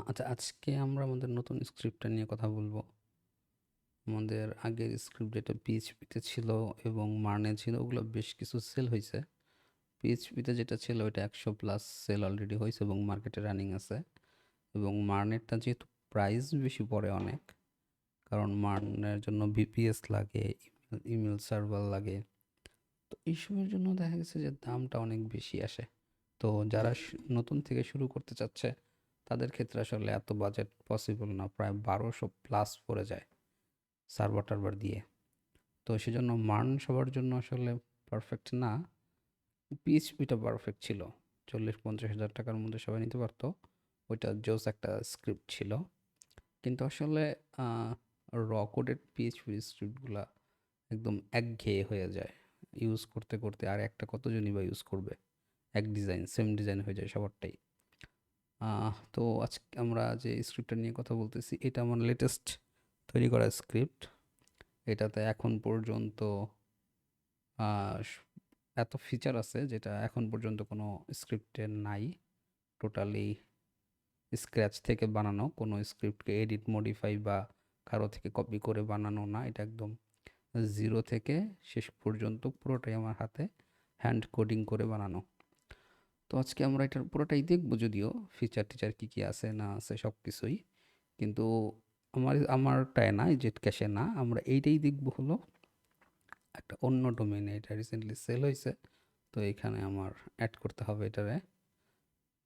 আচ্ছা, আজকে আমরা আমাদের নতুন স্ক্রিপ্টটা নিয়ে কথা বলবো। আমাদের আগের স্ক্রিপ্ট যেটা পিএইচপিতে ছিল এবং মার্নে ছিল, ওগুলো বেশ কিছু সেল হয়েছে। পিএইচপিতে যেটা ছিল ওইটা 100+ সেল অলরেডি হয়েছে এবং মার্কেটে রানিং আছে। এবং মার্নেরটা যেহেতু প্রাইস বেশি পড়ে অনেক, কারণ মার্নের জন্য ভিপিএস লাগে, ইমেল সার্ভার লাগে, তো এইসবের জন্য দেখা গেছে যে দামটা অনেক বেশি আসে। তো যারা নতুন থেকে শুরু করতে চাচ্ছে তাদের ক্ষেত্রে আসলে এত বাজেট পসিবল না, প্রায় 1200+ পড়ে যায় সার্ভার টার্ভার দিয়ে। তো সেজন্য মার্ন সবার জন্য আসলে পারফেক্ট না। পিএইচপিটা পারফেক্ট ছিল, 40-50 হাজার টাকার মধ্যে সবাই নিতে পারতো। ওইটা জোস একটা স্ক্রিপ্ট ছিল। কিন্তু আসলে র কোডেড পিএইচপি স্ক্রিপ্টগুলা একদম একঘেয়ে হয়ে যায় ইউজ করতে করতে। আর একটা কতজনই বা ইউজ করবে, এক ডিজাইন সেম ডিজাইন হয়ে যায় সবারটাই। তো আজকে আমরা যে স্ক্রিপ্টটা নিয়ে কথা বলতেছি এটা আমার লেটেস্ট তৈরি করা স্ক্রিপ্ট। এটাতে এখন পর্যন্ত এত ফিচার আছে যেটা এখন পর্যন্ত কোনো স্ক্রিপ্টে নাই। টোটালি স্ক্র্যাচ থেকে বানানো, কোনো স্ক্রিপ্টকে এডিট মডিফাই বা কারো থেকে কপি করে বানানো না, এটা একদম জিরো থেকে শেষ পর্যন্ত পুরোটাই আমার হাতে হ্যান্ড কোডিং করে বানানো। তো আজকে আমরা এটার পুরোটাই দেখবো, যদিও ফিচার টিচার কী কী আছে না আছে সব কিছুই। কিন্তু আমারটায় না, জেট ক্যাশে না, আমরা এইটাই দেখবো হলো একটা অন্য ডোমেনে। এটা রিসেন্টলি সেল হয়েছে, তো এখানে আমার অ্যাড করতে হবে এটারে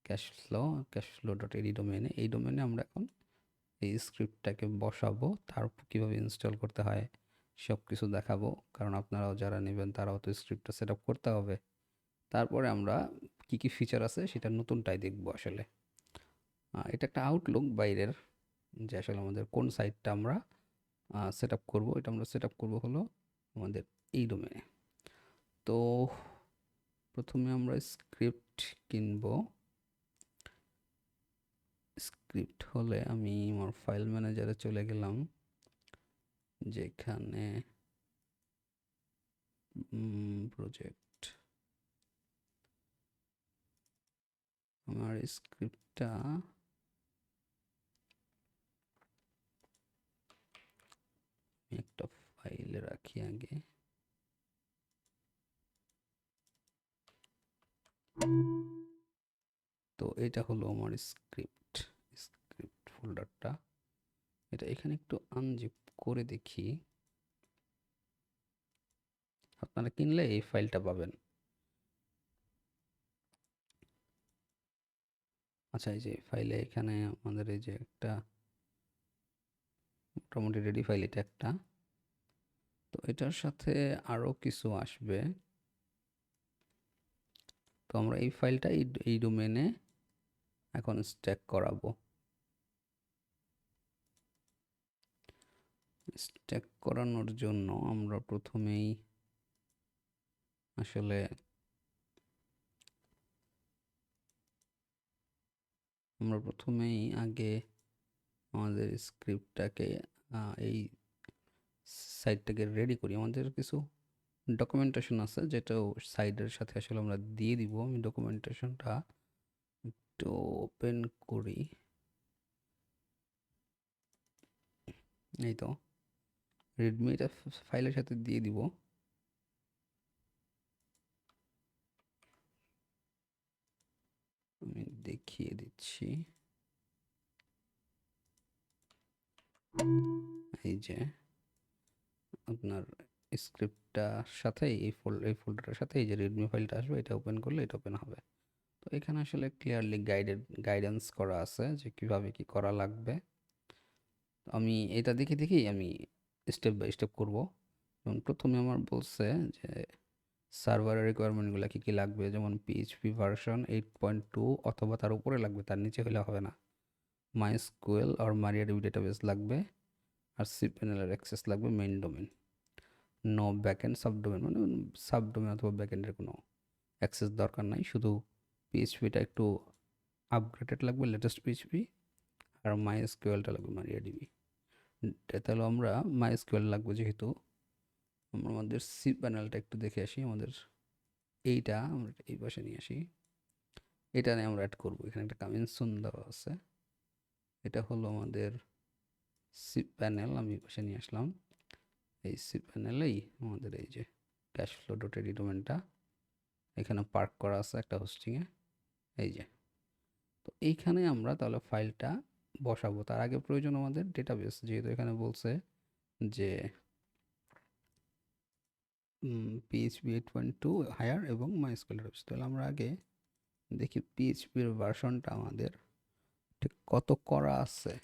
ক্যাশফ্লো.এডি ডোমেনে। এই ডোমেনে আমরা এখন এই স্ক্রিপ্টটাকে বসাবো, তারপর কীভাবে ইনস্টল করতে হয় সব কিছু দেখাবো, কারণ আপনারাও যারা নেবেন তারাও তো স্ক্রিপ্টটা সেট আপ করতে হবে। তারপরে আমরা কী কী ফিচার আছে সেটা নতুনটাই দেখবো আসলে। এটা একটা আউটলুক বাইরের, যে আসলে আমাদের কোন সাইটটা আমরা সেট আপ করবো। এটা আমরা সেট আপ করবো হলো আমাদের এই ডোমেনে। তো প্রথমে আমরা স্ক্রিপ্ট কিনবো। স্ক্রিপ্ট হলে আমি আমার ফাইল ম্যানেজারে চলে গেলাম, যেখানে প্রজেক্ট, আমার স্ক্রিপ্টটা একটা ফাইলে রাখি আগে। তো এটা হলো আমার স্ক্রিপ্ট ফোল্ডারটা। এটা এখানে একটু আনজিপ করে দেখি। আপনারা কিনলে এই ফাইলটা পাবেন। আচ্ছা, এই যে ফাইলে এখানে আমাদের এই যে একটা মোটামুটি রেডি ফাইল, এটা একটা। তো এটার সাথে আরও কিছু আসবে। তো আমরা এই ফাইলটা এই ডোমেনে এখন স্ট্যাক করাবো। স্ট্যাক করানোর জন্য আমরা প্রথমেই আসলে আগে আমাদের স্ক্রিপ্টটাকে এই সাইটটাকে রেডি করি। আমাদের কিছু ডকুমেন্টেশন আছে যেটাও সাইডের সাথে আসলে আমরা দিয়ে দিব। আমি ডকুমেন্টেশনটা একটু ওপেন করি। এই তো রেডমিটা ফাইলের সাথে দিয়ে দিব। আমি দেখিয়ে দিচ্ছি। এই যে আপনার স্ক্রিপ্টটার সাথে এই ফোল্ডারের সাথে এই যে রেডমি ফাইলটা আসবে, এটা ওপেন করলে এটা ওপেন হবে। তো এখানে আসলে ক্লিয়ারলি গাইডেন্স করা আছে যে কীভাবে কী করা লাগবে। আমি এটা দেখেই আমি স্টেপ বাই স্টেপ করব। যেমন প্রথমে আমার বলছে যে সার্ভারের রিকোয়ারমেন্টগুলো কী কী লাগবে, যেমন পিএইচপি ভার্সন 8.2 অথবা তার উপরে লাগবে, তার নিচে হলে হবে না। মাইস্কুয়েল আর মারিয়াডিবি ডেটাবেস লাগবে, আর সিপিএনএলের অ্যাক্সেস লাগবে main domain. No backend subdomain, মানে সাবডোমেন অথবা ব্যাকএন্ডের কোনো অ্যাক্সেস দরকার নাই, শুধু পিএইচপিটা একটু আপগ্রেডেড লাগবে, লেটেস্ট পিএইচপি। আর মাইস্কুয়েলটা লাগবে মারিয়াডিবি। তাহলে আমরা মাইস্কুয়েল লাগবে, যেহেতু আমরা আমাদের সি প্যানেলটা একটু দেখে আসি। আমাদের এইটা আমরা এই পাশে নিয়ে আসি, এটা নিয়ে আমরা অ্যাড করবো। এখানে একটা কামিনসুন দেওয়া আছে, এটা হলো আমাদের সি প্যানেল, আমি পাশে নিয়ে আসলাম। এই সি প্যানেলেই আমাদের এই যে ক্যাশ ফ্লো ডট এডি ডোমেনটা এখানে পার্ক করা আছে একটা হোস্টিংয়ে। এই যে, তো এইখানে আমরা তাহলে ফাইলটা বসাবো। তার আগে প্রয়োজন আমাদের ডেটাবেস, যেহেতু এখানে বলছে যে PHP 8.2 হায়ার এবং মাইস্কুয়েল ডেটাবেস। তাহলে আমরা আগে দেখি পিএইচপির ভার্সনটা আমাদের ঠিক কত করা আছে।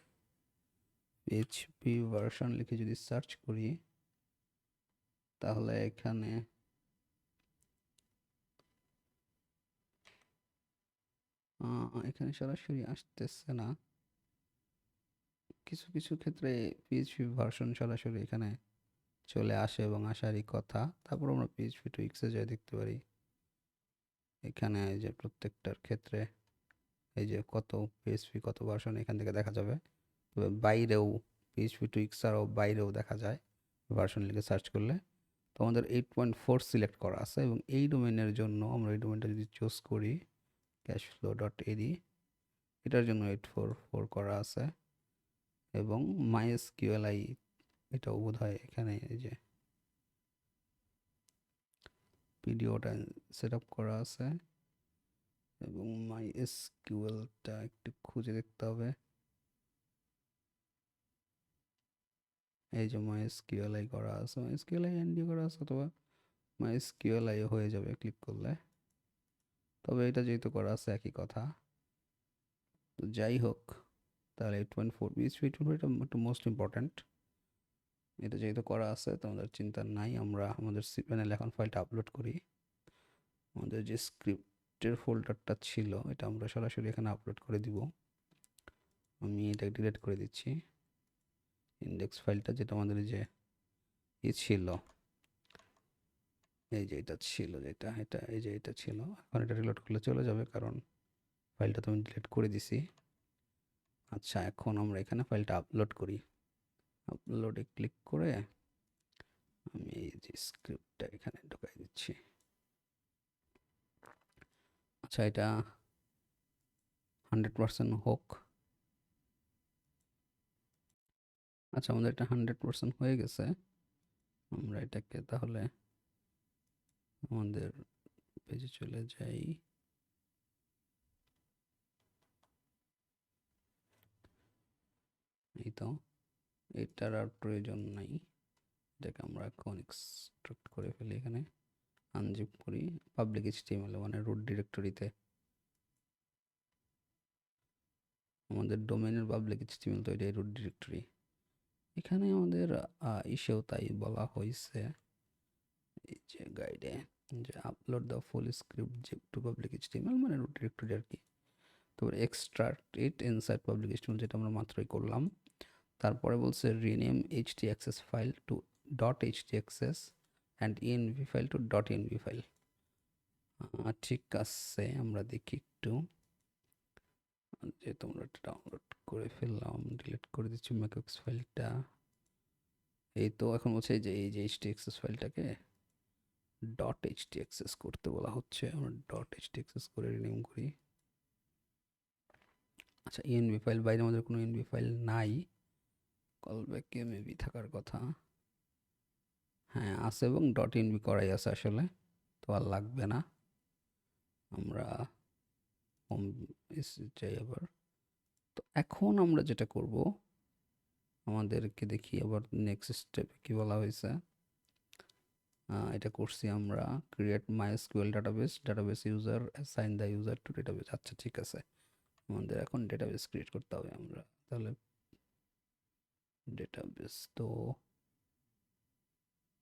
পিএইচপি ভার্সন লিখে যদি সার্চ করি তাহলে এখানে এখানে সরাসরি আসতেছে না। কিছু কিছু ক্ষেত্রে পিএইচপি ভার্সন সরাসরি এখানে চলে আসে এবং আসারই কথা। তারপর আমরা পিএইচপি টুইক্সে যাই দেখতে পারি এখানে এই যে প্রত্যেকটার ক্ষেত্রে এই যে কত পিএইচপি কত ভার্সন এখান থেকে দেখা যাবে। তবে বাইরেও পিএইচপি টুইক্স ছাড়াও বাইরেও দেখা যায় ভার্সন লিখে সার্চ করলে। তো আমাদের 8.4 সিলেক্ট করা আছে এবং এই ডোমেনের জন্য আমরা এই ডোমেনটা যদি চুজ করি ক্যাশফ্লো ডট এডি, এটার জন্য 844 করা আছে এবং মাইএসকিউএলআই এটাও বোধ হয় এখানে এই যে পিডিওটা সেট আপ করা আছে এবং মাইএসকিউএলটা একটু খুঁজে দেখতে হবে। এই যে মাইএসকিউএলআই করা আছে, মাইএসকিউএলআই এনডি করা আছে, অথবা মাইএসকিউএলআই হয়ে যাবে ক্লিক করলে। তবে এটা যেহেতু করা আছে একই কথা। তো যাই হোক, তাহলে 8.4 PHP 8.4 এটা একটু মোস্ট ইম্পর্ট্যান্ট। এটা যেহেতু করা আছে তো আমাদের চিন্তা নাই। আমরা আমাদের সি প্যানেলে এখন ফাইলটা আপলোড করি। আমাদের যে স্ক্রিপ্টের ফোল্ডারটা ছিল এটা আমরা সরাসরি এখানে আপলোড করে দিব। আমি এটা ডিলিট করে দিচ্ছি। ইন্ডেক্স ফাইলটা যেটা আমাদের যে ছিল, এই যে এটা ছিল, যেটা এটা এই যে এটা ছিল, এখন এটা রিলোড করলে চলে যাবে কারণ ফাইলটা তো আমি ডিলিট করে দিছি। আচ্ছা, এখন আমরা এখানে ফাইলটা আপলোড করি। আপলোডে ক্লিক করে আমি এই যে স্ক্রিপ্টটা এখানে ঢুকাই দিচ্ছি। আচ্ছা, এটা 100% হোক। আচ্ছা, আমাদের এটা 100% হয়ে গেছে। আমরা এটাকে তাহলে আমাদের পেজে চলে যাই। এই তো, এটার আর প্রয়োজন নাই। এটাকে আমরা এখন এক্সট্রাক্ট করে ফেলি, এখানে আনজিপ করি পাবলিক এইচটিএমএল মানে রুট ডিরেক্টরিতে। আমাদের ডোমেনের পাবলিক এইচটিএমএল তো এটাই রুট ডিরেক্টরি। এখানে আমাদের ইসেও তাই বলা হয়েছে এই যে গাইডে, যে upload the full script to public HTML মানে রুট ডিরেক্টরি আর কি। তারপর extract it inside public HTML, যেটা আমরা মাত্রই করলাম। তারপরে বলছে rename htaccess file to .htaccess and env file to .env file. ঠিক আছে, আমরা দেখি একটু। যেহেতু আমরা ডাউনলোড করে ফেললাম, ডিলিট করে দিচ্ছি ম্যাকএক্স ফাইলটা। এই তো এখন বলছে এই যে htaccess ফাইলটাকে .htaccess করতে বলা হচ্ছে। আমরা .htaccess করে রিনেম করি। আচ্ছা, env ফাইল, বাইরে আমাদের কোনো env ফাইল নাই। কলব্যাকে মেবি থাকার কথা। হ্যাঁ আছে, এবং .env করাই আছে আসলে, তো আর লাগবে না। আমরা হোম যাই আবার। তো এখন আমরা যেটা করব, আমাদেরকে দেখি আবার নেক্সট স্টেপে কি বলা হয়েছে। এটা করছি আমরা create MySQL database user assign the user to database. আচ্ছা ঠিক আছে, আমাদের এখন ডেটাবেস ক্রিয়েট করতে হবে। আমরা তাহলে ডেটাবেস, তো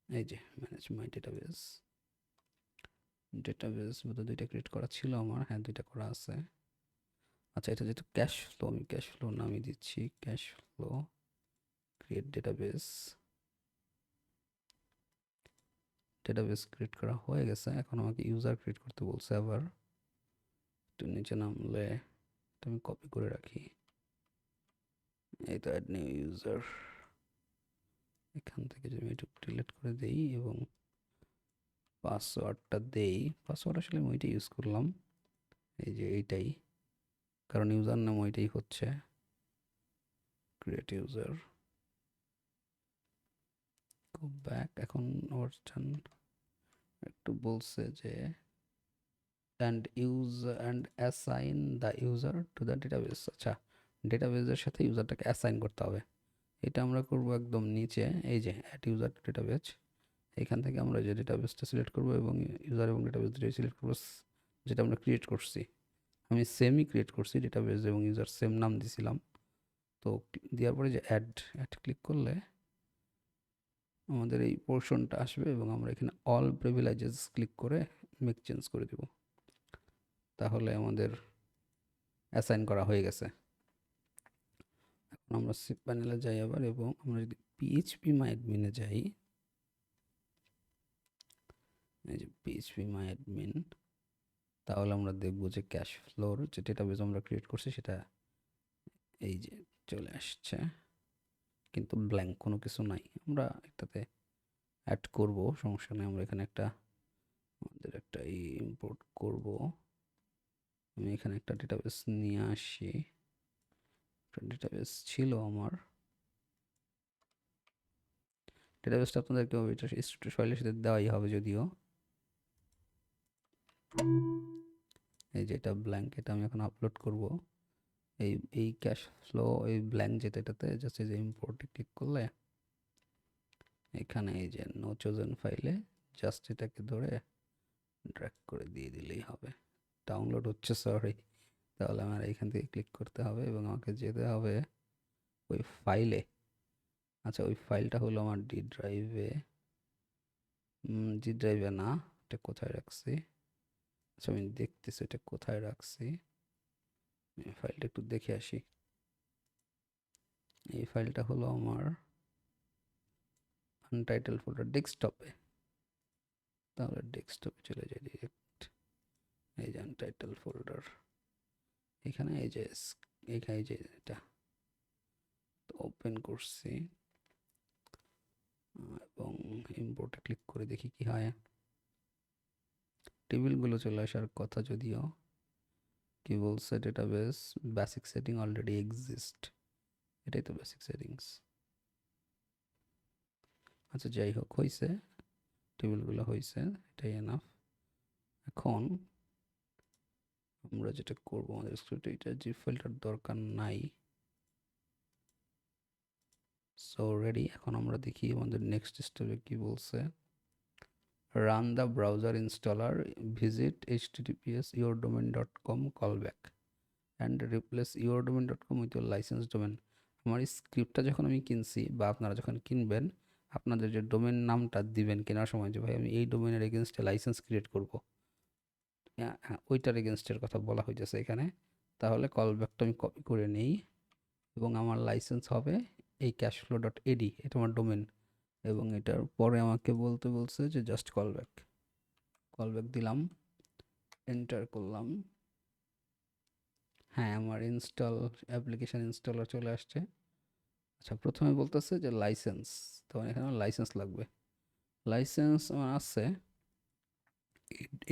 এই যে ম্যানেজ মাই ডেটাবেস। ডেটাবেস বোধহয় দুইটা ক্রিয়েট করা ছিল আমার, হ্যাঁ দুইটা করা আছে। আচ্ছা, এটা যেহেতু ক্যাশ ফ্লো, আমি ক্যাশ ফ্লো নামিয়ে দিচ্ছি। Cash flow create database. Database create করা হয়ে গেছে, এখন আমাকে ইউজার ক্রিয়েট করতে বলছে আবার। একটু নিচে নামলে এটা আমি কপি করে রাখি। এই তো অ্যাড নিউ ইউজার, এখান থেকে যদি আমি একটু ডিলিট করে দেই এবং পাসওয়ার্ডটা দেই। পাসওয়ার্ড আসলে আমি ওইটাই ইউজ করলাম, এই যে এইটাই, কারণ ইউজার নাম ওইটাই হচ্ছে। Create user, go back. এখন ওয়ার্ডসটান একটু বলছে যে and use and assign the user to the database. আচ্ছা, ডেটাবেসের সাথে ইউজারটাকে অ্যাসাইন করতে হবে। এটা আমরা করব একদম নিচে, এই যে অ্যাড ইউজার টু ডেটাবেস। এখান থেকে আমরা যে ডেটাবেসটা সিলেক্ট করব এবং ইউজার এবং ডেটাবেস দুটোই সিলেক্ট করবো, যেটা আমরা ক্রিয়েট করছি। আমি সেমই ক্রিয়েট করছি, ডেটাবেস এবং ইউজার সেম নাম দিছিলাম। তো দেওয়ার পরে যে অ্যাড ক্লিক করলে আমাদের এই পোর্শনটা আসবে এবং আমরা এখানে অল প্রিভিলেজেস ক্লিক করে মেক চেঞ্জ করে দেব। তাহলে আমাদের অ্যাসাইন করা হয়ে গেছে। এখন আমরা সিপ প্যানেলে যাই আবার, এবং আমরা যদি পিএইচপি মাই অ্যাডমিনে যাই, এই যে পিএইচপি মাই অ্যাডমিন, তাহলে আমরা দেখব যে ক্যাশ ফ্লোর যে ডেটাবেস আমরা ক্রিয়েট করছি সেটা এই যে চলে আসছে, কিন্তু ব্ল্যাঙ্ক কোনো কিছু নাই। আমরা এটাতে অ্যাড করব, সমস্যা নেই। আমরা এখানে আমাদের একটা ইম্পোর্ট করব। আমি এখানে একটা ডেটাবেস নিয়ে আসি, একটা ডেটাবেস ছিল আমার। ডেটাবেসটা আপনাদেরকে এটা স্টুডিও ফাইলের সাথে দেওয়াই হবে যদিও। এই যে এটা ব্ল্যাঙ্ক, এটা আমি এখন আপলোড করব। এই ক্যাশ ফ্লো, এই ব্ল্যাঙ্ক যেটা, এটাতে জাস্ট এই যে ইম্পোর্টে ক্লিক করলে এখানে এই যে নো চোজেন ফাইলে জাস্ট এটাকে ধরে ড্র্যাগ করে দিয়ে দিলেই হবে। ডাউনলোড হচ্ছে, সরি। তাহলে আমার এখান থেকে ক্লিক করতে হবে এবং আমাকে যেতে হবে ওই ফাইলে। আচ্ছা, ওই ফাইলটা হলো আমার ডি ড্রাইভে না, এটা কোথায় রাখছি? আচ্ছা, আমি দেখতেছি এটা কোথায় রাখছি। ফাইলটা একটু দেখে আসি। এই ফাইলটা হলো আমার আনটাইটেল ফোল্ডার ডেস্কটপে। তাহলে ডেস্কটপে চলে যাই ডিরেক্ট। এই যে আনটাইটেল ফোল্ডার, এখানে এই যে এটা ওপেন করছি এবং ইম্পোর্টে ক্লিক করে দেখি কি হয়। টেবিলগুলো চলে আসার কথা, যদিও কি বলছে database basic setting already exist, এটাই তো বেসিক সেটিংস। আচ্ছা, যাই হোক, হয়েছে, টেবিলগুলো হয়েছে, এটাই এনাফ। এখন আমরা যেটা করবো, আমাদের স্ক্রিপ্টে এটা জিপ ফাইলটার দরকার নাই। So ready. এখন আমরা দেখি আমাদের নেক্সট স্টেপে কি বলছে। Run the browser installer, visit https yourdomain.com callback and replace yourdomain.com with your licence domain. আমার এই স্ক্রিপ্টটা যখন আমি কিনছি, বা আপনারা যখন কিনবেন, আপনাদের যে ডোমেন নামটা দিবেন কেনার সময়, যে ভাই আমি এই ডোমেনের এগেনস্টে লাইসেন্স ক্রিয়েট করব, হ্যাঁ, ওইটার এগেনস্টের কথা বলা হইতেছে এখানে। তাহলে কলব্যাকটা আমি কপি করে নিই এবং আমার লাইসেন্স হবে এই cashflow.ad, এটা আমার ডোমেন। এবং এটার পরে আমাকে বলছে যে জাস্ট কলব্যাক দিলাম, এন্টার করলাম। হ্যাঁ, আমার অ্যাপ্লিকেশন ইনস্টলার চলে আসছে। আচ্ছা, প্রথমে বলতেছে যে লাইসেন্স, তো এখানে লাইসেন্স লাগবে। লাইসেন্স আমার আছে,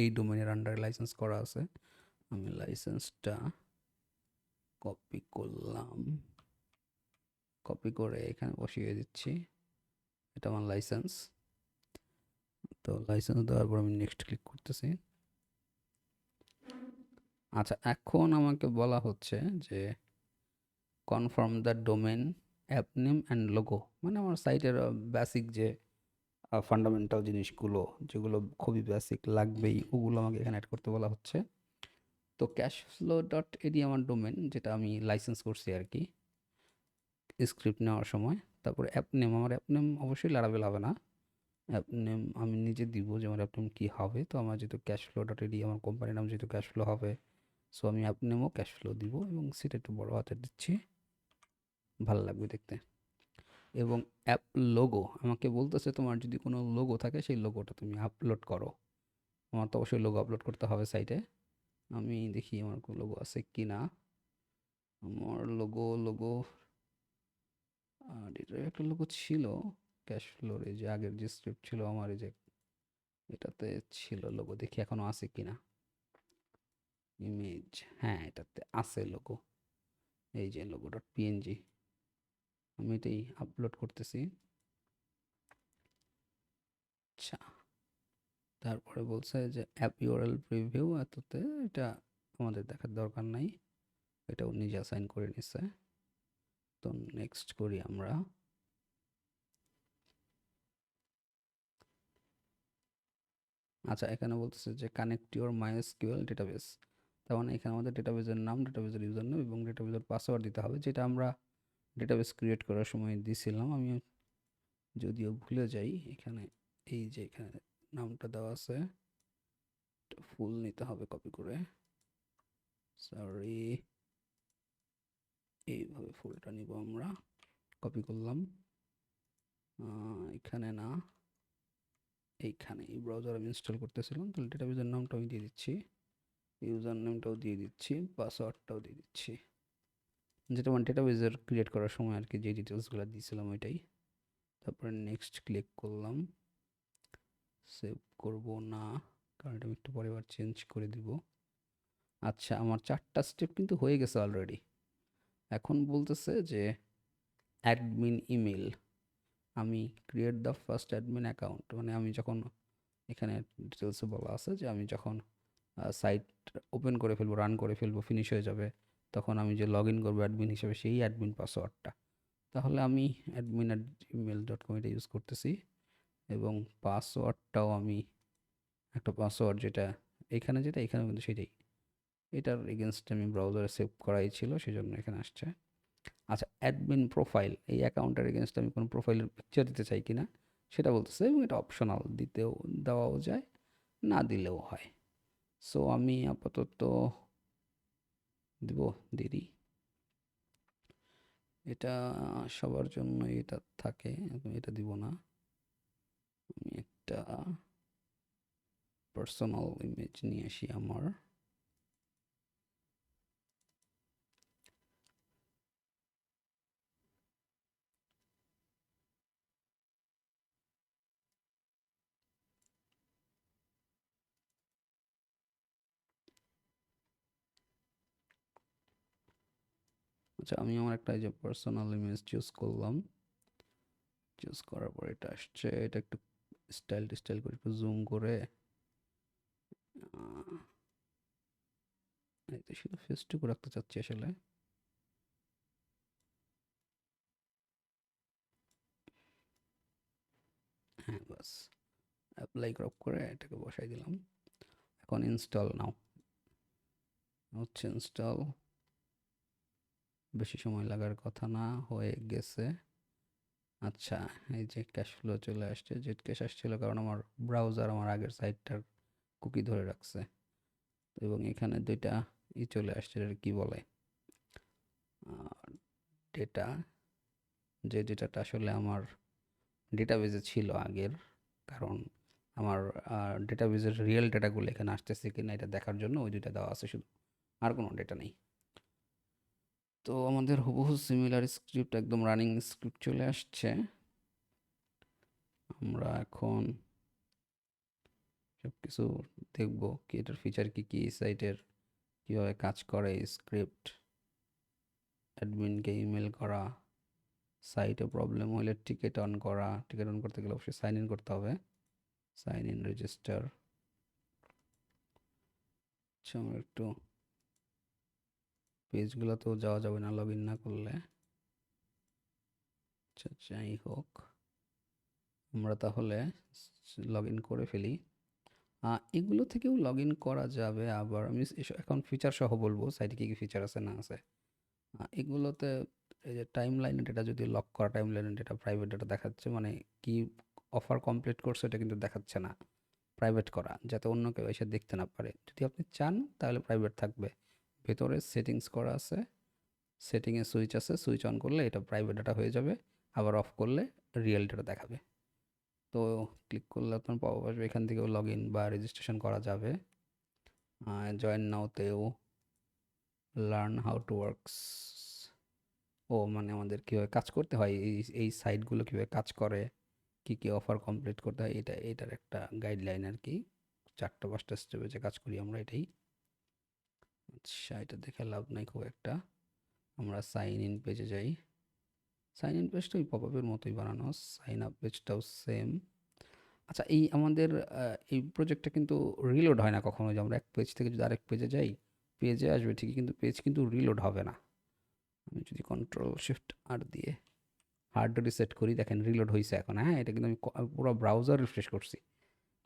এই ডোমেনের আন্ডারে লাইসেন্স করা আছে। আমি লাইসেন্সটা কপি করলাম, কপি করে এখানে বসিয়ে দিচ্ছি। এটা আমার লাইসেন্স। তো লাইসেন্স দেওয়ার পর আমি নেক্সট ক্লিক করতেছি। আচ্ছা, এখন আমাকে বলা হচ্ছে যে confirm the domain, app name and logo, মানে আমার সাইটের বেসিক যে ফান্ডামেন্টাল জিনিসগুলো, যেগুলো খুবই বেসিক লাগবেই, ওগুলো আমাকে এখানে অ্যাড করতে বলা হচ্ছে। তো cashflow.ad আমার ডোমেন, যেটা আমি লাইসেন্স করছি আর কি স্ক্রিপ্ট নেওয়ার সময়। তারপরে অ্যাপ নেম, আমার অ্যাপ নেম অবশ্যই লারাবেল হবে না, অ্যাপ নেম আমি নিজে দিব যে আমার অ্যাপ নেম কী হবে। তো আমার যেহেতু cashflow.ad, আমার কোম্পানির নাম যেহেতু ক্যাশফ্লো হবে, সো আমি অ্যাপ নেমও ক্যাশফ্লো দিব এবং সেটা একটু বড় হাতে দিচ্ছি, ভালো লাগবে দেখতে। এবং অ্যাপ লোগো আমাকে বলতেছে তোমার যদি কোনো লোগো থাকে সেই লোগোটা তুমি আপলোড করো। আমার তো অবশ্যই লোগো আপলোড করতে হবে সাইটে। আমি দেখি আমার কোনো লোগো আছে কি না। আমার লোগো এটার একটা লোগো ছিল ক্যাশ ফ্লোর, এই যে আগের যে স্ক্রিপ্ট ছিল আমার, এই যে এটাতে ছিল লোগো, দেখি এখনো আছে কি না। ইমেজ, হ্যাঁ এটাতে আছে লোগো, এই যে লোগো.png। আমি এটাই আপলোড করতেছি। আচ্ছা, তারপরে বলছে যে অ্যাপ ইউআরএল প্রিভিউ, এততে এটা আমাদের দেখার দরকার নাই, এটাও নিজে অ্যাসাইন করে নিছে। তো নেক্সট করি আমরা। আচ্ছা, এখানে বলতেছে যে কানেক্ট ইউর মাইএসকিউএল ডেটাবেস। তার মানে এখানে আমাদের ডেটাবেসের নাম, ডেটাবেসের ইউজার নেম এবং ডেটাবেসের পাসওয়ার্ড দিতে হবে, যেটা আমরা ডেটাবেস ক্রিয়েট করার সময় দিছিলাম। আমি যদিও ভুলে যাই, এখানে এই যে এখানে নামটা দেওয়া আছে, ফুল নিতে হবে কপি করে, সরি, এইভাবে ফুলটা নিব আমরা, কপি করলাম। এখানে না, এইখানে এই ব্রাউজার আমি ইনস্টল করতেছিলাম, তাহলে ডেটাবেসের নামটা আমি দিয়ে দিচ্ছি, ইউজার নেমটাও দিয়ে দিচ্ছি, পাসওয়ার্ডটাও দিয়ে দিচ্ছি, যেটা আমার ডেটাবেসের ক্রিয়েট করার সময় আর কি যে ডিটেলসগুলো দিয়েছিলাম ওইটাই। তারপরে নেক্সট ক্লিক করলাম। সেভ করব না, কারণ এটা আমি একটু পরে আবার চেঞ্জ করে দিব। আচ্ছা, আমার 4টা স্টেপ কিন্তু হয়ে গেছে অলরেডি। এখন বলতেছে যে অ্যাডমিন ইমেল, আমি create the first admin account, মানে আমি যখন এখানে ডিটেলসে বলা আছে যে আমি যখন সাইট ওপেন করে ফেলবো, রান করে ফেলবো, ফিনিশ হয়ে যাবে, তখন আমি যে লগ ইন করবো অ্যাডমিন হিসেবে, সেই অ্যাডমিন পাসওয়ার্ডটা। তাহলে আমি admin@gmail.com এটা ইউজ করতেছি, এবং পাসওয়ার্ডটাও আমি একটা পাসওয়ার্ড যেটা এখানে, যেটা এখানে কিন্তু সেটাই, এটার এগেনস্টে আমি ব্রাউজারে সেভ করাই ছিল, সেই জন্য এখানে আসছে। আচ্ছা, অ্যাডমিন প্রোফাইল, এই অ্যাকাউন্টের এগেনস্টে আমি কোনো প্রোফাইলের পিকচার দিতে চাই কিনা সেটা বলতেছে, এবং এটা অপশনাল, দিতেও দেওয়াও যায়, না দিলেও হয়। সো আমি আপাতত দিব, দিয়ে দিই। এটা সবার জন্য এটা থাকে, এটা দিব না, আমি একটা পার্সোনাল ইমেজ নিয়ে আসি আমার। আচ্ছা, আমি আমার একটা এই যে পার্সোনাল ইমেজ চুজ করলাম, চুজ করার পর এটা আসছে, এটা একটু স্টাইল করে একটু জুম করে, এই তো শুধু ফেসটুকু রাখতে চাচ্ছি আসলে। হ্যাঁ, বাস অ্যাপ্লাই ক্রপ করে এটাকে বসাই দিলাম। এখন ইনস্টল নাও, হচ্ছে ইনস্টল, বেশি সময় লাগার কথা না, হয়ে গেছে। আচ্ছা, এই যে ক্যাশ ফ্লো চলে আসছে, জেট ক্যাশ আসছিল কারণ আমার ব্রাউজার আমার আগের সাইটটার কুকি ধরে রাখছে, এবং এখানে দুইটা চলে আসছে, এটা কি বলে, ডেটা, যে ডেটাটা আসলে আমার ডেটাবেজে ছিল আগের, কারণ আমার ডেটাবেজের রিয়েল ডেটাগুলো এখানে আসতেছে কিনা এটা দেখার জন্য ওই দুইটা দেওয়া আছে শুধু, আর কোনো ডেটা নেই। তো আমাদের হুবহু সিমিলার স্ক্রিপ্ট, একদম রানিং স্ক্রিপ্ট চলে আসছে। আমরা এখন সব কিছু দেখবো কি এটার ফিচার কি কি, সাইটের কীভাবে কাজ করে, স্ক্রিপ্ট, অ্যাডমিনকে ইমেল করা, সাইটে প্রবলেম হলে টিকেট অন করা, টিকেট অন করতে গেলে অবশ্যই সাইন ইন করতে হবে, সাইন ইন রেজিস্টার। আচ্ছা, আমরা একটু পেজগুলোতেও যাওয়া যাবে না লগ ইন না করলে। আচ্ছা, যাই হোক, আমরা তাহলে লগ ইন করে ফেলি। এগুলো থেকেও লগ ইন করা যাবে, আবার আমি এখন ফিচার সহ বলবো সাইটে কী কী ফিচার আছে না আছে। এগুলোতে এই যে টাইম লাইনে ডেটা যদি লক করা, টাইম লাইনে ডেটা প্রাইভেট ডেটা দেখাচ্ছে, মানে কি অফার কমপ্লিট করছে এটা কিন্তু দেখাচ্ছে না, প্রাইভেট করা, যাতে অন্য কেউ এসে দেখতে না পারে। যদি আপনি চান তাহলে প্রাইভেট থাকবে, ভেতরে সেটিংস করা আছে, সেটিংয়ে সুইচ আছে, সুইচ অন করলে এটা প্রাইভেট ডাটা হয়ে যাবে, আবার অফ করলে রিয়েল ডেটা দেখাবে। তো ক্লিক করলে আপনার পপ আসবে, এখান থেকেও লগ ইন বা রেজিস্ট্রেশন করা যাবে। জয়েন নাওতেও লার্ন হাউ টু ওয়ার্কস, ও মানে আমাদের কীভাবে কাজ করতে হয়, এই সাইটগুলো কীভাবে কাজ করে, কী কী অফার কমপ্লিট করতে হয়, এটার একটা গাইডলাইন আর কি, 4টা 5টা স্টেপে যে কাজ করি আমরা এটাই। আচ্ছা, এটা দেখে লাভ নাই খুব একটা, আমরা সাইন ইন পেজে যাই। সাইন ইন পেজটা ওই পপআপের মতোই বানানো, সাইন আপ পেজটাও সেম। আচ্ছা, এই আমাদের এই প্রজেক্টটা কিন্তু রিলোড হয় না কখনো, যে আমরা এক পেজ থেকে যদি আরেক পেজে যাই, পেজে আসবে ঠিকই, কিন্তু পেজ কিন্তু রিলোড হবে না। আমি যদি কন্ট্রোল শিফট আর দিয়ে হার্ড রিসেট করি, দেখেন রিলোড হয়েছে এখন। হ্যাঁ, এটা কিন্তু আমি পুরো ব্রাউজার রিফ্রেশ করছি,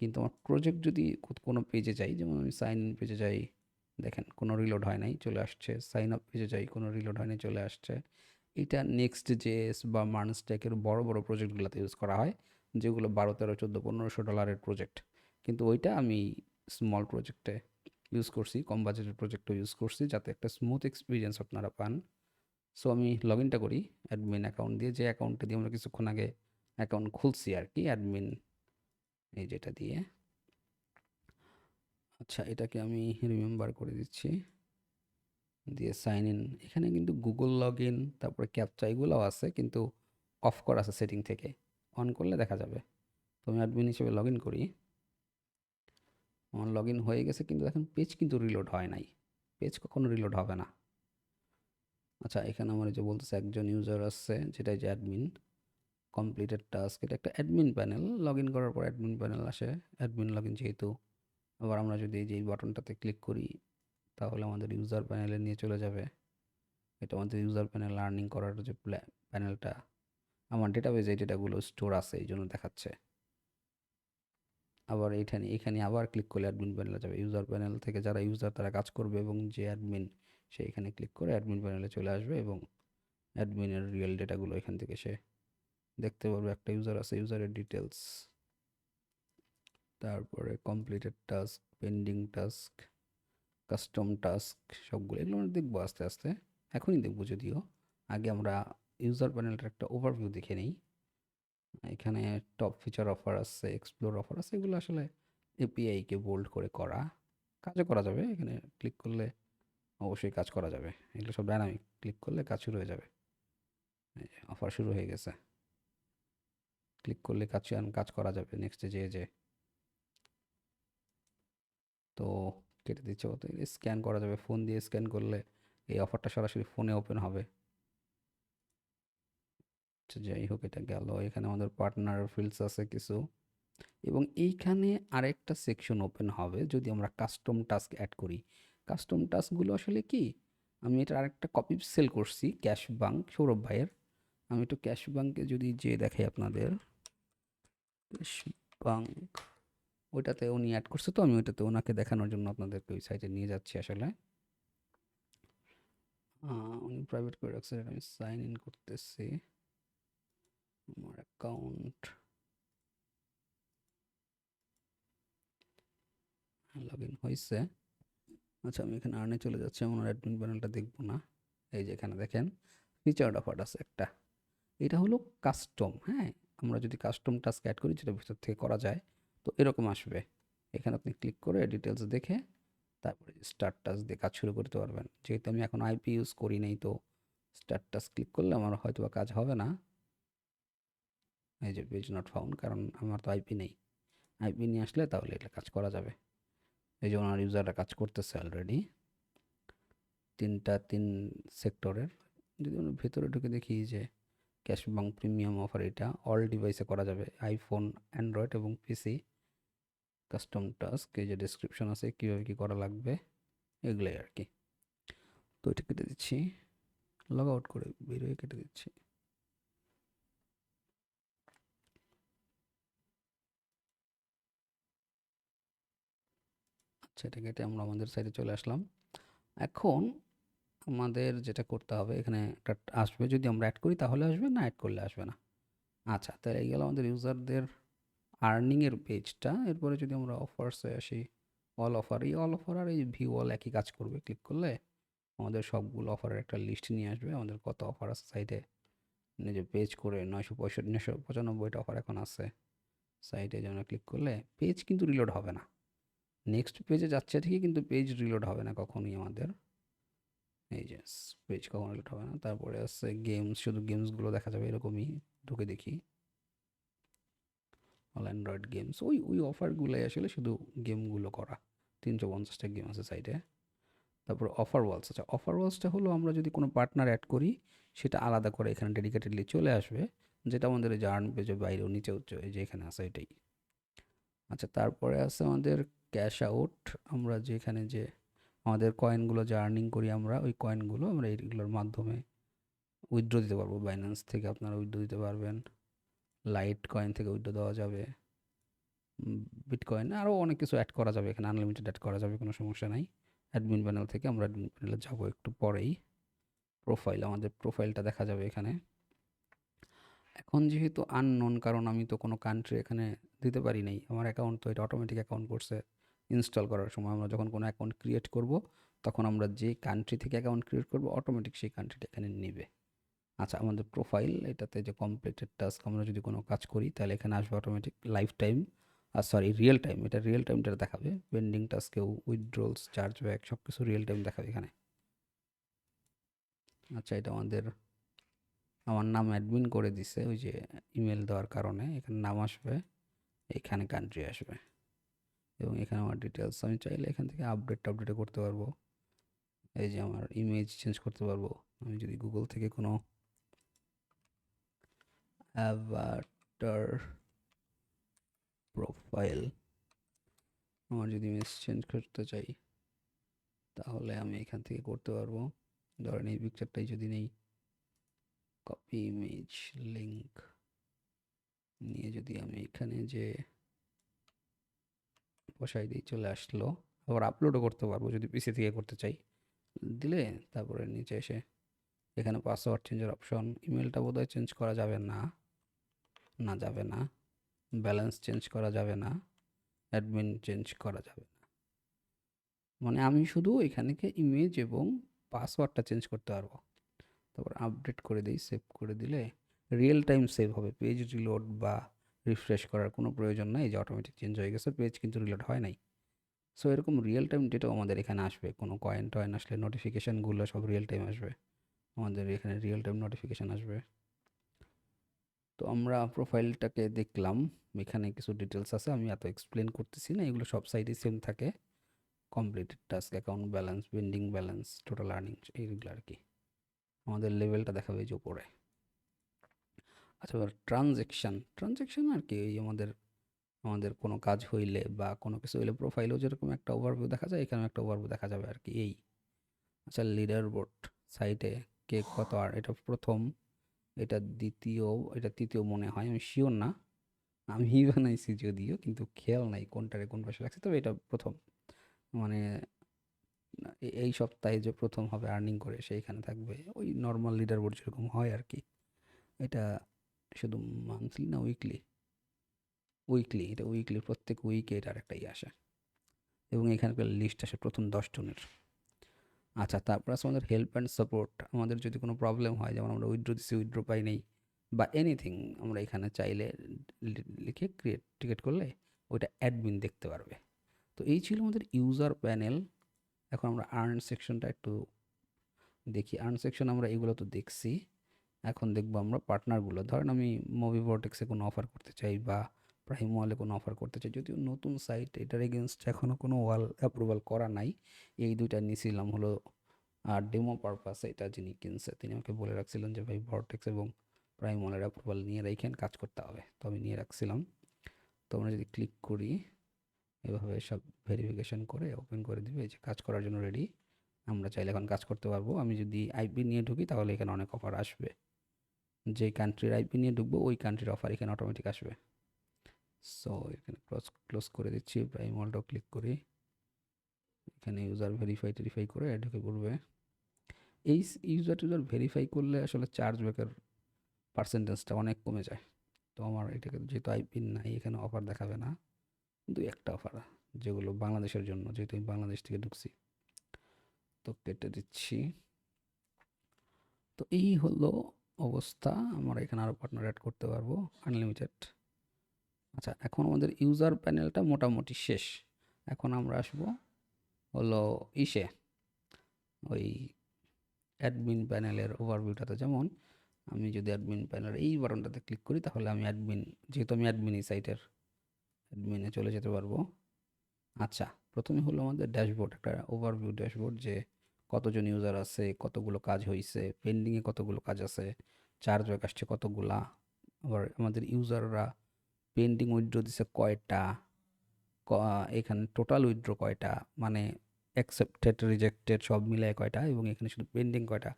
কিন্তু আমার প্রজেক্ট যদি কোনো পেজে যাই, যেমন আমি সাইন ইন পেজে যাই, দেখেন কোনো রিলোড হয় নাই, চলে আসছে। সাইন আপ পেজে যাই, কোনো রিলোড হয় নাই, চলে আসছে। এটা নেক্সট জেএস বা মার্নস্ট্যাকের বড় বড় প্রজেক্টগুলোতে ইউজ করা হয়, যেগুলো 12, 13, 14, 1500 ডলারের প্রজেক্ট। কিন্তু ওইটা আমি স্মল প্রজেক্টে ইউজ করছি, কম বাজেটের প্রজেক্টও ইউজ করছি, যাতে একটা স্মুথ এক্সপিরিয়েন্স আপনারা পান। সো আমি লগ ইনটা করি অ্যাডমিন অ্যাকাউন্ট দিয়ে, যে অ্যাকাউন্টটা দিয়ে আমরা কিছুক্ষণ আগে অ্যাকাউন্ট খুলছি আর কি, অ্যাডমিন, এই যেটা দিয়ে। আচ্ছা, এটাকে আমি রিমেম্বার করে দিচ্ছি, দিয়ে সাইন ইন। এখানে কিন্তু গুগল লগ ইন, তারপরে ক্যাপচা এগুলোও আছে, কিন্তু অফ করা আছে সেটিং থেকে। অন করলে দেখা যাবে। তো আমি অ্যাডমিন হিসেবে লগ ইন করি। আমার লগ ইন হয়ে গেছে, কিন্তু এখন পেজ কিন্তু রিলোড হয় নাই। পেজ কখনো রিলোড হবে না। আচ্ছা, এখানে আমার এই যে বলতেছে একজন ইউজার আছে, যেটা যে অ্যাডমিন কমপ্লিটেড টাস্ক, এটা একটা অ্যাডমিন প্যানেল। লগ ইন করার পর অ্যাডমিন প্যানেল আসে, অ্যাডমিন লগ ইন যেহেতু। আবার আমরা যদি এই যে এই বাটনটাতে ক্লিক করি, তাহলে আমাদের ইউজার প্যানেলে নিয়ে চলে যাবে। এটা আমাদের ইউজার প্যানেল লার্নিং করার যে প্যানেলটা, আমার ডেটাবেজে এই ডেটাগুলো স্টোর আছে, এই জন্য দেখাচ্ছে। আবার এখানে এখানে আবার ক্লিক করলে অ্যাডমিন প্যানেলে যাবে। ইউজার প্যানেল থেকে যারা ইউজার তারা কাজ করবে, এবং যে অ্যাডমিন সে এখানে ক্লিক করে অ্যাডমিন প্যানেলে চলে আসবে, এবং অ্যাডমিনের রিয়েল ডেটাগুলো এখান থেকে সে দেখতে পারবে। একটা ইউজার আছে, ইউজারের ডিটেলস, তারপরে completed task, pending task, custom task, সবগুলো এগুলো আমরা দেখবো আস্তে আস্তে, এখনই দেখবো যদিও। আগে আমরা ইউজার প্যানেলটার একটা ওভারভিউ দেখে নিই। এখানে টপ ফিচার অফার আছে, এক্সপ্লোর অফার আছে, এগুলো আসলে এপিআইকে বোল্ড করে করা, কাজও করা যাবে। এখানে ক্লিক করলে অবশ্যই কাজ করা যাবে, এগুলো সব ডাইনামিক, ক্লিক করলে কাজ শুরু হয়ে যাবে। অফার শুরু হয়ে গেছে, ক্লিক করলে কাজ করা যাবে নেক্সটে যে তো কেটে দিচ্ছে কত, স্ক্যান করা যাবে, ফোন দিয়ে স্ক্যান করলে এই অফারটা সরাসরি ফোনে ওপেন হবে। আচ্ছা, যাই হোক, এটা গেল। এখানে আমাদের পার্টনার ফিল্ডস আছে কিছু, এবং এইখানে আরেকটা সেকশন ওপেন হবে যদি আমরা কাস্টম টাস্ক অ্যাড করি। কাস্টম টাস্কগুলো আসলে কি, আমি এটা আরেকটা কপি সেল করছি ক্যাশ বাঙ্ক সৌরভ ভাইয়ের। আমি একটু ক্যাশ বাঙ্কে যদি যে দেখাই আপনাদের, ক্যাশ বাঙ্ক, ওইটাতে উনি অ্যাড করছে, তো আমি ওইটাতে ওনাকে দেখানোর জন্য আপনাদেরকে ওই সাইটে নিয়ে যাচ্ছি আসলে। উনি প্রাইভেট করে রাখছে, আমি সাইন ইন করতেছি আমার অ্যাকাউন্ট, লগ ইন হয়েছে। আচ্ছা, আমি এখানে আর্নে চলে যাচ্ছি, আমার অ্যাডমিন প্যানেলটা দেখবো না। এই যে এখানে দেখেন ফিচার্ড অফার আছে একটা, এটা হলো কাস্টম। হ্যাঁ, আমরা যদি কাস্টম টাস্ক অ্যাড করি, যেটা ভিতর থেকে করা যায়, তো এরকম আসবে। এখানে আপনি ক্লিক করে ডিটেলস দেখে তারপরে স্টার্ট টাস্ক দিয়ে কাজ শুরু করতে পারবেন। যেহেতু আমি এখন আইপি ইউজ করি নাই, তো স্টার্ট টাস্ক ক্লিক করলে আমার হয়তো বা কাজ হবে না। এই যে পেজ নট ফাউন্ড, কারণ আমার তো আইপি নেই। আইপি নিয়ে আসলে তাহলে এটা কাজ করা যাবে। এই যে ওনার ইউজাররা কাজ করতেছে অলরেডি, তিন সেক্টরের। যদি আমরা ভেতরে ঢুকে দেখি যে ক্যাশবাঙ্ক প্রিমিয়াম অফার, এটা অল ডিভাইসে করা যাবে, আইফোন, অ্যান্ড্রয়েড এবং পিসি। কাস্টম টাস্ক, এই যে ডেসক্রিপশন আছে কীভাবে কী করা লাগবে, এগুলোই আর কি। তো এটা কেটে দিচ্ছি, লগ আউট করে বেরিয়ে কেটে দিচ্ছি। আচ্ছা, এটা কেটে আমরা আমাদের সাইডে চলে আসলাম। এখন আমাদের যেটা করতে হবে, এখানে একটা আসবে, যদি আমরা অ্যাড করি তাহলে আসবে, না অ্যাড করলে আসবে না। আচ্ছা, তাহলে এই গেল আমাদের ইউজারদের আর্নিংয়ের পেজটা। এরপরে যদি আমরা অফার্সে আসি, অল অফার, এই অল অফার আর এই ভিউ অল একই কাজ করবে। ক্লিক করলে আমাদের সবগুলো অফারের একটা লিস্ট নিয়ে আসবে, আমাদের কত অফার আছে সাইটে। নিজে পেজ করে 995টা অফার এখন আছে সাইটে, যেন ক্লিক করলে পেজ কিন্তু রিলোড হবে না। নেক্সট পেজে যাচ্ছে ঠিকই, কিন্তু পেজ রিলোড হবে না কখনোই আমাদের। এই যে পেজ কখনো রিলোড হবে না। তারপরে আছে গেমস, শুধু গেমসগুলো দেখা যাবে এরকমই। ঢুকে দেখি অল অ্যান্ড্রয়েড গেমস, ওই ওই অফারগুলোই আসলে শুধু গেমগুলো করা। 350টা গেম আছে সাইটে। তারপর অফার ওয়ালস। আচ্ছা, অফার ওয়ালসটা হলো আমরা যদি কোনো পার্টনার অ্যাড করি, সেটা আলাদা করে এখানে ডেডিকেটেডলি চলে আসবে, যেটা আমাদের এই যে আর্ন পেজের বাইরেও নিচে হচ্ছে এই যে এখানে আছে এটাই। আচ্ছা, তারপরে আছে আমাদের ক্যাশ আউট। আমরা যেখানে যে আমাদের কয়েনগুলো যে আর্নিং করি আমরা, ওই কয়েনগুলো আমরা এইগুলোর মাধ্যমে উইথড্র দিতে পারবো। বাইন্যান্স থেকে আপনারা উইথড্র দিতে পারবেন, লাইট কয়েন থেকে উইথড্র দেওয়া যাবে, বিটকয়েন আরও অনেক কিছু অ্যাড করা যাবে এখানে, আনলিমিটেড অ্যাড করা যাবে, কোনো সমস্যা নাই। অ্যাডমিন প্যানেল থেকে আমরা অ্যাডমিন প্যানেলে যাবো একটু পরেই। প্রোফাইল, আমাদের প্রোফাইলটা দেখা যাবে এখানে। এখন যেহেতু আননোন, কারণ আমি তো কোনো কান্ট্রি এখানে দিতে পারি নাই, আমার অ্যাকাউন্ট তো এটা অটোমেটিক অ্যাকাউন্ট করছে ইনস্টল করার সময়। আমরা যখন কোনো অ্যাকাউন্ট ক্রিয়েট করব, তখন আমরা যে কান্ট্রি থেকে অ্যাকাউন্ট ক্রিয়েট করব অটোমেটিক সেই কান্ট্রিটা এখানে নেবে। আচ্ছা, আমাদের প্রোফাইল এটাতে যে কমপ্লিটেড টাস্ক, আমরা যদি কোনো কাজ করি তাহলে এখানে আসবে automatic life time, real time, এটা রিয়েল টাইমটা দেখাবে। পেন্ডিং টাস্কেও উইথড্রলস, চার্জব্যাক সব কিছু রিয়েল টাইম দেখাবে এখানে। আচ্ছা, এটা আমার নাম অ্যাডমিন করে দিছে ওই যে ইমেল দেওয়ার কারণে, এখানে নাম আসবে, এখানে কান্ট্রি আসবে, এবং এখানে আমার ডিটেলস আমি চাইলে এখান থেকে আপডেটও করতে পারবো। এই যে আমার ইমেজ চেঞ্জ করতে পারবো, আমি যদি গুগল থেকে কোনো অ্যাভাটার প্রোফাইল, আমার যদি ইমেজ চেঞ্জ করতে চাই তাহলে আমি এখান থেকে করতে পারবো। ধরেন এই পিকচারটাই যদি নেই, কপি ইমেজ লিঙ্ক নিয়ে যদি আমি এখানে যে বসাই দিই, চলে আসলো। আবার আপলোডও করতে পারবো যদি পিসি থেকে করতে চাই, দিলে তারপরে নিচে এসে এখানে পাসওয়ার্ড চেঞ্জের অপশন। ইমেলটা বোধহয় চেঞ্জ করা যাবে না, যাবে না। ব্যালেন্স চেঞ্জ করা যাবে না, অ্যাডমিন চেঞ্জ করা যাবে না। মানে আমি শুধু এখানে ইমেজ এবং পাসওয়ার্ডটা চেঞ্জ করতে পারবো। তারপর আপডেট করে দিই, সেভ করে দিলে রিয়েল টাইম সেভ হবে। পেজ রিলোড বা রিফ্রেশ করার কোনো প্রয়োজন নাই, যে অটোমেটিক চেঞ্জ হয়ে গেছে, পেজ কিন্তু রিলোড হয় নাই। সো এরকম রিয়েল টাইম ডেটাও আমাদের এখানে আসবে। কোনো কয়েন টয়েন আসলে নোটিফিকেশানগুলো সব রিয়েল টাইম আসবে, আমাদের এখানে রিয়েল টাইম নোটিফিকেশান আসবে। তো আমরা প্রোফাইলটাকে দেখলাম, এখানে কিছু ডিটেলস আছে, আমি এত এক্সপ্লেন করতেছি না, এগুলো সব সাইডে সেম থাকে। Completed task, account balance, pending balance, total earnings, এইগুলো আর কি। আমাদের লেভেলটা দেখাবে এই যে উপরে। আচ্ছা, এবার ট্রানজ্যাকশান আর কি, এই আমাদের কোনো কাজ হইলে বা কোনো কিছু হইলে প্রোফাইলেও যেরকম একটা ওভারভিউ দেখা যায়, এখানেও একটা ওভারভিউ দেখা যাবে আর কি এই। আচ্ছা, লিডার বোর্ড সাইটে কে কত, আর এটা প্রথম, এটা দ্বিতীয়, এটা তৃতীয় মনে হয়, আমি শিওর না, আমি বানাইছি যদিও, কিন্তু খেয়াল নাই কোনটারে কোন পাশে রাখছি, তবে এটা প্রথম, মানে এই সপ্তাহে যে প্রথম হবে আর্নিং করে সেইখানে থাকবে, ওই নর্মাল লিডার বোর্ড যেরকম হয় আর কি। এটা শুধু মান্থলি না, উইকলি, এটা উইকলি, প্রত্যেক উইকে এটার একটা আসে, এবং এখানকার লিস্ট আসে প্রথম 10 জনের। আচ্ছা, তারপর আছে আমাদের হেল্প অ্যান্ড সাপোর্ট। আমাদের যদি কোনো প্রবলেম হয়, যেমন আমরা উইথড্র দিচ্ছি, উইথড্র পাই নেই, বা এনিথিং, আমরা এখানে চাইলে লিখে টিকেট করলে ওইটা অ্যাডমিন দেখতে পারবে। তো এই ছিল আমাদের ইউজার প্যানেল। এখন আমরা আর্ন সেকশনটা একটু দেখি। আর্ন সেকশন আমরা এগুলো তো দেখছি, এখন দেখবো আমরা পার্টনারগুলো। ধরেন আমি মুভি ভর্টেক্সে কোনো অফার করতে চাই, বা প্রাইম ওয়ালে কোনো অফার করতে চাই, যদিও নতুন সাইট, এটার এগেনস্ট এখনও কোনো ওয়াল অ্যাপ্রুভাল করা নাই। এই দুইটা নিয়েছিলাম হলো আর ডেমো পারপাসে। এটা যিনি কিনছে তিনি আমাকে বলে রাখছিলেন যে ভাই ভর্টেক্স এবং প্রাইম ওয়ালের অ্যাপ্রুভাল নিয়ে রাখেন, কাজ করতে হবে, তো আমি নিয়ে রাখছিলাম। তো আমরা যদি ক্লিক করি, এভাবে সব ভেরিফিকেশন করে ওপেন করে দিবে, যে কাজ করার জন্য রেডি। আমরা চাইলে এখন কাজ করতে পারবো। আমি যদি আইপি নিয়ে ঢুকি তাহলে এখানে অনেক অফার আসবে, যে কান্ট্রির আইপি নিয়ে ঢুকবো ওই কান্ট্রির অফার এখানে অটোমেটিক আসবে। সো এখানে ক্লোজ করে দিচ্ছি, প্রাইম ওয়ালটাও ক্লিক করি, এখানে ইউজার ভেরিফাই করে ঢুকে পড়বে। এই ইউজার ভেরিফাই করলে আসলে চার্জব্যাকের পার্সেন্টেজটা অনেক কমে যায়। তো আমার এটাকে যেহেতু আইপি নাই, এখানে অফার দেখাবে না, দুই একটা অফার যেগুলো বাংলাদেশের জন্য, যেহেতু আমি বাংলাদেশ থেকে ঢুকছি, তো কেটে দিচ্ছি। তো এই হলো অবস্থা। আমরা এখানে আরও পার্টনার অ্যাড করতে পারবো আনলিমিটেড। আচ্ছা, এখন আমাদের ইউজার প্যানেলটা মোটামুটি শেষ। এখন আমরা আসবো হলো ইসে, ওই অ্যাডমিন প্যানেলের ওভারভিউটাতে। যেমন আমি যদি অ্যাডমিন প্যানেলের এই বাটনটাতে ক্লিক করি, তাহলে আমি অ্যাডমিন, যেহেতু আমি অ্যাডমিন এই সাইটের, অ্যাডমিনে চলে যেতে পারবো। আচ্ছা, প্রথমে হলো আমাদের ড্যাশবোর্ড, একটা ওভারভিউ ড্যাশবোর্ড, যে কতজন ইউজার আছে, কতগুলো কাজ হইছে, পেন্ডিংয়ে কতগুলো কাজ আছে, চার্জ ব্যাক আসছে কতগুলা, আবার আমাদের ইউজাররা পেন্ডিং উইথড্র দিছে কয়টা, এখানে টোটাল উইথড্র কয়টা, মানে অ্যাকসেপ্টেড রিজেক্টেড সব মিলায় কয়টা, এবং এখানে শুধু পেন্ডিং কয়টা।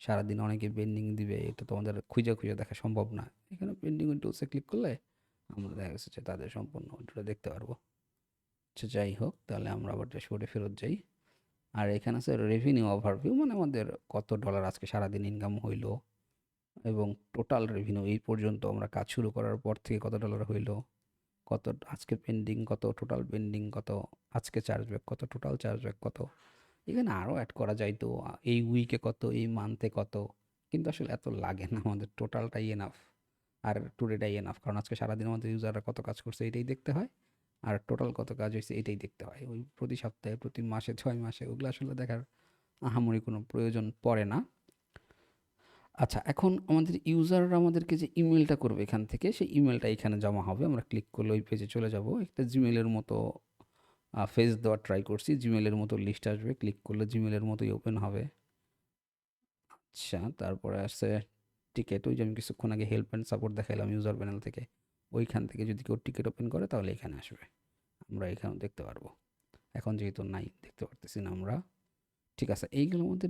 সারাদিন অনেকে পেন্ডিং দিবে, এটা তো আমাদের খুঁজে খুঁজে দেখা সম্ভব না। এখানে পেন্ডিং উইথড্রোসে ক্লিক করলে আমরা দেখা গেছে যে তাদের সম্পূর্ণ উইথড্রোটা দেখতে পারবো। আচ্ছা, যাই হোক, তাহলে আমরা আবার ড্যাশবোর্ডে ফেরত যাই। আর এখানে আছে রেভিনিউ ওভারভিউ, মানে আমাদের কত ডলার আজকে সারাদিন ইনকাম হইলো, এবং টোটাল রেভিনিউ এই পর্যন্ত আমরা কাজ শুরু করার পর থেকে কত ডলার হইলো, কত আজকে পেন্ডিং, কত টোটাল পেন্ডিং, কত আজকে চার্জব্যাক, কত টোটাল চার্জব্যাক, কত। এখানে আরও অ্যাড করা যায় তো, এই উইকে কত, এই মান্থে কত, কিন্তু আসলে এত লাগে না, আমাদের টোটালটাই এনাফ। আর টুডেটাই এনাফ, কারণ আজকে সারাদিন আমাদের ইউজাররা কত কাজ করছে এটাই দেখতে হয়, আর টোটাল কত কাজ হয়েছে এটাই দেখতে হয়। ওই প্রতি সপ্তাহে, প্রতি মাসে, 6 মাসে ওগুলো আসলে দেখার আহামরি কোনো প্রয়োজন পড়ে না। আচ্ছা, এখন আমাদের ইউজাররা আমাদেরকে যে ইমেলটা করবে এখান থেকে, সেই ইমেলটা এখানে জমা হবে। আমরা ক্লিক করলে ওই পেজে চলে যাব। একটা জিমেলের মতো ফেজ দেওয়ার ট্রাই করছি, জিমেলের মতো লিস্ট আসবে, ক্লিক করলে জিমেলের মতোই ওপেন হবে। আচ্ছা, তারপরে আসছে টিকেট, ওই যে আমি কিছুক্ষণ আগে হেল্প অ্যান্ড সাপোর্ট দেখাইলাম ইউজার প্যানেল থেকে, ওইখান থেকে যদি কেউ টিকেট ওপেন করে তাহলে এখানে আসবে, আমরা এখানেও দেখতে পারবো। এখন যেহেতু নাই, দেখতে পারতেছি না আমরা। ঠিক আছে, এইগুলোর মধ্যে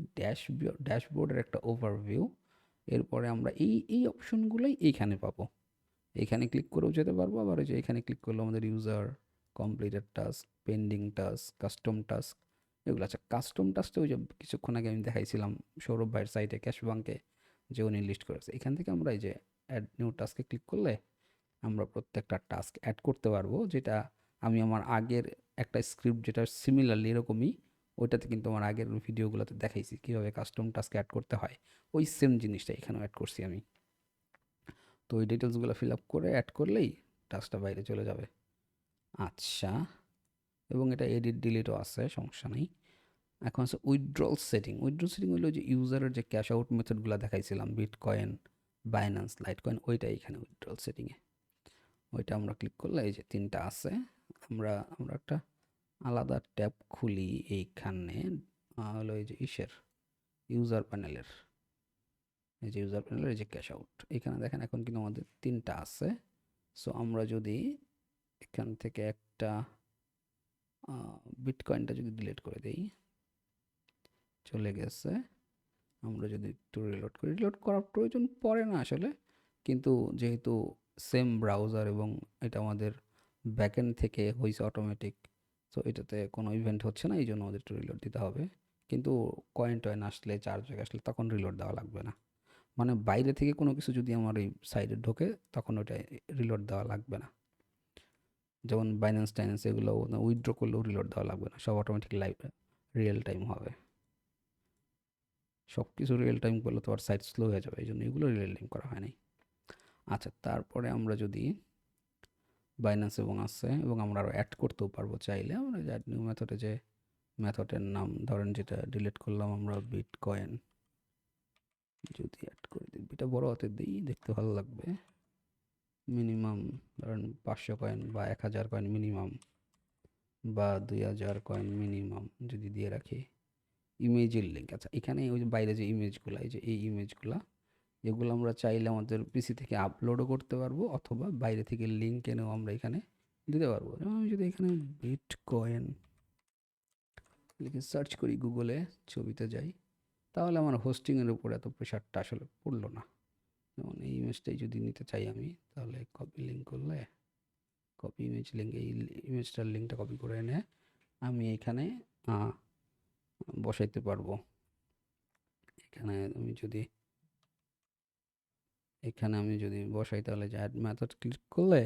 ড্যাশবোর্ডের একটা ওভারভিউ। এরপরে আমরা এই এই অপশনগুলোই এইখানে পাবো। এইখানে ক্লিক করেও যেতে পারবো, আবার ওই যে এখানে ক্লিক করলে আমাদের user, completed task, pending task, custom task, এগুলো। আচ্ছা, কাস্টম টাস্কটা ওই যে কিছুক্ষণ আগে আমি দেখাইছিলাম সৌরভ ভাইয়ের সাইটে ক্যাশ ব্যাঙ্কে, যে উনি লিস্ট করেছে। এখান থেকে আমরা এই যে অ্যাড নিউ টাস্কে ক্লিক করলে আমরা প্রত্যেকটা টাস্ক অ্যাড করতে পারবো, যেটা আমি আমার আগের একটা স্ক্রিপ্ট যেটা সিমিলারলি এরকমই, ওইটাতে কিন্তু আমার আগের ভিডিওগুলোতে দেখাইছি কীভাবে কাস্টম টাস্ক অ্যাড করতে হয়। ওই সেম জিনিসটা এখানেও অ্যাড করছি আমি। তো ওই ডিটেলসগুলো ফিল আপ করে অ্যাড করলেই টাস্কটা বাইরে চলে যাবে। আচ্ছা, এবং এটা এডিট ডিলিটও আছে, সমস্যা নেই। এখন আছে উইথড্রল সেটিং। উইথড্রল সেটিং হলো যে ইউজারের যে ক্যাশ আউট মেথডগুলো দেখাইছিলাম, বিটকয়েন, বাইন্যান্স, লাইটকয়েন, ওইটা এখানে উইথড্রল সেটিংয়ে। ওইটা আমরা ক্লিক করলে এই যে তিনটা আছে, আমরা আমরা একটা আলাদা ট্যাব খুলি এইখানে, হলো এই যে ইউজার প্যানেলের, এই যে ইউজার প্যানেলের এই যে ক্যাশ আউট, এখানে দেখেন এখন কিন্তু আমাদের তিনটা আছে। সো আমরা যদি এখান থেকে একটা বিটকয়েনটা যদি ডিলিট করে দেই, চলে গেছে। আমরা যদি একটু রিলোড করি, রিলোড করার প্রয়োজন পড়ে না আসলে, কিন্তু যেহেতু সেম ব্রাউজার এবং এটা আমাদের ব্যাকএন্ড থেকে হয়েছে অটোমেটিক, সো এটাতে কোনো ইভেন্ট হচ্ছে না, এই জন্য আমাদের একটু রিলোড দিতে হবে। কিন্তু কয়েন টয়েন আসলে, চার্জ আসলে তখন রিলোড দেওয়া লাগবে না। মানে বাইরে থেকে কোনো কিছু যদি আমার এই সাইডে ঢোকে তখন ওটা রিলোড দেওয়া লাগবে না। যেমন বাইন্যান্স টাইন্যান্স এগুলো উইথড্র করলেও রিলোড দেওয়া লাগবে না, সব অটোমেটিক লাইভ রিয়েল টাইম হবে। সব কিছু রিয়েল টাইম করলে তো আর সাইট স্লো হয়ে যাবে, এই জন্য এগুলো রিয়েল টাইম করা হয় নাই। আচ্ছা, তারপরে আমরা যদি বাইন্যান্স এবং আছে, এবং আমরা আরও অ্যাড করতেও পারবো চাইলে। আমরা যে অ্যাড নিউ মেথডে, যে মেথডের নাম ধরেন যেটা ডিলিট করলাম আমরা, বিটকয়েন যদি অ্যাড করে দিই, এটা বড় হাতে দিই, দেখতে ভালো লাগবে। মিনিমাম ধরেন 500 কয়েন বা 1000 কয়েন মিনিমাম, বা 2000 কয়েন মিনিমাম যদি দিয়ে রাখি। ইমেজের লিঙ্ক, আচ্ছা এখানে ওই যে বাইরে যে ইমেজগুলো, এই যে এই ইমেজগুলো, এগুলো আমরা চাইলে আমাদের পিসি থেকে আপলোডও করতে পারবো, অথবা বাইরে থেকে লিঙ্ক এনেও আমরা এখানে দিতে পারবো। যেমন আমি যদি এখানে বিটকয়েন লিখে সার্চ করি গুগলে, ছবিতে যাই, তাহলে আমার হোস্টিংয়ের উপর এত প্রেশারটা আসলে পড়লো না। যেমন এই ইমেজটাই যদি নিতে চাই আমি, তাহলে কপি লিঙ্ক করলে, কপি ইমেজ লিঙ্ক, এই ইমেজটার লিঙ্কটা কপি করে এনে আমি এখানে বসাইতে পারবো। এখানে আমি যদি বসাই, তাহলে যে অ্যাড মেথড ক্লিক করলে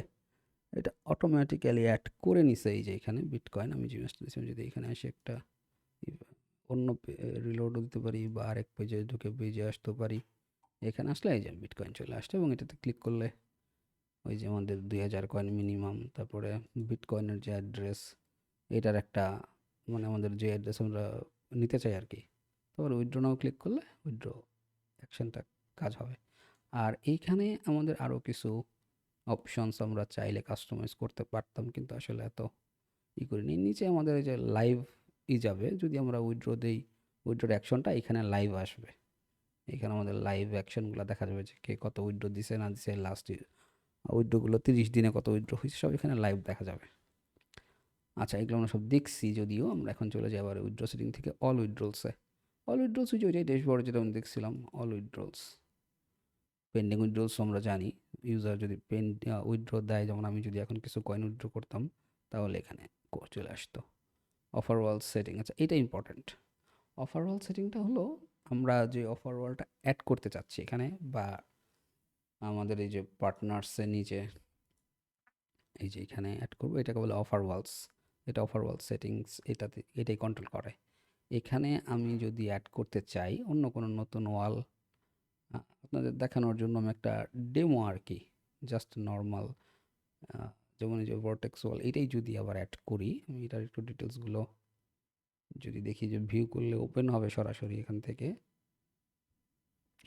এটা অটোমেটিক্যালি অ্যাড করে নিছে। এই যে এখানে বিটকয়েন আমি যে ইমেজটা দিয়েছি, যদি এখানে এসে একটা অন্য রিলোডও দিতে পারি, বা আরেক পেজে ঢুকে পেজে আসতে পারি। এখানে আসলে এই যে বিটকয়েন চলে আসছে, এবং এটাতে ক্লিক করলে ওই যে আমাদের 2000 কয়েন মিনিমাম, তারপরে বিটকয়েনের যে অ্যাড্রেস, এটার একটা, মানে আমাদের যে অ্যাড্রেস আমরা নিতে চাই আর কি, তারপর উইথড্র নাও ক্লিক করলে উইথড্র অ্যাকশনটা কাজ হবে। আর এইখানে আমাদের আরও কিছু অপশনস আমরা চাইলে কাস্টমাইজ করতে পারতাম, কিন্তু আসলে এত করিনি। নিচে আমাদের এই যে লাইভ যাবে, যদি আমরা উইথড্র দেই, উইথড্রোর অ্যাকশনটা এখানে লাইভ আসবে। এখানে আমাদের লাইভ অ্যাকশনগুলো দেখা যাবে যে কে কত উইথড্রো দিছে না দিছে, লাস্ট উইথড্রোগুলো 30 দিনে কত উইথড্রো হয়েছে সব এখানে লাইভ দেখা যাবে। আচ্ছা, এগুলো আমরা সব দেখছি, যদিও আমরা এখন চলে যাই আবার উইথড্রো সেটিং থেকে অল উইথড্রলসে। অল উইথড্রলস হচ্ছে ওইটাই ড্যাশবোর্ডে যেটা আমি দেখছিলাম, অল উইথড্রলস। পেন্ডিং উইথড্রলস আমরা জানি, ইউজার যদি উইথড্র দেয়, যেমন আমি যদি এখন কিছু কয়েন উইথড্র করতাম তাহলে এখানে চলে আসতো। অফার ওয়াল সেটিং, আচ্ছা এটা ইম্পর্ট্যান্ট। অফার ওয়াল সেটিংটা হলো আমরা যে অফার ওয়ালটা অ্যাড করতে চাচ্ছি এখানে, বা আমাদের এই যে পার্টনার্সের নিচে এই যে এখানে অ্যাড করবো, এটাকে বলে অফার ওয়ালস। এটা অফার ওয়াল সেটিংস, এটাই কন্ট্রোল করে। এখানে আমি যদি অ্যাড করতে চাই অন্য কোনো নতুন ওয়াল, আপনাদের দেখানোর জন্য আমি একটা ডেমো আর কি, জাস্ট নর্মাল, যেমন এই যে ভর্টেক্স ওয়াল, এটাই যদি আবার অ্যাড করি, আমি এটার একটু ডিটেলসগুলো যদি দেখি যে ভিউ করলে ওপেন হবে সরাসরি এখান থেকে,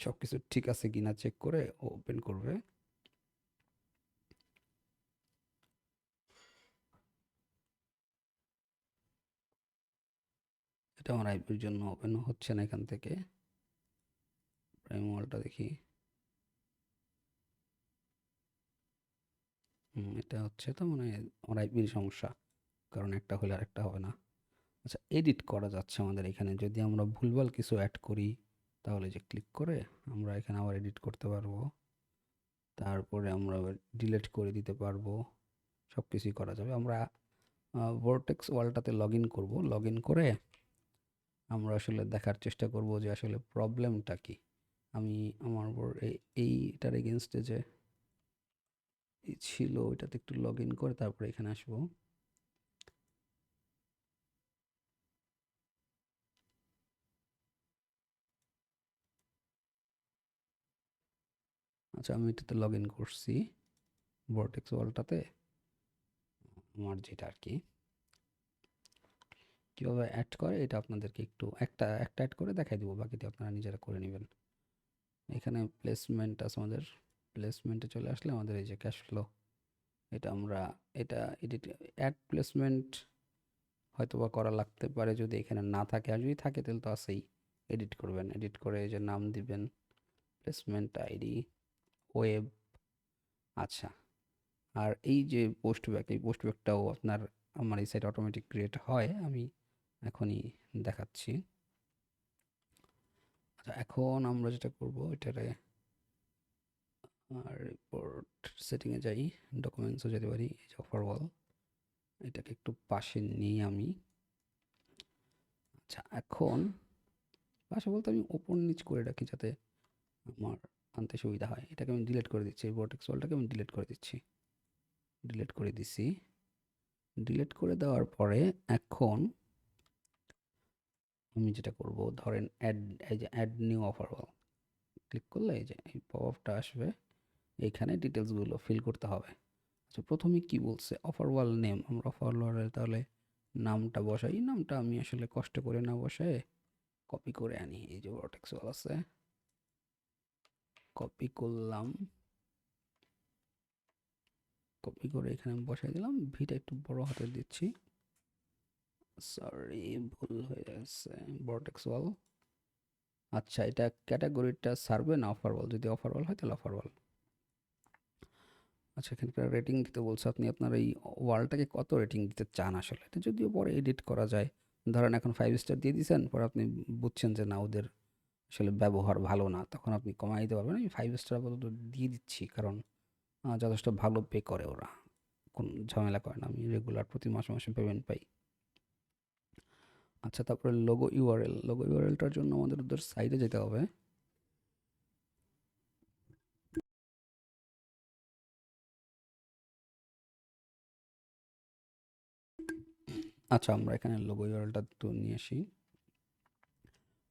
সব কিছু ঠিক আছে কিনা চেক করে ওপেন করবে। এটা আমার আইপির জন্য ওপেন হচ্ছে না এখান থেকে। প্রাইম ওয়ালটা দেখি, এটা হচ্ছে, তো মানে আমার আইপির সমস্যা, কারণ একটা হলে আর একটা হবে না। আচ্ছা, এডিট করা যাচ্ছে আমাদের এখানে, যদি আমরা ভুলভাল কিছু অ্যাড করি তাহলে যে ক্লিক করে আমরা এখানে আবার এডিট করতে পারবো, তারপরে আমরা ডিলিট করে দিতে পারবো, সব কিছুই করা যাবে। আমরা ভর্টেক্স ওয়ালটাতে লগ ইন করবো, লগ ইন করে আমরা আসলে দেখার চেষ্টা করব যে আসলে প্রবলেমটা কি। আমি আমার এইটার এগেনস্টে যে ছিল ওইটাতে একটু লগ ইন করে তারপরে এখানে আসবো। আচ্ছা, আমি এটাতে লগ ইন করছি, ভর্টেক্স ওয়ালটাতে, আমার যেটা আর কি। কীভাবে অ্যাড করে এটা আপনাদেরকে একটু একটা অ্যাড করে দেখাই দেবো, বাকিটা আপনারা নিজেরা করে নেবেন। এখানে প্লেসমেন্ট আছে আমাদের, প্লেসমেন্টে চলে আসলে আমাদের এই যে ক্যাশ ফ্লো, এটা আমরা এটা এডিট, অ্যাড প্লেসমেন্ট হয়তো বা করা লাগতে পারে যদি এখানে না থাকে, আর যদি থাকে তাহলে তো আছেই, এডিট করবেন, এডিট করে যে নাম দিবেন, প্লেসমেন্ট আইডি, ওয়েব। আচ্ছা, আর এই যে পোস্ট ব্যাক, এই পোস্ট ব্যাকটাও আপনার আমার এই সাইট অটোমেটিক ক্রিয়েট হয়, আমি এখনই দেখাচ্ছি। আচ্ছা, এখন আমরা যেটা করব এটারে রিপোর্ট সেটিংয়ে যাই, ডকুমেন্টসও যেতে পারি, এই যে অফার ওয়াল, এটাকে একটু পাশে নিই আমি। আচ্ছা, এখন পাশে বলতে আমি ওপর নিচ করে রাখি যাতে আমার আনতে সুবিধা হয়। এটাকে আমি ডিলিট করে দিচ্ছি, এই ভর্টেক্স ওয়ালটাকে আমি ডিলিট করে দিচ্ছি, ডিলিট করে দিছি। ডিলিট করে দেওয়ার পরে এখন আমি যেটা করব, ধরেন এই যে add new offer wall click করলে এই যে এই পপআপটা আসবে, এইখানে ডিটেলসগুলো ফিল করতে হবে। আচ্ছা, প্রথমে কি বলছে অফার ওয়াল নেম, আমরা অফার ওয়ালের তাহলে নামটা বসাই, নামটা আমি আসলে কষ্ট করে না বসায় কপি করে আনি, এই যে ভর্টেক্স ওয়াল আছে, কপি করলাম, কপি করে এখানে বসাই দিলাম, ভিটা একটু বড় হাতে দিচ্ছি, সরি ভুল হয়ে গেছে, ভর্টেক্স ওয়াল। আচ্ছা, এটা ক্যাটাগরিটা সার্ভে না অফার ওয়াল, যদি অফার ওয়াল হয় তাহলে অফার ওয়াল। আচ্ছা, এখানকার রেটিং দিতে বলছে, আপনি আপনার এই ওয়ালটাকে কত রেটিং দিতে চান আসলে, এটা যদিও পরে এডিট করা যায়। ধরেন এখন 5 স্টার দিয়ে দিয়েছেন, পরে আপনি বুঝছেন যে না ওদের আসলে ব্যবহার ভালো না, তখন আপনি কমাই দিতে পারবেন। আমি 5 স্টার আপাতত দিয়ে দিচ্ছি, কারণ যথেষ্ট ভালো পে করে ওরা, কোন ঝামেলা করে না, আমি রেগুলার প্রতি মাসে মাসে পেমেন্ট পাই। আচ্ছা, তারপরে লোগো ইউআরএল, লোগো ইউআরএলটার জন্য আমাদের ওদের সাইটে যেতে হবে। আচ্ছা, আমরা এখানে লোগো ইউআরএলটা তো নিয়ে আসি।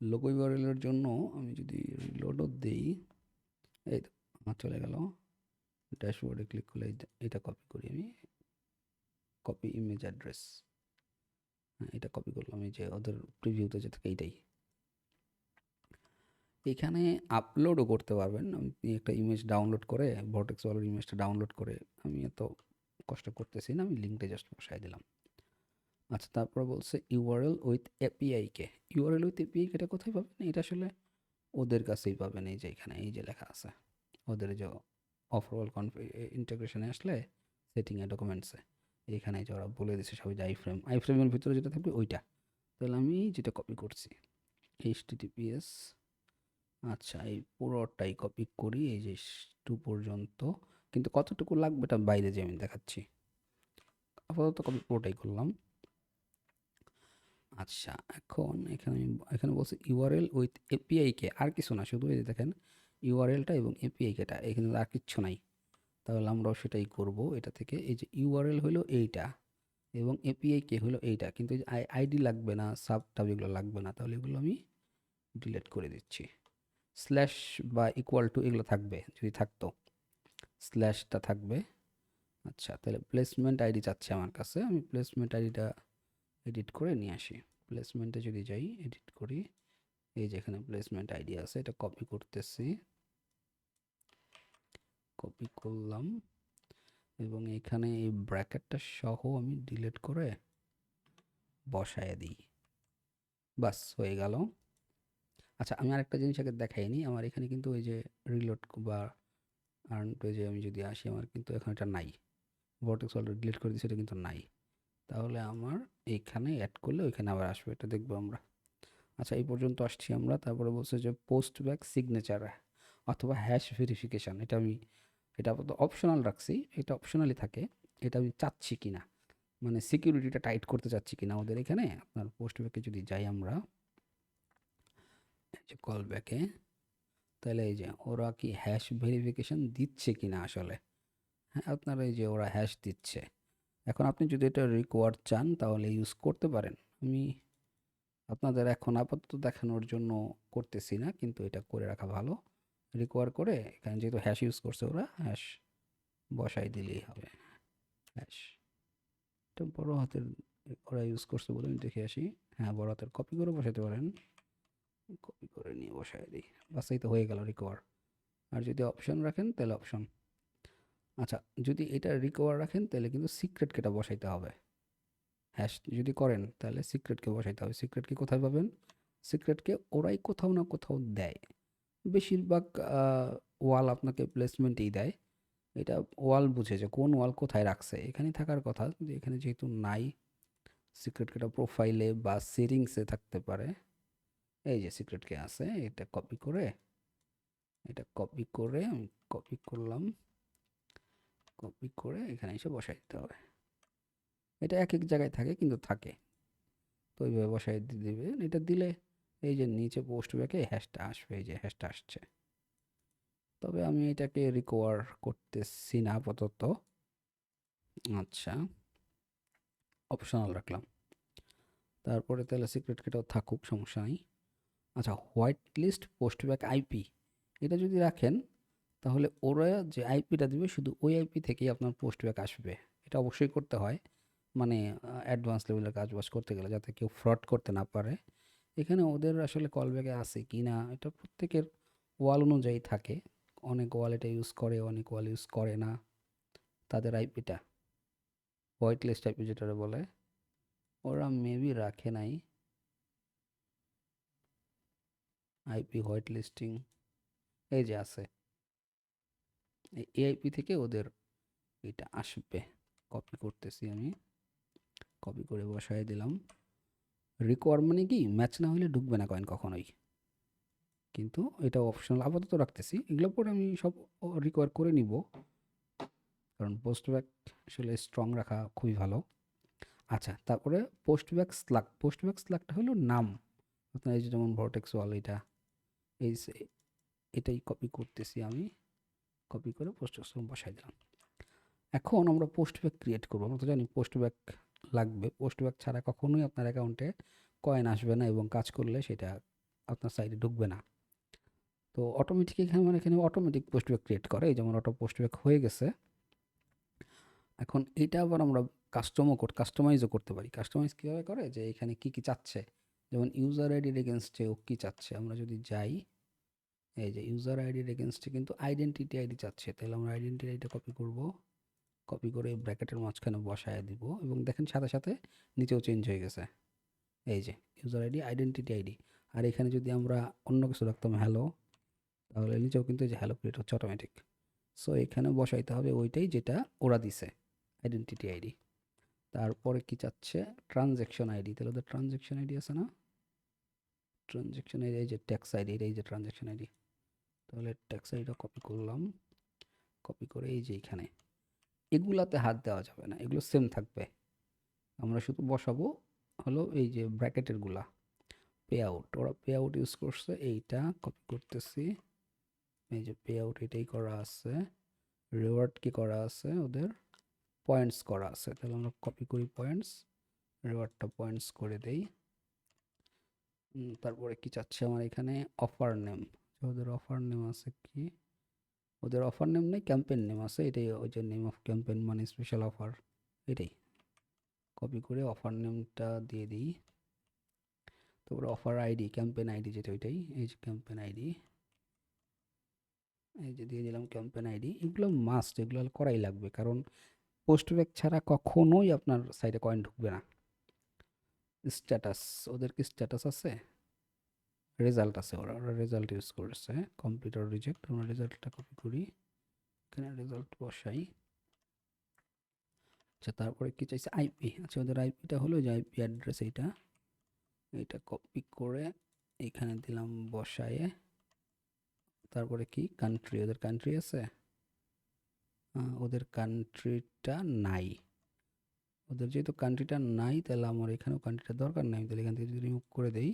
লোগো ইউআরএলের জন্য আমি যদি রিলোডও দিই, এই তো আমার চলে গেল, ড্যাশবোর্ডে ক্লিক করলে এটা কপি করি আমি, কপি ইমেজ অ্যাড্রেস, হ্যাঁ এটা কপি করলাম, এই যে ওদের প্রিভিউতে যে থাকে এইটাই। এখানে আপলোডও করতে পারবেন, আপনি একটা ইমেজ ডাউনলোড করে, ভর্টেক্স ওয়ালের ইমেজটা ডাউনলোড করে, আমি এত কষ্ট করতেছি না, আমি লিঙ্কটা জাস্ট বসাই দিলাম। আচ্ছা, তারপর বলছে URL with API key. URL with API key এটা কোথায় পাবেন? এটা আসলে ওদের কাছেই পাবেন। এই যে এখানে এই যে লেখা আছে ওদের যে ওভারঅল ইন্টিগ্রেশনে আসলে সেটিংয়ে ডকুমেন্টসে এখানে যে ওরা বলে দিচ্ছে সবাই যে আইফ্রেমের ভিতরে যেটা থাকবে ওইটা। তাহলে আমি যেটা কপি করছি এইচটিটিপিএস, আচ্ছা এই পুরোটাই কপি করি এই যে 2 পর্যন্ত, কিন্তু কতটুকু লাগবে এটা বাইরে যে আমি দেখাচ্ছি। আপাতত কপি পুরোটাই করলাম। আচ্ছা, এখন এখানে বলছে ইউআরএল উইথ এপিআই কে, আর কিছু না, শুধু এই যে দেখেন ইউআরএলটা এবং এপিআই কেটা, এখানে আর কিচ্ছু নাই। তাহলে আমরাও সেটাই করব। এটা থেকে এই যে ইউআরএল হলো এইটা এবং এপিআই কে হলো এইটা, কিন্তু এই যে আইডি লাগবে না, সাব টাব এগুলো লাগবে না, তাহলে এগুলো আমি ডিলিট করে দিচ্ছি। স্ল্যাশ বা ইকুয়াল টু এগুলো থাকবে, যদি থাকতো স্ল্যাশটা থাকবে। আচ্ছা, তাহলে প্লেসমেন্ট আইডি চাচ্ছে আমার কাছে, আমি প্লেসমেন্ট আইডিটা এডিট করে নিয়ে আসি। প্লেসমেন্টে যদি যাই এডিট করি, এই যে এখানে প্লেসমেন্ট আইডি আছে, এটা কপি করতেছি, কপি করলাম এবং এখানে এই ব্র্যাকেটটা সহ আমি ডিলিট করে বসায় দিই, বাস হয়ে গেল। আচ্ছা, আমি আরেকটা জিনিস আগে দেখাইনি, আমার এখানে কিন্তু ওই যে রিলোড বা আর্ন পেজে আমি যদি আসি, আমার কিন্তু এখানে এটা নাই, ভর্টেক্স অলরেডি ডিলিট করে দিয়েছি, এটা কিন্তু নাই। তাহলে আমার এইখানে অ্যাড করলে ওইখানে আবার আসবে, এটা দেখবো আমরা। আচ্ছা, এই পর্যন্ত আসছি আমরা। তারপরে বলছে যে পোস্ট ব্যাক সিগনেচার অথবা হ্যাশ ভেরিফিকেশান, এটা আপাতত অপশনাল রাখছি, এটা অপশনালি থাকে। এটা আমি চাচ্ছি কিনা, মানে সিকিউরিটিটা টাইট করতে চাচ্ছি কিনা ওদের এখানে। আপনার পোস্ট ব্যাকে যদি যাই আমরা, এই যে কল ব্যাকে, তাহলে এই যে ওরা কি হ্যাশ ভেরিফিকেশান দিচ্ছে কিনা আসলে। হ্যাঁ, আপনারা এই যে ওরা হ্যাশ দিচ্ছে। এখন আপনি যদি এটা রিকোয়ার্ড চান তাহলে ইউজ করতে পারেন। আমি আপনাদের এখন আপাতত দেখানোর জন্য করতেছি না, কিন্তু এটা করে রাখা ভালো। রিকোয়ার করে এখানে যেহেতু হ্যাশ ইউজ করছে ওরা, হ্যাশ বসাই দিলেই হবে। হ্যাশ এটা বড় হাতের ওরা ইউজ করছে বলে আমি দেখে আসি। হ্যাঁ, বড় হাতের কপি করে বসাতে পারেন, কপি করে নিয়ে বসাই দিই, বাস এই তো হয়ে গেল রিকোয়ার। আর যদি অপশন রাখেন তাহলে অপশন। আচ্ছা, যদি এটা রিকোয়ার রাখেন তাহলে কিন্তু সিক্রেট কেটা বসাইতে হবে। হ্যাশ যদি করেন তাহলে সিক্রেটকে বসাইতে হবে। সিক্রেটকে কোথায় পাবেন? সিক্রেটকে ওরাই কোথাও না কোথাও দেয়। বেশিরভাগ ওয়াল আপনাকে প্লেসমেন্টেই দেয়। এটা ওয়াল বুঝে যে কোন ওয়াল কোথায় রাখছে, এখানে থাকার কথা, কিন্তু এখানে যেহেতু নাই, সিক্রেট কিটা প্রোফাইলে বা সেটিংসে থাকতে পারে। এই যে সিক্রেট কি আছে, এটা কপি করে, আমি কপি করলাম, কপি করে এখানে এসে বসাই দিতে হবে। এটা এক এক জায়গায় থাকে কিন্তু থাকে, তো ওইভাবে বসাই দিবে। এটা দিলে এই যে নিচে পোস্ট ব্যাকে হ্যাশটা আসবে, এই যে হ্যাশটা আসছে। তবে আমি এটাকে রিকভার করতেছি না আপাতত। আচ্ছা, অপশনাল রাখলাম। তারপরে তাহলে সিক্রেট কিটাও থাকুক, সমস্যা নেই। আচ্ছা, white list post back IP, এটা যদি রাখেন তাহলে ওরা যে আইপিটা দিবে শুধু ওই আইপি থেকেই আপনার পোস্ট ব্যাক আসবে। এটা অবশ্যই করতে হয়, মানে অ্যাডভান্স লেভেলের কাজবাজ করতে গেলে, যাতে কেউ ফ্রড করতে না পারে। এখানে ওদের আসলে কল ব্যাকে আছে কি না এটা প্রত্যেকের ওয়াল অনুযায়ী থাকে। অনেক ওয়াল এটা ইউজ করে, অনেক ওয়াল ইউজ করে না। তাদের আইপিটা হোয়াইট লিস্ট আইপি যেটা বলে, ওরা মেবি রাখে নাই আইপি হোয়াইট লিস্টিং। এই যে আছে, এই এআইপি থেকে ওদের এটা আসবে। কপি করতেছি আমি, কপি করে বসায় দিলাম। রিকোয়ার মানে কি ম্যাচ না হলে ঢুকবে না কয়েন কখনোই, কিন্তু এটা অপশনাল আপাতত রাখতেছি। এগুলো পরে আমি সব রিকোয়ার করে নিব, কারণ পোস্ট ব্যাক আসলে স্ট্রং রাখা খুবই ভালো। আচ্ছা, তারপরে পোস্ট ব্যাক স্লাগটা হলো নাম। আপনার এই যে যেমন ভর্টেক্স ওয়াল, এটা এই এটাই কপি করতেছি আমি, কপি করে পোস্ট ব্যাক বসাই দিলাম। এখন আমরা পোস্ট ব্যাক ক্রিয়েট করবো। আমরা তো জানি পোস্ট ব্যাক লাগবে, পোস্ট ব্যাক ছাড়া কখনোই আপনার অ্যাকাউন্টে কয়েন আসবে না এবং কাজ করলে সেটা আপনার সাইডে ঢুকবে না। তো অটোমেটিক এখানে অটোমেটিক পোস্ট ব্যাক ক্রিয়েট করে, এই যেমন অটো পোস্ট ব্যাক হয়ে গেছে। এখন এটা আবার আমরা কাস্টমাইজও করতে পারি। কাস্টমাইজ কীভাবে করে, যে এখানে কী কী চাচ্ছে, যেমন ইউজার আইডির এগেনস্টে ও কী চাচ্ছে, আমরা যদি যাই, এই যে ইউজার আইডির এগেনস্টে কিন্তু আইডেন্টিটি আইডি চাচ্ছে, তাহলে আমরা আইডেন্টিটি আইডিটা কপি করব, কপি করে ব্র্যাকেটের মাঝখানে বসায় দিব এবং দেখেন সাথে সাথে নিচেও চেঞ্জ হয়ে গেছে। এই যে ইউজার আইডি, আইডেন্টিটি আইডি। আর এখানে যদি আমরা অন্য কিছু রাখতাম হ্যালো, তাহলে নিচেও কিন্তু এই যে হ্যালো ক্রিয়েট হচ্ছে অটোমেটিক। সো এখানে বসাইতে হবে ওইটাই যেটা ওরা দিছে, আইডেন্টিটি আইডি। তারপরে কি চাচ্ছে, ট্রানজ্যাকশন আইডি। তাহলে ওদের ট্রানজ্যাকশন আইডি আছে না, ট্রানজ্যাকশন আইডি, এই যে ট্যাক্স আইডি, এই যে ট্রানজ্যাকশন আইডি। তাহলে ট্যাক্স আইডিটা কপি করলাম, কপি করে এই যে এখানে, এগুলাতে হাত দেওয়া যাবে না, এগুলো সেম থাকবে। আমরা শুধু বসাবো হলো এই যে ব্র্যাকেটের গুলা। পে আউট, ওরা পে আউট ইউজ করছে, এইটা কপি করতেছি। এই যে পে আউট এটাই করা আছে। রিওয়ার্ড কি করা আছে, ওদের পয়েন্টস করা আছে। তাহলে আমরা কপি করি পয়েন্টস, রিওয়ার্ডটা পয়েন্টস করে দেই। তারপরে কি চাচ্ছে আমার এখানে, অফার নেম। ওদের অফার নেম আছে কি, ওদের অফার নেম নেই, ক্যাম্পেইন নেম আছে। এটাই ওই যে নেম অফ ক্যাম্পেইন মানে স্পেশাল অফার, এটাই কপি করে অফার নেমটা দিয়ে দিই। তারপরে অফার আইডি, ক্যাম্পেইন আইডি যেটা, ওইটাই এই যে ক্যাম্পেইন আইডি, এই যে দিয়ে দিলাম ক্যাম্পেইন আইডি। এগুলো মাস্ট, এগুলো করাই লাগবে, কারণ পোস্ট ব্যাক ছাড়া কখনোই আপনার সাইটে কয়েন ঢুকবে না। স্ট্যাটাস, ওদের কি স্ট্যাটাস আছে, রেজাল্ট আছে, ওরা রেজাল্ট ইউজ করেছে। কম্পিউটার রিজেক্ট, আমরা রেজাল্টটা কপি করি, এখানে রেজাল্ট বসাই। আচ্ছা তারপরে কি চাইছে, আইপি। আচ্ছা ওদের আইপিটা হলো যে আইপি অ্যাড্রেস, এইটা কপি করে এখানে দিলাম বসায়ে। তারপরে কি কান্ট্রি, ওদের কান্ট্রি আছে, ওদের কান্ট্রিটা নাই। ওদের যেহেতু কান্ট্রিটা নাই, তাহলে আমার এখানেও কান্ট্রিটা দরকার নাই। তাহলে এখান থেকে যদি রিমুভ করে দেই,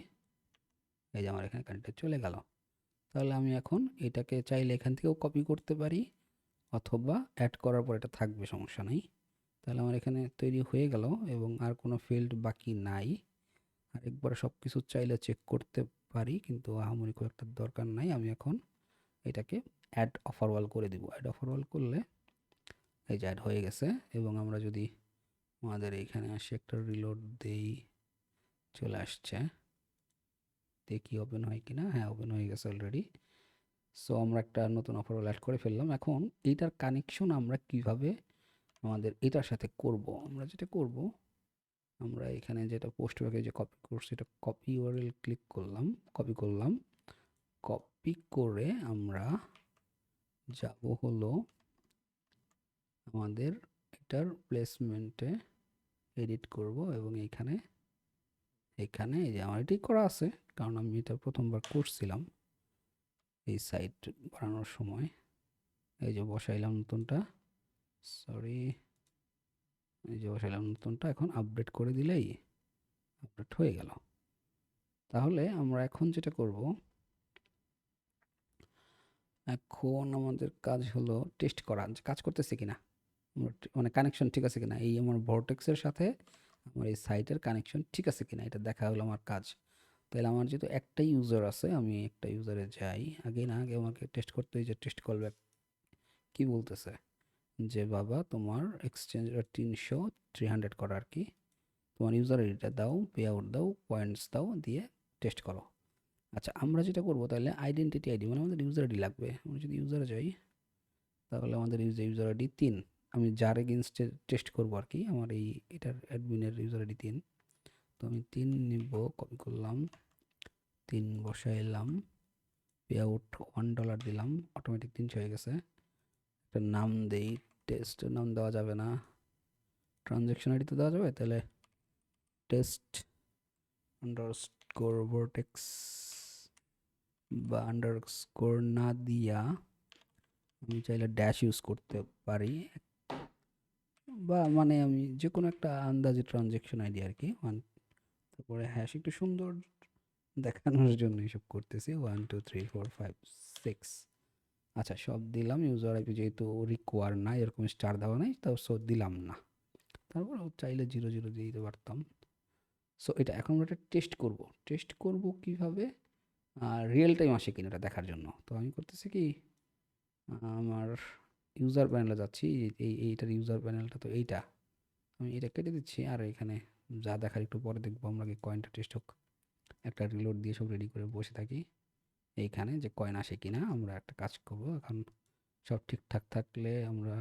এই যে আমার এখানে কান্ট্রিটা চলে গেল। তাহলে আমি এখন এটাকে চাইলে এখান থেকেও কপি করতে পারি, অথবা অ্যাড করার পর এটা থাকবে, সমস্যা নাই। তাহলে আমার এখানে তৈরি হয়ে গেল এবং আর কোনো ফিল্ড বাকি নাই। আর একবার সব কিছু চাইলে চেক করতে পারি, কিন্তু আহামরি খুব একটা দরকার নাই। আমি এখন এটাকে অ্যাড অফার ওয়াল করে দিব। অ্যাড অফার ওয়াল করলে এই যে অ্যাড হয়ে গেছে। এবং আমরা যদি আমাদের এইখানে আসি, একটা রিলোড দেই, চলে আসছে, দেখি ওপেন হয় কিনা। হ্যাঁ ওপেন হয়ে গেছে অলরেডি। সো আমরা একটা নতুন অফার ওয়াল অ্যাড করে ফেললাম। এখন এইটার কানেকশন আমরা কিভাবে আমাদের এটার সাথে করব, আমরা যেটা করব, আমরা এখানে যেটা পোস্ট ব্যাকে যে কপি করছি, এটা কপি ইউআরএল ক্লিক করলাম, কপি করলাম। কপি করে আমরা যাব হলো আমাদের এটার প্লেসমেন্টে, এডিট করব এবং এখানে এই যে আমার এটি করা আছে, কারণ আমি এটা প্রথমবার করছিলাম এই সাইট বানানোর সময়। এই যে বসাইলাম নতুনটা, সরি, এই যে বসাইলাম নতুনটা। এখন আপডেট করে দিলেই আপডেট হয়ে গেল। তাহলে আমরা এখন যেটা করব, এখন আমাদের কাজ হলো টেস্ট করা যে কাজ করতেছে কিনা, মানে কানেকশন ঠিক আছে কিনা, এই আমার ভর্টেক্সের সাথে আমার এই সাইটের কানেকশন ঠিক আছে কিনা, এটা দেখা হলো আমার কাজ। তাহলে আমার যেহেতু একটাই ইউজার আছে, আমি একটা ইউজারে যাই। আগে আমাকে টেস্ট করতে, যে টেস্ট কল ব্যাক কি বলতেছে, যে বাবা তোমার এক্সচেঞ্জ 300 করা আর কি, তোমার ইউজার আইডিটা দাও, পে আউট দাও, পয়েন্টস দাও, দিয়ে টেস্ট করো। আচ্ছা আমরা যেটা করবো, তাহলে আইডেন্টিটি আইডি মানে আমাদের ইউজার আইডি লাগবে। আমরা যদি ইউজারে যাই, তাহলে আমাদের ইউজার আইডি 3, আমি যার এগেনস্টে টেস্ট করবো আর কি, আমার এটার অ্যাডমিনের ইউজার আইডি 3। তো আমি 3 নিব, কপি করলাম, 3 বসাইলাম, পে আউট $1 দিলাম, অটোমেটিক 300 হয়ে গেছে। একটা নাম দেই, টেস্টের নাম দেওয়া যাবে না, ট্রানজ্যাকশন আইডি তো দেওয়া যাবে। তাহলে টেস্ট আন্ডারস্কোর ভর্টেক্স, বা আন্ডারস্কোর না দিয়া আমি চাইলে ড্যাশ ইউজ করতে পারি, বা মানে আমি যে কোনো একটা আন্দাজে ট্রানজ্যাকশন আইডি আর কি। তারপরে হ্যাশ, একটু সুন্দর দেখানোর জন্য এসব করতেছি। 1 2 3 4 5 6। আচ্ছা সব দিলাম। ইউজার আইপি যেহেতু রিকোয়ার না, এরকম স্টার দেওয়া নাই, তো সো দিলাম না। তারপর চাইলে 0 0 দিয়ে দিতে পারতাম। সো এটা এখন আমরা একটা টেস্ট করব কিভাবে, রিয়েল টাইম আসে কিনা এটা দেখার জন্য। তো আমি করতেছি কি, আমার ইউজার প্যানেলে যাচ্ছি, এইটার ইউজার প্যানেলটা তো এইটা, আমি এটা কেটে দিচ্ছি। আর এখানে যা দেখার একটু পরে দেখবো, আমরা কি কয়েনটা টেস্ট হোক, একটা রিলোড দিয়ে সব রেডি করে বসে থাকি। এইখানে যে কয়েন আসে কিনা আমরা একটা কাজ করব। এখন সব ঠিকঠাক থাকলে আমরা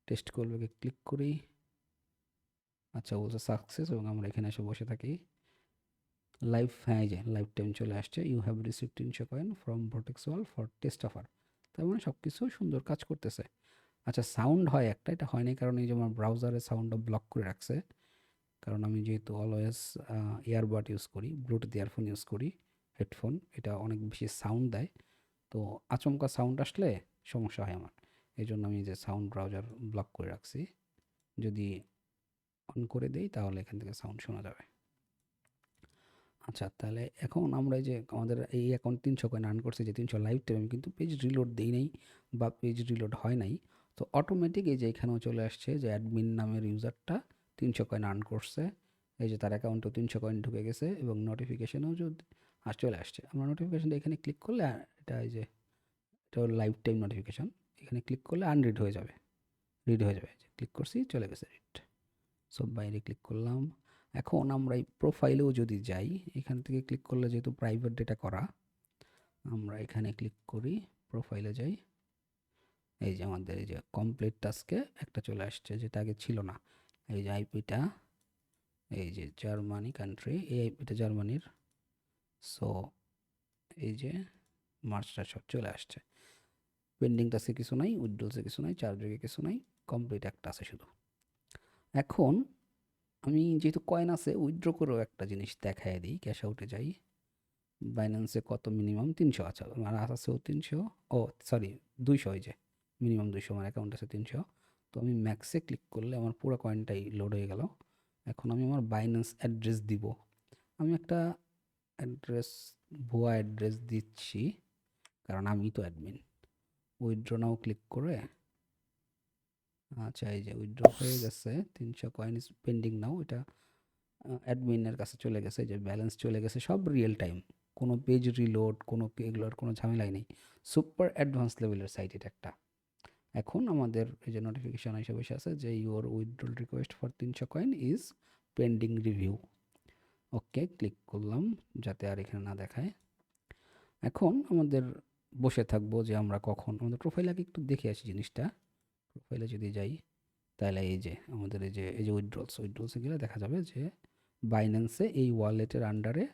টেস্ট করবে ক্লিক করি। আচ্ছা বলছে সাকসেস এবং আমরা এখানে এসে বসে থাকি। লাইভ, হ্যাঁ এই যে লাইভ টাইম চলে আসছে। You have receive 300 coin from Vortex wall for test offer. তার মানে সব কিছু সুন্দর কাজ করতেছে। আচ্ছা সাউন্ড হয় একটা, এটা হয় নাই কারণ এই যে আমার ব্রাউজারে সাউন্ডটা ব্লক করে রাখছে, কারণ আমি যেহেতু অলওয়েজ ইয়ারবাড ইউজ করি, ব্লুটুথ ইয়ারফোন ইউজ করি, হেডফোন, এটা অনেক বেশি সাউন্ড দেয়। তো আচমকা সাউন্ড আসলে সমস্যা হয় আমার, এই জন্য আমি যে সাউন্ড ব্রাউজার ব্লক করে রাখছি। যদি অন করে দেই তাহলে এখান থেকে সাউন্ড শোনা যাবে। আচ্ছা তাহলে এখন আমরা এই যে আমাদের এই অ্যাকাউন্ট 300 কয়েন আর্ন করছে, যে 300 লাইভ টাইম, কিন্তু পেজ রিলোড দেই নাই বা পেজ রিলোড হয় নাই, তো অটোমেটিক এই যে এখানেও চলে আসছে যে অ্যাডমিন নামের ইউজারটা 300 কয়েন আর্ন করছে। এই যে তার অ্যাকাউন্টেও 300 কয়েন ঢুকে গেছে এবং নোটিফিকেশনও যদি চলে আসছে। আমরা নোটিফিকেশনটা এখানে ক্লিক করলে এটা এই যে এটা লাইভ টাইম নোটিফিকেশন, এখানে ক্লিক করলে আনরিড হয়ে যাবে, রিড হয়ে যাবে। ক্লিক করছি চলে গেছে রিড। সব বাইরে ক্লিক করলাম। এখন আমরা এই প্রোফাইলেও যদি যাই, এখান থেকে ক্লিক করলে যেহেতু প্রাইভেট ডেটা করা, আমরা এখানে ক্লিক করি, প্রোফাইলে যাই। এই যে আমাদের এই যে কমপ্লিট টাস্কে একটা চলে আসছে যেটা আগে ছিল না। এই যে আইপিটা, এই যে জার্মানি কান্ট্রি, এই আইপিটা জার্মানির। সো এই যে মার্চটা সব চলে আসছে। পেন্ডিং টাস্কে কিছু নাই, উইথড্রলসে কিছু নাই, চার্জে কিছু নাই, কমপ্লিট একটা আছে শুধু। এখন আমি যেহেতু কয়েন আছে, উইথড্র করেও একটা জিনিস দেখায় দিই। ক্যাশ আউটে যাই, বাইন্যান্সে কত মিনিমাম 300 আছে, আমার আছেও 300, ও সরি 200, এই যে মিনিমাম 200, আমার অ্যাকাউন্ট আছে 300। তো আমি ম্যাক্সে ক্লিক করলে আমার পুরো কয়েনটাই লোড হয়ে গেল। এখন আমি আমার বাইন্যান্স অ্যাড্রেস দিব। আমি একটা অ্যাড্রেস, ভুয়া অ্যাড্রেস দিচ্ছি কারণ আমি তো অ্যাডমিন। উইথড্র নাও ক্লিক করে, আচ্ছা এই যে উইথড্র হয়ে গেছে, 300 কয়েন ইজ পেন্ডিং নাও, এটা অ্যাডমিনের কাছে চলে গেছে, যে ব্যালেন্স চলে গেছে, সব রিয়েল টাইম, কোনো পেজ রিলোড, কোনো এগুলোর কোনো ঝামেলাই নেই। সুপার অ্যাডভান্স লেভেলের সাইট এটা একটা। এখন আমাদের এই যে নোটিফিকেশান এসে বসে আছে যে your withdrawal request for 300 coin is pending review. Okay click করলাম যাতে আর এখানে না দেখায়। এখন আমাদের বসে থাকবো যে আমরা কখন, আমাদের প্রোফাইল আগে একটু দেখে আসি জিনিসটা। প্রোফাইলে যদি যাই তাহলে এই যে আমাদের এই যে উইথড্রলসে গেলে দেখা যাবে যে বাইন্যান্সে এই ওয়ালেটের আন্ডারে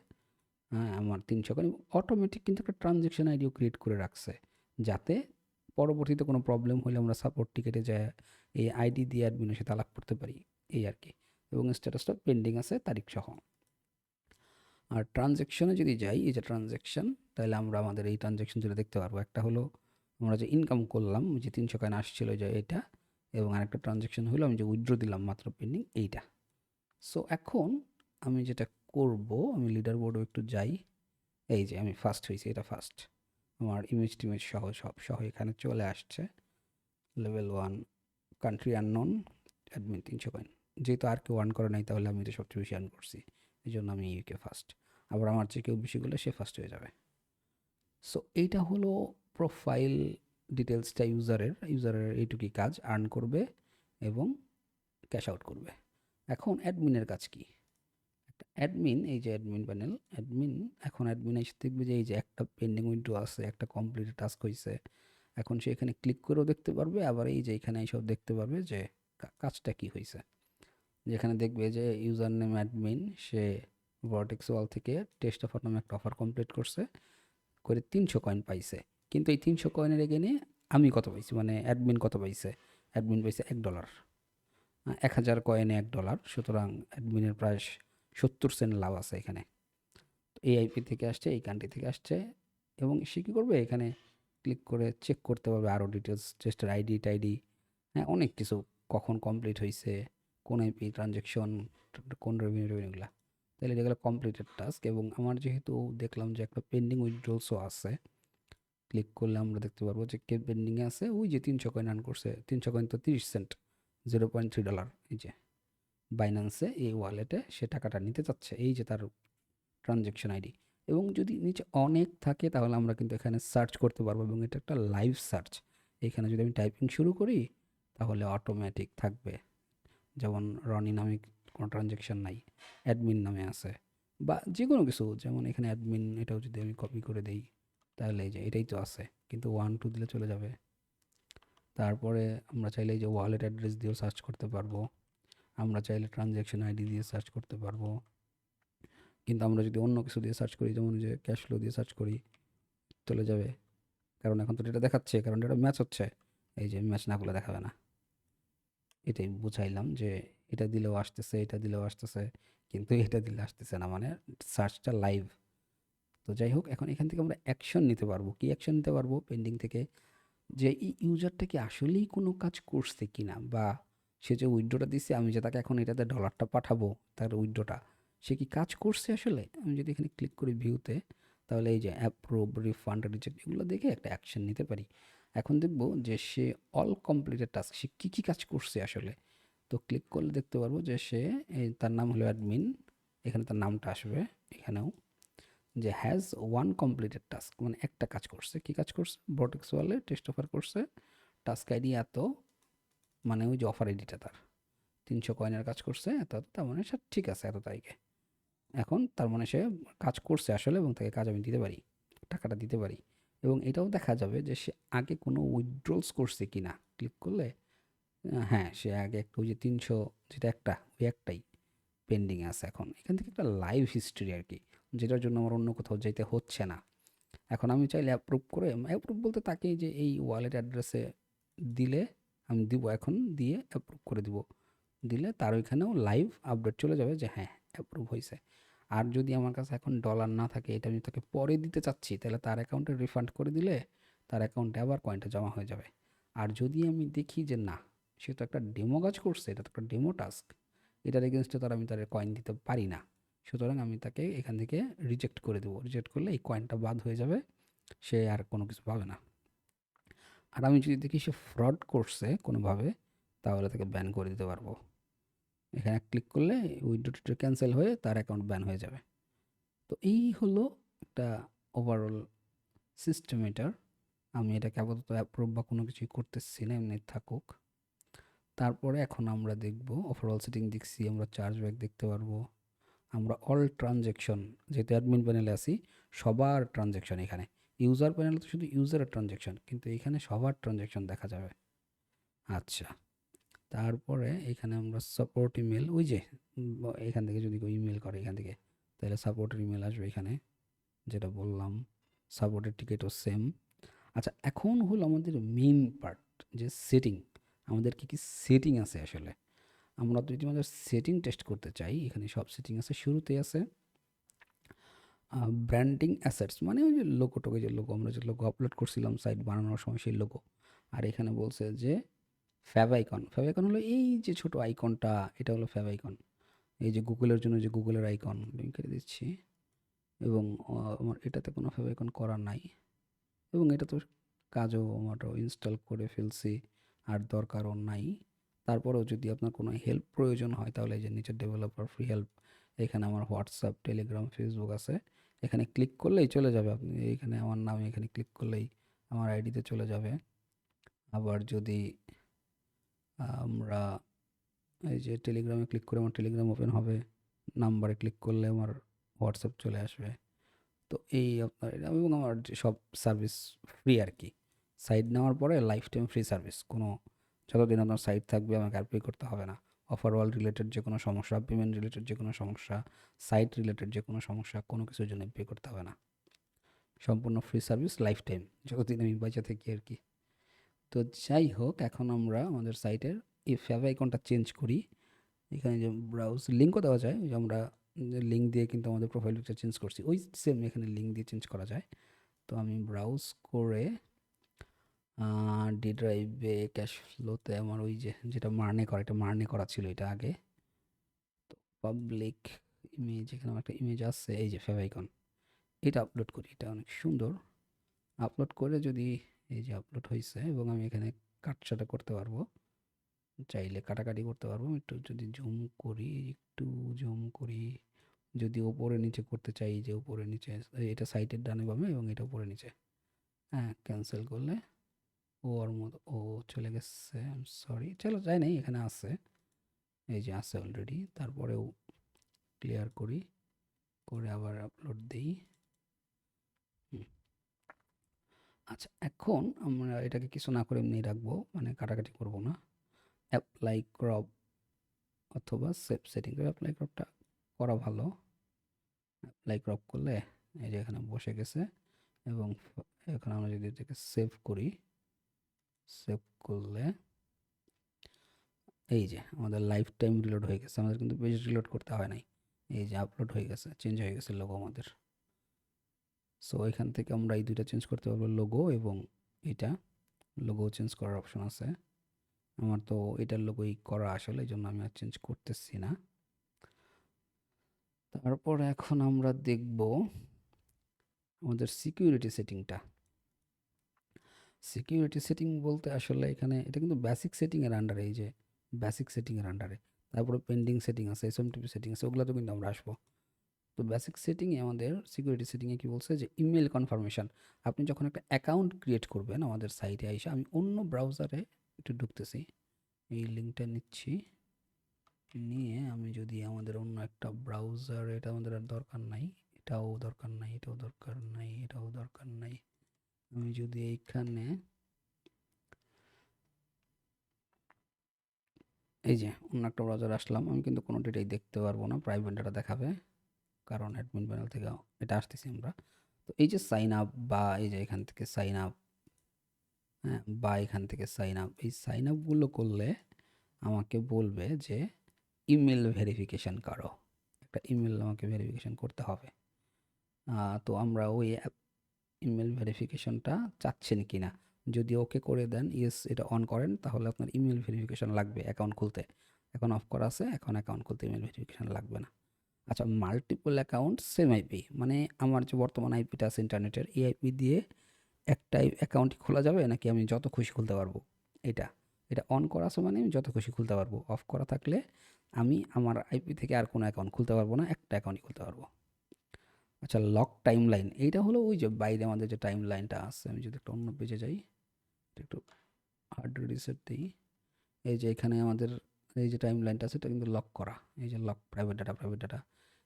আমার 300 কয়েন অটোমেটিক কিন্তু একটা ট্রানজ্যাকশন আইডিও ক্রিয়েট করে রাখছে, যাতে পরবর্তীতে কোনো প্রবলেম হলে আমরা সাপোর্ট টিকেটে যায় এই আইডি দিয়ে অ্যাডমিনের সাথে আলাপ করতে পারি, এই আর কি। এবং স্ট্যাটাসটা পেন্ডিং আছে তারিখ সহ। আর ট্রানজ্যাকশনে যদি যাই, এই যে ট্রানজ্যাকশন, তাহলে আমরা আমাদের এই ট্রানজ্যাকশন যেটা দেখতে পারবো, একটা হলো আমরা যে ইনকাম করলাম, যে 300 কয়েন আসছিল যে এটা, এবং আরেকটা ট্রানজ্যাকশন হলো আমি যে উইথড্র দিলাম মাত্র পেন্ডিং, এইটা। সো এখন আমি যেটা করব, আমি লিডার বোর্ডও একটু যাই। এই যে আমি ফার্স্ট হয়েছি, এটা ফার্স্ট, আমার ইমেজ টিমেজ সহ সব সহ এখানে চলে আসছে। Level 1 country unknown, admin 300 coin. যেহেতু আর কেউ আর্ন করে নাই তাহলে আমি তো সবচেয়ে বেশি আর্ন করছি, এই জন্য আমি ইউকে ফার্স্ট। আবার আমার চেয়ে কেউ বেশি করলে সে ফার্স্ট হয়ে যাবে। সো এইটা হলো প্রোফাইল ডিটেলসটা ইউজারের এইটুকুই কাজ, আর্ন করবে এবং ক্যাশ আউট করবে। এখন অ্যাডমিনের কাজ কি? একটা অ্যাডমিন, এই যে অ্যাডমিন প্যানেল, অ্যাডমিন, এখন অ্যাডমিন এসে দেখবে যে এই যে একটা পেন্ডিং উইন্ডো আছে, একটা কমপ্লিট টাস্ক হয়েছে। এখন সে এখানে ক্লিক করেও দেখতে পারবে, আবার এই যে এখানে এইসব দেখতে পারবে যে কাজটা কি হয়েছে। যেখানে দেখবে যে ইউজার নেম অ্যাডমিন, সে ভর্টেক্স ওয়াল থেকে টেস্ট অফার নামে একটা অফার কমপ্লিট করছে, করে 300 কয়েন পাইছে। কিন্তু এই 300 কয়েনের এগেনে আমি কত পাইছি, মানে অ্যাডমিন কত পাইছে? অ্যাডমিন পাইছে $1, 1000 কয়েনে $1, সুতরাং অ্যাডমিনের প্রায় 70 সেন্ট লাভ আছে এখানে। এই আইপি থেকে আসছে, এই কান্ট্রি থেকে আসছে, এবং সে কী করবে, এখানে ক্লিক করে চেক করতে পারবে আরও ডিটেলস, টেস্টের আইডি টাইডি, হ্যাঁ অনেক কিছু, কখন কমপ্লিট হয়েছে, কোন আইপি ট্রানজ্যাকশন, কোন রেভিনিউগুলা। তাহলে এটা গেলো কমপ্লিটেড টাস্ক। এবং আমার যেহেতু দেখলাম যে একটা পেন্ডিং উইথড্রলসও আছে, ক্লিক করলে আমরা দেখতে পারবো যে কে পেন্ডিংয়ে আছে, ওই যে 300 কয়েন আর্ন করছে, 300 কয়েন তো 30 সেন্ট, $0.3। এই যে বাইন্যান্সে এই ওয়ালেটে সে টাকাটা নিতে চাচ্ছে, এই যে তার ট্রানজ্যাকশন আইডি। এবং যদি নিচে অনেক থাকে তাহলে আমরা কিন্তু এখানে সার্চ করতে পারবো, এবং এটা একটা লাইভ সার্চ। এখানে যদি আমি টাইপিং শুরু করি তাহলে অটোমেটিক থাকবে, যেমন রনি নামে কোনো ট্রানজ্যাকশন নাই, অ্যাডমিন নামে আছে, বা যে কোনো কিছু, যেমন এখানে অ্যাডমিন, এটাও যদি আমি কপি করে দেই তাহলে এই যে এটাই তো আছে, কিন্তু 1 2 দিলে চলে যাবে। তারপরে আমরা চাইলে এই যে ওয়ালেট অ্যাড্রেস দিয়েও সার্চ করতে পারবো, আমরা চাইলে ট্রানজ্যাকশন আইডি দিয়ে সার্চ করতে পারবো। কিন্তু আমরা যদি অন্য কিছু দিয়ে সার্চ করি, যেমন যে ক্যাশ ফ্লো দিয়ে সার্চ করি, চলে যাবে। কারণ এখন তো এটা দেখাচ্ছে, কারণ এটা ম্যাচ হচ্ছে। এই যে ম্যাচ না করলে দেখাবে না। এটাই বুঝাইলাম যে এটা দিলেও আসতেছে, এটা দিলেও আসতেছে, কিন্তু এটা দিলে আসতেছে না, মানে সার্চটা লাইভ। তো যাই হোক, এখন এখান থেকে আমরা অ্যাকশন নিতে পারবো। কি অ্যাকশন নিতে পারবো পেন্ডিং থেকে? যে এই ইউজারটা কি আসলেই কোনো কাজ করছে কিনা, বা সে যে উইথড্রটা দিচ্ছে, আমি যে তাকে এখন এটাতে ডলারটা পাঠাবো, তার উইথড্রটা সে কি কাজ করছে আসলে। আমি যদি এখানে ক্লিক করি ভিউতে, তাহলে এই যে অ্যাপ্রুভ, রিফান্ড, রিজেক্ট এগুলো দেখে একটা অ্যাকশন নিতে পারি। এখন দেখবো যে সে অল কমপ্লিটেড টাস্ক, সে কী কী কাজ করছে আসলে। তো ক্লিক করলে দেখতে পারবো যে সে তার নাম হলো অ্যাডমিন, এখানে তার নামটা আসবে। এখানেও যে হ্যাজ ওয়ান কমপ্লিটেড টাস্ক, মানে একটা কাজ করছে। কি কাজ করছে? বটেক্স ওয়ালে টেস্ট অফার করছে, টাস্ক আইডি এত, মানে ওই যে অফার আইডিটা তার 300 কয়েনের কাজ করছে এত, তার মানে সে ঠিক আছে এত তারিখে। এখন তার মানে সে কাজ করছে আসলে, এবং তাকে কাজ আমি দিতে পারি, টাকাটা দিতে পারি। এবং এটাও দেখা যাবে যে সে আগে কোনো উইথড্রলস করছে কি না। ক্লিক করলে হ্যাঁ, সে আগে একটা ওই যে 300, যেটা একটা ওই একটাই পেন্ডিং আছে। এখন এখান থেকে একটা লাইভ হিস্ট্রি আর কি, যেটার জন্য আমার অন্য কোথাও যেতে হচ্ছে না। এখন আমি চাইলে অ্যাপ্রুভ করে, অ্যাপ্রুভ বলতে তাকে যে এই ওয়ালেট অ্যাড্রেসে দিলে, আমি দিব এখন, দিয়ে অ্যাপ্রুভ করে দিব। দিলে তার ওইখানেও লাইভ আপডেট চলে যাবে যে হ্যাঁ অ্যাপ্রুভ হয়েছে। আর যদি আমার কাছে এখন ডলার না থাকে, এটা আমি তাকে পরে দিতে চাচ্ছি, তাহলে তার অ্যাকাউন্টে রিফান্ড করে দিলে তার অ্যাকাউন্টে আবার কয়েনটা জমা হয়ে যাবে। আর যদি আমি দেখি যে না, সে তো একটা ডেমো কাজ করছে, এটা তো একটা ডেমো টাস্ক, এটার এগেনস্টে তার আমি তার কয়েন দিতে পারি না, সুতরাং আমি তাকে এখান থেকে রিজেক্ট করে দেবো। রিজেক্ট করলে এই কয়েনটা বাদ হয়ে যাবে, সে আর কোনো কিছু পাবে না। আর আমি যদি দেখি সে ফ্রড করছে কোনোভাবে, তাহলে তাকে ব্যান করে দিতে পারবো। এখানে ক্লিক করলে উইথড্রটা ক্যান্সেল হয়ে তার অ্যাকাউন্ট ব্যান হয়ে যাবে। তো এই হলো একটা ওভারঅল সিস্টেম এটার। আমি এটাকে আপাতত অ্যাপ্রুভ বা কোনো কিছুই করতেছি না, এমনি থাকুক। তারপরে এখন আমরা দেখব ওভারঅল সেটিং দেখছি, আমরা চার্জব্যাক দেখতে পারবো, আমরা অল ট্রানজ্যাকশন, যেহেতু অ্যাডমিন প্যানেলে আছি, সবার ট্রানজ্যাকশন এখানে। ইউজার প্যানেলে তো শুধু ইউজারের ট্রানজ্যাকশন, কিন্তু এখানে সবার ট্রানজ্যাকশন দেখা যাবে। আচ্ছা, তারপরে এখানে আমরা সাপোর্ট ইমেল, ওই যে এখান থেকে যদি কেউ ইমেল করে এখান থেকে, তাহলে সাপোর্টের ইমেল আসবে এখানে, যেটা বললাম। সাপোর্টের টিকিটও সেম। আচ্ছা, এখন হলো আমাদের মেইন পার্ট, যে সেটিং। আমাদের কী কী সেটিং আছে আসলে। আমরা যদি আমাদের সেটিং টেস্ট করতে চাই, এখানে সব সেটিং আছে। শুরুতে আছে ব্র্যান্ডিং অ্যাসেটস, মানে ওই যে লোগো টোগো, যে লোগো আমরা যে লোগো আপলোড করছিলাম সাইট বানানোর সময়, সেই লোগো। আর এখানে বলছে যে ফ্যাব আইকন। ফ্যাব আইকন হলো এই যে ছোট আইকনটা, এটা হলো ফ্যাব আইকন। এই যে গুগলের জন্য যে গুগলের আইকন, লিঙ্ক করে দিচ্ছি। এবং আমার এটাতে কোনো ফ্যাব আইকন করা নাই, এবং এটা তো কাজও আমার ইনস্টল করে ফেলছি, আর দরকারও নাই। তারপরেও যদি আপনার কোনো হেল্প প্রয়োজন হয়, তাহলে এই যে নিচে ডেভেলপার ফ্রি হেল্প, এখানে আমার হোয়াটসঅ্যাপ, টেলিগ্রাম, ফেসবুক আছে। এখানে ক্লিক করলেই চলে যাবে, আপনি এখানে আমার নামে এখানে ক্লিক করলেই আমার আইডিতে চলে যাবে। আবার যদি আমরা এই যে টেলিগ্রামে ক্লিক করে আমার টেলিগ্রাম ওপেন হবে, নাম্বারে ক্লিক করলে আমার হোয়াটসঅ্যাপ চলে আসবে। তো এই আপনার এবং আমার যে সব সার্ভিস ফ্রি আর কি। সাইট নেওয়ার পরে লাইফ টাইম ফ্রি সার্ভিস, কোনো যতদিন আপনার সাইট থাকবে আমাকে আর পে করতে হবে না। অফারওয়াল রিলেটেড যে কোনো সমস্যা, পেমেন্ট রিলেটেড যে কোনো সমস্যা, সাইট রিলেটেড যে কোনো সমস্যা, কোনো কিছুর জন্য পে করতে হবে না। সম্পূর্ণ ফ্রি সার্ভিস লাইফ টাইম, যতদিন আমি বেঁচে থাকি আর কি। তো যাই হোক, এখন আমরা আমাদের সাইটের এই ফ্যাব আইকনটা চেঞ্জ করি। এখানে যে ব্রাউজ লিঙ্কও দেওয়া যায়, যে আমরা লিঙ্ক দিয়ে কিন্তু আমাদের প্রোফাইল পিকচার চেঞ্জ করছি, ওই সেম এখানে লিঙ্ক দিয়ে চেঞ্জ করা যায়। তো আমি ব্রাউজ করে ডি ড্রাইভে ক্যাশ ফ্লোতে আমার ওই যে যেটা মার্নে করা, এটা মার্নে করা ছিল এটা আগে। তো পাবলিক ইমেজ, এখানে আমার একটা ইমেজ আছে, এই যে ফেভ আইকন, এটা আপলোড করি। এটা অনেক সুন্দর। আপলোড করে যদি এই যে আপলোড হয়েছে, এবং আমি এখানে কাটছাটা করতে পারবো, চাইলে কাটাকাটি করতে পারবো। একটু যদি জুম করি, একটু জুম করি, যদি ওপরে নিচে করতে চাই, যে উপরে নিচে, এটা সাইটের ডানে বামে এবং এটা উপরে নিচে, হ্যাঁ ক্যান্সেল করলে ওর মতো ও চলে গেছে। সরি, চলো যাই নাই, এখানে আছে, এই যে আছে অলরেডি। তারপরেও ক্লিয়ার করি, করে আবার আপলোড দিই। আচ্ছা, এখন আমরা এটাকে কিছু না করে এমনি রাখবো, মানে কাটাকাটি করব না। অ্যাপ্লাই ক্রপ অথবা সেভ সেটিং। অ্যাপ্লাই ক্রপটা করা ভালো। অ্যাপ্লাই ক্রপ করলে এই যে এখানে বসে গেছে, এবং এখন আমরা যদি এটাকে সেভ করি, সেভ করলে এই যে আমাদের লাইফ টাইম রিলোড হয়ে গেছে। আমাদের কিন্তু পেজ রিলোড করতে হয় নাই, এই যে আপলোড হয়ে গেছে, চেঞ্জ হয়ে গেছে লোগো আমাদের। সো এখান থেকে আমরা এই দুইটা চেঞ্জ করতে পারবো, লোগো এবং এটা। লোগো চেঞ্জ করার অপশন আছে। আমার তো এটার লোগোই করা আসলে, এই জন্য আমি আর চেঞ্জ করতেছি না। তারপর এখন আমরা দেখব আমাদের সিকিউরিটি সেটিংটা। সিকিউরিটি সেটিং বলতে আসলে এখানে এটা কিন্তু বেসিক সেটিংয়ের আন্ডারে, এই যে বেসিক সেটিংয়ের আন্ডারে। তারপরে পেন্ডিং সেটিং আছে, এসএমটিপি সেটিং আছে, ওগুলোতে কিন্তু আমরা আসবো। তো বেসিক সেটিংয়ে আমাদের সিকিউরিটি সেটিংয়ে কী বলছে যে ইমেল কনফার্মেশন। আপনি যখন একটা অ্যাকাউন্ট ক্রিয়েট করবেন আমাদের সাইটে আইসা, আমি অন্য ব্রাউজারে একটু ঢুকতেছি, এই লিঙ্কটা নিচ্ছি, নিয়ে আমি যদি আমাদের অন্য একটা ব্রাউজার, এটা আমাদের আর দরকার নাই, এটাও দরকার নাই, এটাও দরকার নাই, এটাও দরকার নাই। আমি যদি এইখানে এই যে অন্য একটা ব্রাউজার আসলাম, আমি কিন্তু কোনো ডেটাই দেখতে পারবো না, প্রাইভেট ডাটা দেখাবে, কারণ অ্যাডমিন প্যানেল থেকে এটা আসতেছি আমরা। তো এই যে সাইন আপ, বা এই যে এখান থেকে সাইন আপ, হ্যাঁ, বা এখান থেকে সাইন আপ, এই সাইন আপগুলো করলে আমাকে বলবে যে ইমেল ভেরিফিকেশান করো, একটা ইমেল আমাকে ভেরিফিকেশান করতে হবে। তো আমরা ওই ইমেল ভেরিফিকেশনটা চাচ্ছেন কি না, যদি ওকে করে দেন, ইয়েস এটা অন করেন, তাহলে আপনার ইমেল ভেরিফিকেশন লাগবে অ্যাকাউন্ট খুলতে। এখন অফ করা আছে, এখন অ্যাকাউন্ট খুলতে ইমেল ভেরিফিকেশন লাগবে না। আচ্ছা, মাল্টিপল অ্যাকাউন্ট সেম আইপি, মানে আমার যে বর্তমান আইপিটা আছে ইন্টারনেটের, এই আইপি দিয়ে একটাই অ্যাকাউন্ট খোলা যাবে, নাকি আমি যত খুশি খুলতে পারবো? এটা এটা অন করা আছে মানে আমি যত খুশি খুলতে পারবো। অফ করা থাকলে আমি আমার আইপি থেকে আর কোনো অ্যাকাউন্ট খুলতে পারবো না, একটা অ্যাকাউন্টই খুলতে পারবো। আচ্ছা, লক টাইম লাইন, এইটা হলো ওই যে বাইরে আমাদের যে টাইম লাইনটা আছে। আমি যদি একটা অন্য পেজে যাই, একটু হার্ড রিসেট দিই, এই যে এখানে আমাদের এই যে টাইম লাইনটা আছে, এটা কিন্তু লক করা, এই যে lock private data, private data.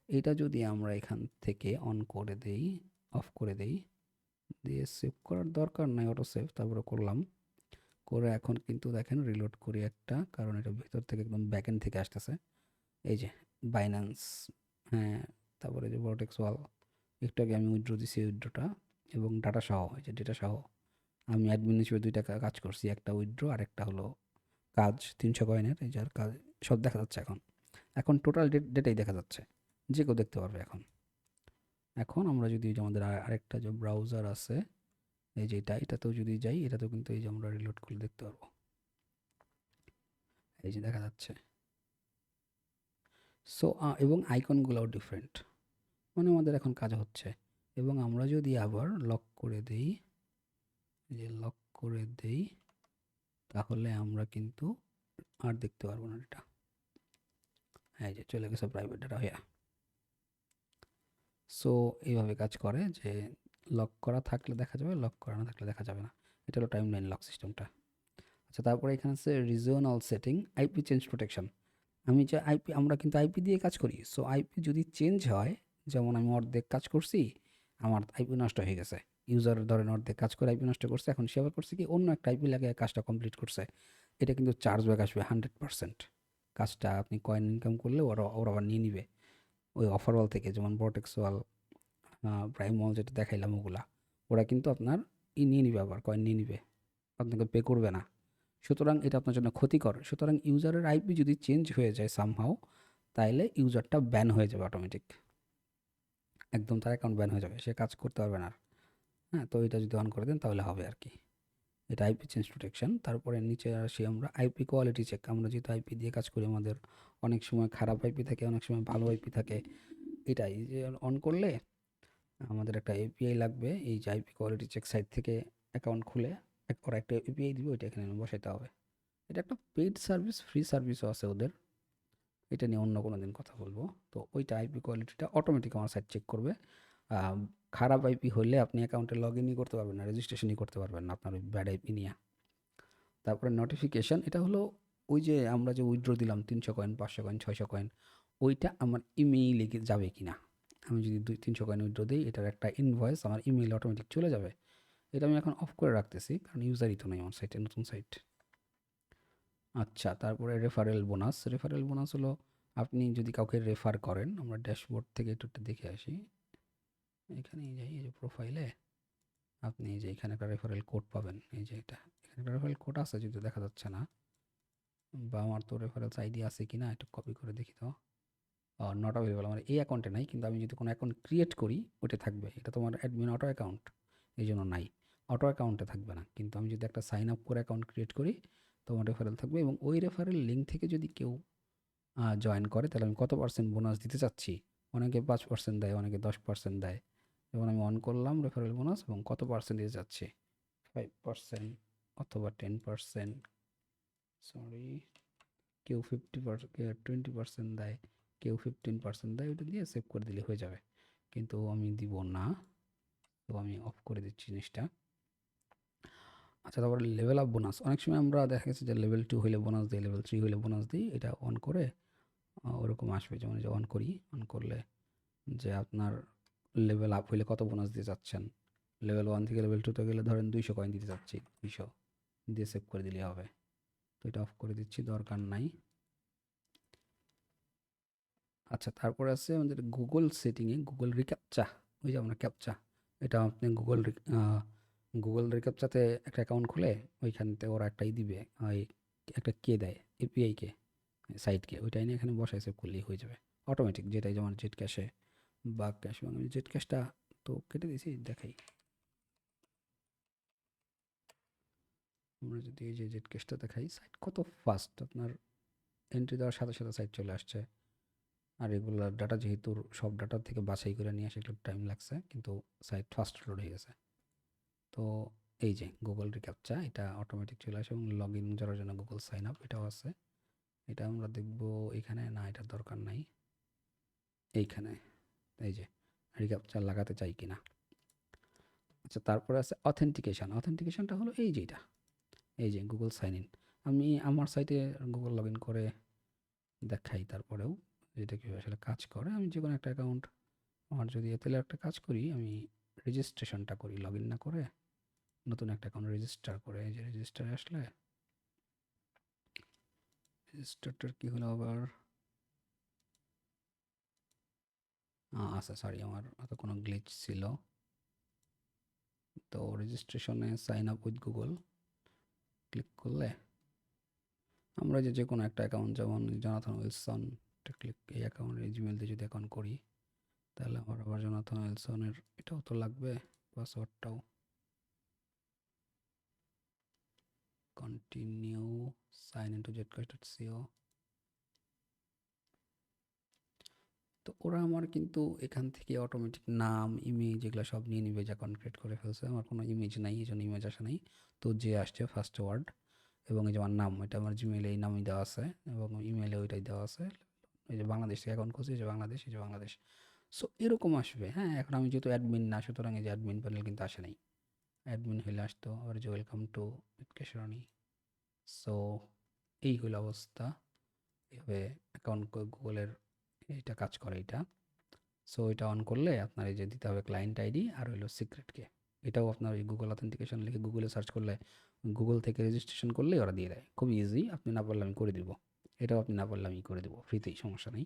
এইটা যদি আমরা এখান থেকে অন করে দেই, অফ করে দেই, দিয়ে সেভ করার দরকার নাই, অটো সেভ, তারপরে করলাম, করে এখন কিন্তু দেখেন রিলোড করি একটা, কারণ এটা ভিতর থেকে একদম ব্যাকএন্ড থেকে আসতেছে। এই যে বাইন্যান্স, হ্যাঁ, তারপরে যে ভর্টেক্স ওয়াল, একটু আগে আমি উইথড্র দিছি, উইথড্রটা এবং ডাটা সহ, এই যে ডেটা সহ আমি অ্যাডমিন হিসেবে দুইটা কাজ করছি, একটা উইথড্র আর একটা হলো কাজ 300 কয়েনের, এই যার কাজ সব দেখা যাচ্ছে। এখন এখন টোটাল ডেটাই দেখা যাচ্ছে, যে কেউ দেখতে পারবে এখন। এখন আমরা যদি এই যে আমাদের আরেকটা যে ব্রাউজার আছে, এই যে এটাতেও যদি যাই, এটাতেও কিন্তু এই যে আমরা রিলোড করলে দেখতে পারবো, এই যে দেখা যাচ্ছে। সো এবং আইকনগুলোও ডিফারেন্ট, মানে আমাদের এখন কাজ হচ্ছে। এবং আমরা যদি আবার লক করে দেই, যে লক করে দেই, তাহলে আমরা কিন্তু আর দেখতে পারবো না এটা। এই যে চলে গেছে প্রাইভেট ডাটা হয়ে। সো এইভাবে কাজ করে যে লক করা থাকলে দেখা যাবে, লক করা না থাকলে দেখা যাবে না। এটা হলো টাইম লাইন লক সিস্টেমটা। আচ্ছা, তারপরে এখানে আছে regional setting, IP change protection. আমি যে আইপি, আমরা কিন্তু আইপি দিয়ে কাজ করি। সো আইপি যদি চেঞ্জ হয়, যেমন আমি অর্ধেক কাজ করছি, আমার আইপি নষ্ট হয়ে গেছে, ইউজার ধরেন অর্ধেক কাজ করে আইপি নষ্ট করছে, এখন সে আবার করছে কি অন্য একটা আইপি লাগে কাজটা কমপ্লিট করছে, এটা কিন্তু চার্জ ব্যাক আসবে 100%। কাজটা আপনি কয়েন ইনকাম করলে ওরা ওরা আবার নিয়ে নিবে ওই অফারওয়াল থেকে, যেমন ভর্টেক্স ওয়াল, প্রাইম ওয়াল যেটা দেখাইলাম, ওগুলা ওরা কিন্তু আপনার নিয়ে নিবে, আবার কয়েন নিয়ে নিবে, আপনাকে পে করবে না। সুতরাং এটা আপনার জন্য ক্ষতিকর। সুতরাং ইউজারের আইপি যদি চেঞ্জ হয়ে যায় সামহাও, তাইলে ইউজারটা ব্যান হয়ে যাবে অটোমেটিক, একদম তার অ্যাকাউন্ট ব্যান হয়ে যাবে, সে কাজ করতে পারবে না আর। হ্যাঁ, তো এটা যদি অন করে দেন তাহলে হবে আর কি। এটা আইপি চেঞ্জ প্রোটেকশন। তারপরে নিচে আসি আমরা, আইপি কোয়ালিটি চেক। আমরা যেহেতু আইপি দিয়ে কাজ করি, আমাদের অনেক সময় খারাপ আইপি থাকে, অনেক সময় ভালো আইপি থাকে। এটাই যে অন করলে আমাদের একটা এপিআই লাগবে, এই যে আইপি কোয়ালিটি চেক সাইট থেকে অ্যাকাউন্ট খুলে ওরা একটা এপিআই দিবে, ওইটা এখানে বসাইতে হবে। এটা একটা পেইড সার্ভিস, ফ্রি সার্ভিসও আছে ওদের, এটা নিয়ে অন্য কোনো দিন কথা বলবো। তো ওইটা আইপি কোয়ালিটিটা অটোমেটিক আমার সাইট চেক করবে। খারাপ আইপি হলে আপনি অ্যাকাউন্টে লগ ইনই করতে পারবেন না, রেজিস্ট্রেশনই করতে পারবেন না আপনার ওই ব্যাড আইপি নিয়ে। তারপরে নোটিফিকেশান, এটা হলো ওই যে আমরা যে উইথড্র দিলাম 300 কয়েন, 500 কয়েন, 600 কয়েন, ওইটা আমার ইমেইলে যাবে কি না। আমি যদি 300 কয়েন উইথড্র দিই, এটার একটা ইনভয়েস আমার ইমেইলে অটোমেটিক চলে যাবে, এটা আমি এখন অফ করে রাখতেছি, কারণ ইউজারই তো নাই আমার সাইটে, নতুন সাইট। আচ্ছা, তারপরে রেফারেল বোনাস। রেফারেল বোনাস হলো আপনি যদি কাউকে রেফার করেন, আমরা ড্যাশবোর্ড থেকে একটু দেখে আসি। এখানে যাই, এই যে প্রোফাইলে আপনি এই যে এখানে একটা রেফারেল কোড পাবেন, এই যে এটা এখানে একটা রেফারেল কোড আছে, যদি দেখা যাচ্ছে না, বা আমার তো রেফারেলস আইডি আছে কিনা একটু কপি করে দেখি তো। নট অ্যাভেলেবল, আমার এই অ্যাকাউন্টে নাই, কিন্তু আমি যদি কোনো অ্যাকাউন্ট ক্রিয়েট করি ওটা থাকবে। এটা তোমার অ্যাডমিন অটো অ্যাকাউন্ট, এই জন্য নাই, অটো অ্যাকাউন্টে থাকবে না। কিন্তু আমি যদি একটা সাইন আপ করে অ্যাকাউন্ট ক্রিয়েট করি, তোমার রেফারেল থাকবে, এবং ওই রেফারেল লিঙ্ক থেকে যদি কেউ জয়েন করে, তাহলে আমি কত পার্সেন্ট বোনাস দিতে চাচ্ছি। অনেকে 5% দেয়, অনেকে 10% দেয়। যেমন আমি অন করলাম রেফারেল বোনাস, এবং কত পার্সেন্ট দিতে চাচ্ছি, 5% অথবা 10%, সরি, কেউ 20% দেয়, কেউ 15% দেয়, ওটা দিয়ে সেভ করে দিলে হয়ে যাবে। কিন্তু আমি দিব না, তো আমি অফ করে দিচ্ছি জিনিসটা। আচ্ছা, তারপরে লেভেল আপ বোনাস। অনেক সময় আমরা দেখা গেছে যে লেভেল 2 হইলে বোনাস দিই, লেভেল 3 হইলে বোনাস দিই। এটা অন করে ওরকম আসবে, যেমন যে অন করি, অন করলে যে আপনার লেভেল আপ হইলে কত বোনাস দিয়ে যাচ্ছেন। লেভেল 1 থেকে লেভেল 2তে গেলে ধরেন 200 কয়েন দিতে যাচ্ছি, 200 দিয়ে সেভ করে দিলেই হবে। তো এটা অফ করে দিচ্ছি, দরকার নাই। আচ্ছা, তারপরে আছে আমাদের গুগল সেটিংয়ে গুগল রিক্যাপচা। ওই যে আমরা ক্যাপচা, এটা আপনি গুগল রিক্যাপচাতে একটা অ্যাকাউন্ট খুলে ওইখানতে ওরা একটাই দিবে, ওই একটা কে দেয়, এপিআই কে, সাইটকে, ওইটা এনে এখানে বসায় সেভ করলেই হয়ে যাবে অটোমেটিক। যেটাই যেমন জেট ক্যাশে বা ক্যাশ, আমি জেট ক্যাশটা তো কেটে দিয়েছি, দেখাই। আমরা যদি এই যে জেট ক্যাশটা দেখাই, সাইট কত ফাস্ট, আপনার এন্ট্রি দেওয়ার সাথে সাথে সাইট চলে আসছে। আর এগুলো ডাটা যেহেতু সব ডাটা থেকে বাছাই করে নিয়ে আসে, একটু টাইম লাগছে, কিন্তু সাইট ফাস্ট লোড হয়ে গেছে। তো এই যে গুগল রিক্যাপচা, এটা অটোমেটিক চলে আসে, এবং লগ ইন করার জন্য গুগল সাইন আপ এটাও আছে। এটা আমরা দেখব এখানে, না এটার দরকার নাই, এইখানে এই যে রিক্যাপচা লাগাতে চাই কিনা। আচ্ছা, তারপরে আছে অথেন্টিকেশন। অথেন্টিকেশনটা হলো এই যে এটা, এই যে গুগল সাইন ইন। আমি আমার সাইটে গুগল লগ ইন করে দেখাই, তারপরেও যেটা কীভাবে আসলে কাজ করে। আমি যে কোনো একটা অ্যাকাউন্ট, আমার যদি তাহলে একটা কাজ করি, আমি রেজিস্ট্রেশনটা করি, লগ ইন না করে নতুন একটা অ্যাকাউন্ট রেজিস্টার করে। এই যে রেজিস্টারে আসলে, রেজিস্টারটার কী হলো আবার, আচ্ছা সরি, আমার হয়তো কোনো গ্লিচ ছিল। তো রেজিস্ট্রেশনে sign up with Google click করলে আমরা যে কোনো একটা অ্যাকাউন্ট, যেমন জনাথন উইলসন, ক্লিক, এই অ্যাকাউন্ট, এই জিমেল দিয়ে যদি অ্যাকাউন্ট করি, তাহলে আমার আবার জনাথন উইলসনের এটাও তো লাগবে, পাসওয়ার্ডটাও। কন্টিনিউ, সাইন ইন টু জেটকাস্ট.co। তো ওরা আমার কিন্তু এখান থেকে অটোমেটিক নাম, ইমেজ এগুলো সব নিয়ে নিবে, যা কনক্রিয়েট করে ফেলছে। আমার কোনো ইমেজ নাই, এই জন্য ইমেজ আসে নাই। তো যে আসছে ফার্স্ট ওয়ার্ড, এবং এই যে আমার নাম, এটা আমার জিমেলে এই নামই দেওয়া আছে, এবং ইমেলে ওইটাই দেওয়া আছে। এই যে বাংলাদেশ থেকে অ্যাকাউন্ট করছি, এই যে বাংলাদেশ, এই যে বাংলাদেশ। সো এরকম আসবে। হ্যাঁ, এখন আমি যেহেতু অ্যাডমিন না, সুতরাং এই যে অ্যাডমিন প্যানেল কিন্তু আসে নাই। অ্যাডমিন হইলে আসতো, আবার যে ওয়েলকাম টু কেশরানি। সো এই হইল অবস্থা, এভাবে অ্যাকাউন্ট গুগলের এইটা কাজ করে এইটা। সো এটা অন করলে আপনার এই যে দিতে হবে ক্লায়েন্ট আইডি আর হইলো সিক্রেট কে। এটাও আপনার এই গুগল অথেন্টিকেশন লিখে গুগলে সার্চ করলে, গুগল থেকে রেজিস্ট্রেশন করলেই ওরা দিয়ে দেয়, খুব ইজি। আপনি না পারলে আমি করে দিব, এটাও আপনি না পারলে আমি করে দেবো ফ্রিতেই, সমস্যা নেই,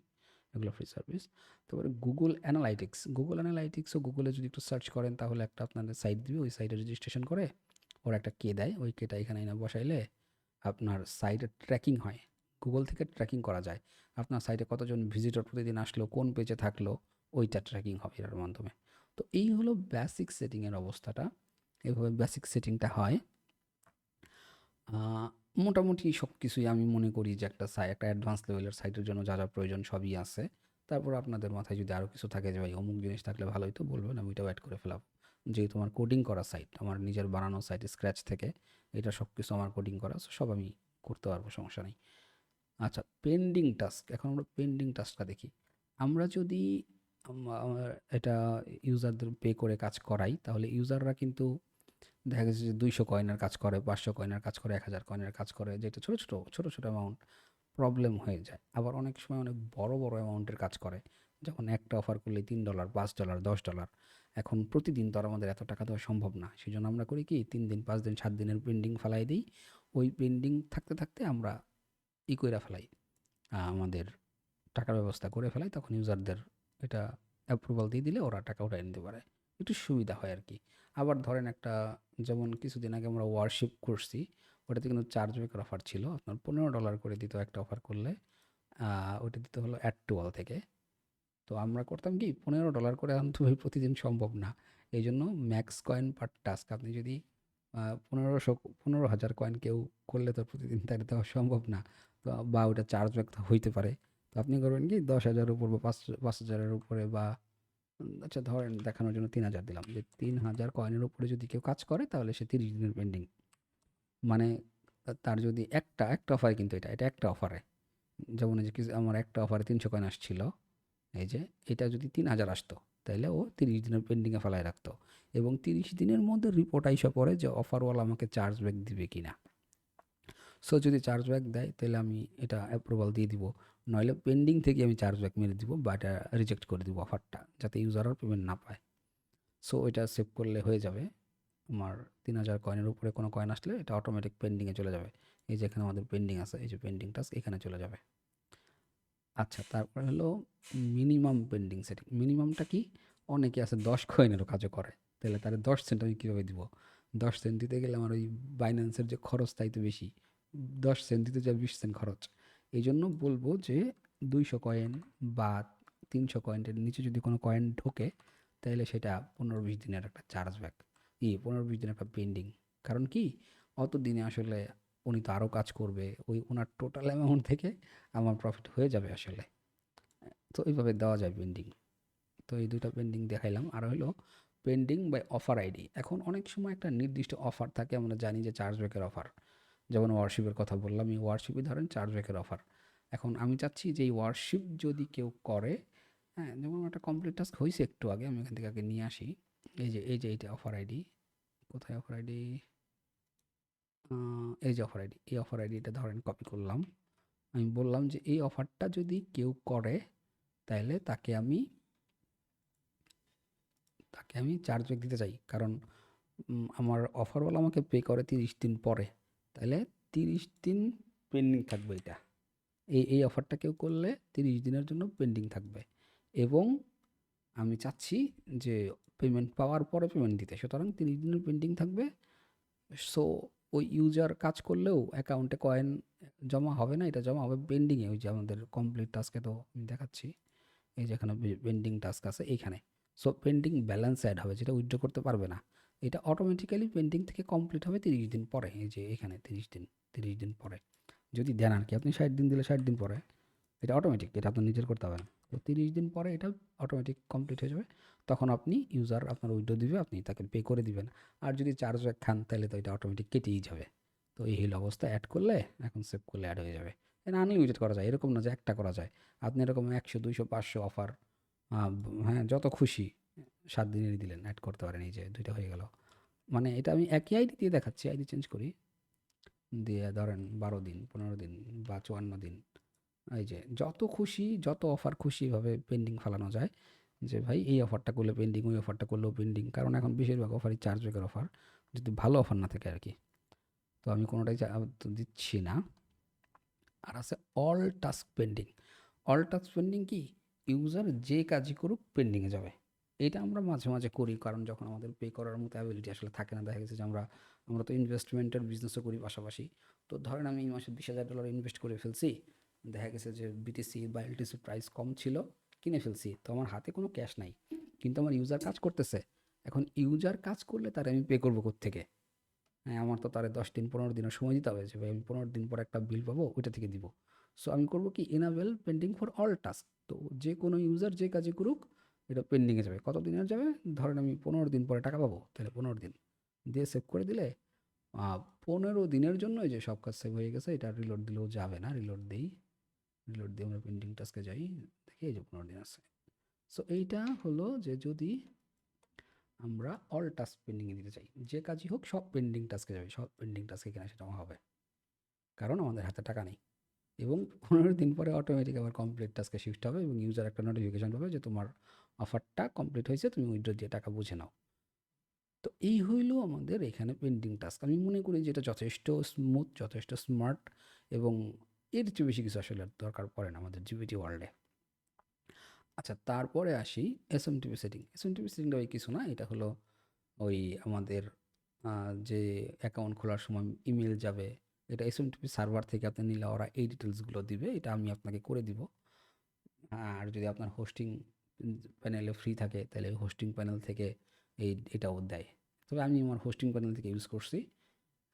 এগুলো ফ্রি সার্ভিস। তারপরে গুগল অ্যানালাইটিক্স। গুগল অ্যানালাইটিক্সও গুগলে যদি একটু সার্চ করেন, তাহলে একটা আপনাদের সাইট দিবে, ওই সাইটে রেজিস্ট্রেশন করে ওরা একটা কে দেয়, ওই কেটা এখানে এনে বসাইলে আপনার সাইটে ট্র্যাকিং হয়, গুগল থেকে ট্র্যাকিং করা যায়। আপনার সাইটে কতজন ভিজিটর প্রতিদিন আসলো, কোন পেজে থাকলো, ওইটা ট্র্যাকিং হবে এর মাধ্যমে। তো এই হলো বেসিক সেটিংয়ের অবস্থাটা, এভাবে বেসিক সেটিংটা হয়। মোটামুটি সব কিছুই আমি মনে করি যে একটা অ্যাডভান্স লেভেলের সাইটের জন্য যা যা প্রয়োজন সবই আছে। তারপর আপনাদের মাথায় যদি আরও কিছু থাকে যে ভাই অমুক জিনিস থাকলে ভালোই, তো বলবেন, আমি ওইটাও অ্যাড করে ফেলাম। যেহেতু আমার কোডিং করা সাইট, আমার নিজের বানানো সাইট স্ক্র্যাচ থেকে, এটা সব কিছু আমার কোডিং করা, সব আমি করতে পারবো, সমস্যা নেই। আচ্ছা, পেন্ডিং টাস্ক। এখন আমরা পেন্ডিং টাস্কটা দেখি। আমরা যদি এটা ইউজারদের পে করে কাজ করাই, তাহলে ইউজাররা কিন্তু দেখা গেছে যে 200 কয়েনের কাজ করে, 500 কয়েনের কাজ করে, 1000 কয়েনের কাজ করে, যেটা ছোট অ্যামাউন্ট, প্রবলেম হয়ে যায়। আবার অনেক সময় অনেক বড় অ্যামাউন্টের কাজ করে, যখন একটা অফার করলে $3, $5, $10, এখন প্রতিদিন তো আর আমাদের এত টাকা দেওয়া সম্ভব না, সেই জন্য আমরা করি কি 3 দিন 5 দিন 7 দিনের পেন্ডিং ফালাই দিই। ওই পেন্ডিং থাকতে থাকতে আমরা কইরা ফেলাই, আমাদের টাকার ব্যবস্থা করে ফেলাই, তখন ইউজারদের এটা অ্যাপ্রুভাল দিয়ে দিলে ওরা টাকা উঠায় নিতে পারে, একটু সুবিধা হয় আর কি। আবার ধরেন একটা, যেমন কিছুদিন আগে আমরা ওয়ারশিপ করছি, ওটাতে কিন্তু চার্জব্যাকের অফার ছিল, আপনার $15 করে দিত একটা অফার করলে, ওটা দিতে হলো @12 থেকে। তো আমরা করতাম কি $15 করে আনতে ভাই প্রতিদিন সম্ভব না। এই জন্য ম্যাক্স কয়েন পার টাস্ক, আপনি যদি 1500 কয়েন কেউ করলে তো প্রতিদিন তার দেওয়া সম্ভব না। তো বা ওটা চার্জব্যাক হইতে পারে। তো আপনি করবেন কি 10,000 উপর বা 5,000-এর উপরে, বা আচ্ছা ধরেন দেখানোর জন্য 3,000 দিলাম, যে 3,000 কয়েনের উপরে যদি কেউ কাজ করে তাহলে সে 30 দিনের পেন্ডিং। মানে তার যদি একটা অফারে, কিন্তু এটা একটা অফারে, যেমন এই যে কিছু আমার একটা অফারে 300 কয়েন আসছিল, এই যে এটা যদি 3,000 আসতো তাহলে ও 30 দিনের পেন্ডিংয়ে ফেলায় রাখতো, এবং 30 দিনের মধ্যে রিপোর্ট আইসা পড়ে যে অফারওয়ালা আমাকে চার্জব্যাক দিবে কিনা। সো যদি চার্জব্যাক দেয় তাহলে আমি এটা অ্যাপ্রুভাল দিয়ে দিব, নইলে পেন্ডিং থেকে আমি চার্জব্যাক মেরে দিব বা এটা রিজেক্ট করে দিব অফারটা, যাতে ইউজার আর পেমেন্ট না পায়। সো এটা সেভ করলে হয়ে যাবে। আমার 3,000 কয়েনের উপরে কোনো কয়েন আসলে এটা অটোমেটিক পেন্ডিংয়ে চলে যাবে। এই যে এখানে আমাদের পেন্ডিং আছে, এই যে পেন্ডিং টাস্ক এখানে চলে যাবে। আচ্ছা, তারপরে হলো মিনিমাম পেন্ডিং সেটিং। মিনিমামটা কি? অনেকে আছে 10 কয়েনেরও কাজও করে। তাহলে তারে 10 সেন্ট আমি কীভাবে দিব? 10 সেন্ট দিতে গেলে আমার ওই বাইন্যান্সের যে খরচ তাই তো বেশি। 10 সেন্ট দিতে যায় 20 সেন্ট খরচ। এইজন্য বলবো যে 200 কয়েন বা 300 কয়েনের নিচে যদি কোনো কয়েন ঢোকে, তাইলে সেটা 15-20 দিনের একটা চার্জব্যাক, 15-20 দিনের একটা পেন্ডিং। কারণ কি? অত দিনে আসলে উনি তো আরও কাজ করবে। ওই উনার টোটাল অ্যামাউন্ট থেকে আমার প্রফিট হয়ে যাবে আসলে। তো এইভাবে দেওয়া যায় পেন্ডিং। তো এই 2টা পেন্ডিং দেখাইলাম। আর হলো পেন্ডিং বাই অফার আইডি। এখন অনেক সময় একটা নির্দিষ্ট অফার থাকে, আমরা জানি যে চার্জব্যাকের অফার। যেমন ওয়ারশিপের কথা বললাম, এই ওয়ারশিপই ধরেন চার্জব্যাকের অফার। এখন আমি চাচ্ছি যে এই ওয়ারশিপ যদি কেউ করে, হ্যাঁ, যেমন একটা কমপ্লিট টাস্ক হয়েছে একটু আগে, আমি এখান থেকে আগে নিয়ে আসি। এই যে এইটা অফার আইডি। কোথায় অফার আইডি? এই যে অফার আইডি, এই অফার আইডিটা ধরেন কপি করলাম। আমি বললাম যে এই অফারটা যদি কেউ করে তাইলে তাকে আমি চার্জব্যাক দিতে চাই। কারণ আমার অফারওয়ালা আমাকে পে করে 30 দিন পরে, তাহলে 30 দিন পেন্ডিং থাকবে এটা। এই অফারটা কেউ করলে 30 দিনের জন্য পেন্ডিং থাকবে, এবং আমি চাচ্ছি যে পেমেন্ট পাওয়ার পরে পেমেন্ট দিতে। সুতরাং 30 দিনের পেন্ডিং থাকবে। সো ওই ইউজার কাজ করলেও অ্যাকাউন্টে কয়েন জমা হবে না, এটা জমা হবে পেন্ডিংয়ে। ওই যে আমাদের কমপ্লিট টাস্কে তো আমি দেখাচ্ছি, এই যে এখানে পেন্ডিং টাস্ক আছে এইখানে। সো পেন্ডিং ব্যালেন্স অ্যাড হবে, যেটা উইথড্র করতে পারবে না। এটা অটোমেটিক্যালি পেন্ডিং থেকে কমপ্লিট হবে 30 দিন পরে। এই যে এখানে 30 দিন পরে যদি দেন আর কি, আপনি 60 দিন দিলে 60 দিন পরে, এটা অটোমেটিক, এটা আপনার নিজের করতে হবে না। তো 30 দিন পরে এটা অটোমেটিক কমপ্লিট হয়ে যাবে। তখন আপনি ইউজার আপনার উইথড্র দিবে, আপনি তাকে পে করে দিবেন। আর যদি চার্জব্যাক খান তাহলে তো এটা অটোমেটিক কেটেই যাবে। তো এই হলো অবস্থা। অ্যাড করলে, এখন সেভ করলে অ্যাড হয়ে যাবে। এটা আনলিমিটেড করা যায়, এরকম না যে একটা করা যায়। আপনি এরকম 100, 200, 500 অফার, হ্যাঁ, যত খুশি 7 দিনেরই দিলেন, অ্যাড করতে পারেন। এই যে 2টা হয়ে গেল। মানে এটা আমি একই আইডি দিয়ে দেখাচ্ছি, আইডি চেঞ্জ করি, দিয়ে ধরেন 12 দিন, 15 দিন বা 54 দিন। এই যে যত খুশি, যত অফার খুশি এভাবে পেন্ডিং ফেলানো যায়। যে ভাই এই অফারটা করলে পেন্ডিং, ওই অফারটা করলেও পেন্ডিং। কারণ এখন বেশিরভাগ অফারই চার্জব্যাকের অফার, যদি ভালো অফার না থাকে আর কি। তো আমি কোনোটাই তো দিচ্ছি না। আর আছে all task pending. All task pending কি? ইউজার যে কাজই করুক পেন্ডিংয়ে যাবে। এটা আমরা মাঝে মাঝে করি, কারণ যখন আমাদের পে করার মতো অ্যাবিলিটি আসলে থাকে না। দেখা গেছে যে আমরা আমরা তো ইনভেস্টমেন্টের বিজনেসও করি পাশাপাশি। তো ধরেন আমি এই মাসে $20,000 ইনভেস্ট করে ফেলছি। দেখা গেছে যে বিটিসি বা এলটিসির প্রাইস কম ছিল, কিনে ফেলছি। তো আমার হাতে কোনো ক্যাশ নাই, কিন্তু আমার ইউজার কাজ করতেছে। এখন ইউজার কাজ করলে তার আমি পে করবো কোত্থেকে? হ্যাঁ, আমার তো তারে 10 দিন 15 দিনের সময় দিতে হবে, যে ভাই আমি 15 দিন পর একটা বিল পাবো, ওইটা থেকে দিব। সো আমি করবো কি, enable pending for all task. তো যে কোনো ইউজার যে কাজই করুক এটা পেন্ডিংয়ে যাবে। কত দিনের যাবে? ধরেন আমি 15 দিন পরে টাকা পাবো, তাহলে 15 দিন দিয়ে সেভ করে দিলে 15 দিনের জন্য এই যে সব কাজ সেভ হয়ে গেছে। এটা রিলোড দিলেও যাবে না, রিলোড দিয়ে আমরা পেন্ডিং টাস্কে যাই, দেখি এই যে 15 দিন আছে। সো এইটা হলো যে যদি আমরা অল টাস্ক পেন্ডিংয়ে দিতে চাই, যে কাজই হোক সব পেন্ডিং টাস্কে যাবে, সব পেন্ডিং টাস্কে এখানে সেটা হবে, কারণ আমাদের হাতে টাকা নেই। এবং 15 দিন পরে অটোমেটিক আবার কমপ্লিট টাস্কে শিফট হবে, এবং ইউজার একটা নোটিফিকেশন পাবে যে তোমার অফারটা কমপ্লিট হয়েছে, তুমি উইথড্র দিয়ে টাকা বুঝে নাও। তো এই হইল আমাদের এখানে পেন্ডিং টাস্ক। আমি মনে করি যে এটা যথেষ্ট স্মুথ, যথেষ্ট স্মার্ট, এবং এর চেয়ে বেশি কিছু আসলে দরকার পড়ে না আমাদের জিপিটি ওয়ার্ল্ডে। আচ্ছা, তারপরে আসি এসএমটিপি সেটিং। এসএমটিপি সেটিংটা ওই কিছু না, এটা হলো ওই আমাদের যে অ্যাকাউন্ট খোলার সময় ইমেল যাবে, এটা এসএমটিপি সার্ভার থেকে আপনি নিলে ওরা এই ডিটেলসগুলো দিবে, এটা আমি আপনাকে করে দিব। আর যদি আপনার হোস্টিং প্যানেলে ফ্রি থাকে তাহলে হোস্টিং প্যানেল থেকে এটাও দেয়। তবে আমি আমার হোস্টিং প্যানেল থেকে ইউজ করছি।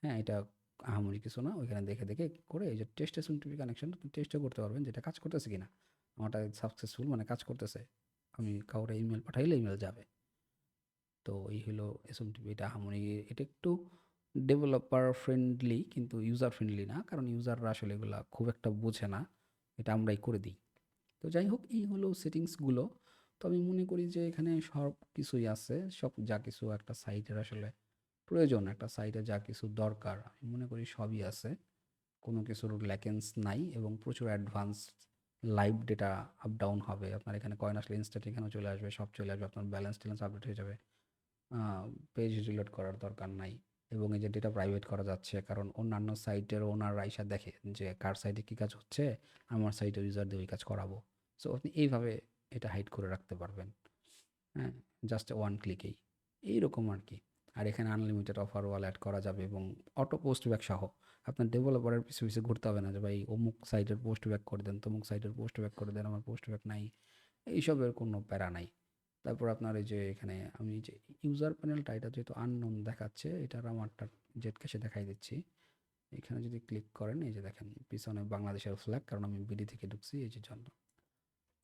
হ্যাঁ, এটা আহামরি কিছু না, ওইখানে দেখে দেখে করে এই যে টেস্ট এসএমটিপি কানেকশন আপনি টেস্টও করতে পারবেন, যেটা কাজ করতেছে কিনা। আমারটা সাকসেসফুল, মানে কাজ করতেছে, আমি কাউরে ইমেল পাঠাইলে ইমেল যাবে। তো এই হলো এসএমটিপি। এটা আহামরি, এটা একটু ডেভেলপার ফ্রেন্ডলি কিন্তু ইউজার ফ্রেন্ডলি না, কারণ ইউজাররা আসলে এগুলা খুব একটা বোঝে না, এটা আমরাই করে দিই। তো যাই হোক, এই হলো সেটিংসগুলো। তো আমি মনে করি যে এখানে সব কিছুই আছে, সব যা কিছু একটা সাইটের আসলে প্রয়োজন, একটা সাইটে যা কিছু দরকার, আমি মনে করি সবই আছে। কোনো কিছুর ল্যাকেন্স নাই, এবং প্রচুর advance live data up down হবে। আপনার এখানে কয়েন আসলে ইনস্ট্যান্ট এখানেও চলে আসবে, সব চলে আসবে, আপনার ব্যালেন্স ট্যালেন্স আপডেট হয়ে যাবে। পেজ রিলোড করার দরকার নাই, এবং এই যে ডেটা প্রাইভেট করা যাচ্ছে, কারণ অন্যান্য সাইটের ওনার আইসা দেখে যে কার সাইটে কী কাজ হচ্ছে, আমার সাইটে ইউজার দিয়ে ওই কাজ করাবো। সো আপনি এইভাবে এটা হাইড করে রাখতে পারবেন। হ্যাঁ, জাস্ট ওয়ান ক্লিকেই এইরকম আর কি। আর এখানে আনলিমিটেড অফার ওয়াল অ্যাড করা যাবে, এবং অটো পোস্ট ব্যাক সহ। আপনার ডেভেলপারের পিছু পিছু ঘুরতে হবে না যে ভাই অমুক সাইটের পোস্ট ব্যাক করে দেন, তমুক সাইটের পোস্ট ব্যাক করে দেন, আমার পোস্ট ব্যাক নাই, এইসবের কোনো প্যারা নাই। তারপর আপনার এই যে এখানে আমি যে ইউজার প্যানেলটা, এটা যেহেতু আননোন দেখাচ্ছে, এটার আমারটা জেড ক্যাশে দেখাই দিচ্ছি। এখানে যদি ক্লিক করেন, এই যে দেখেন পিছনে বাংলাদেশের ফ্ল্যাগ, কারণ আমি বিডি থেকে ঢুকছি এই যে জন্য।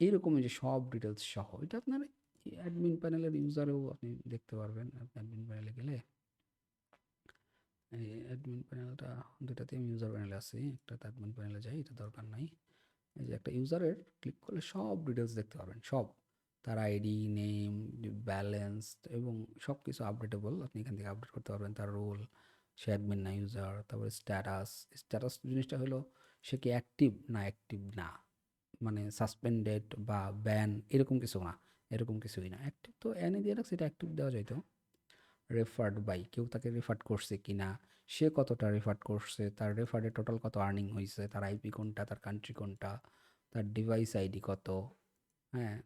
এইরকম এই যে সব ডিটেলস সহ এটা আপনার অ্যাডমিন প্যানেলের ইউজারেও আপনি দেখতে পারবেন। আপনি অ্যাডমিন প্যানেলে গেলে, এই অ্যাডমিন প্যানেলটা, দুটাতে আমি ইউজার প্যানেলে আছি, একটাতে অ্যাডমিন প্যানেলে যাই, এটা দরকার নাই। এই যে একটা ইউজারের ক্লিক করলে সব ডিটেলস দেখতে পারবেন, সব, তার আইডি, নেম, ব্যালেন্স, এবং সব কিছু আপডেটেবল, আপনি এখান থেকে আপডেট করতে পারবেন। তার রোল, সে অ্যাডমিন না ইউজার, তারপরে স্ট্যাটাস। স্ট্যাটাস জিনিসটা হলো সে কি অ্যাক্টিভ না অ্যাক্টিভ না, মানে সাসপেন্ডেড বা ব্যান এরকম কিছু না, এরকম কিছুই না। অ্যাক্টিভ তো এনে দিয়ে রাখছে, এটা অ্যাক্টিভ দেওয়া যাইতো। রেফার্ড বাই, কেউ তাকে রেফার্ড করছে কি না, সে কতটা রেফার্ড করছে, তার রেফার্ডে টোটাল কত আর্নিং হয়েছে, তার আইপি কোনটা, তার কান্ট্রি কোনটা, তার ডিভাইস আইডি কত। হ্যাঁ,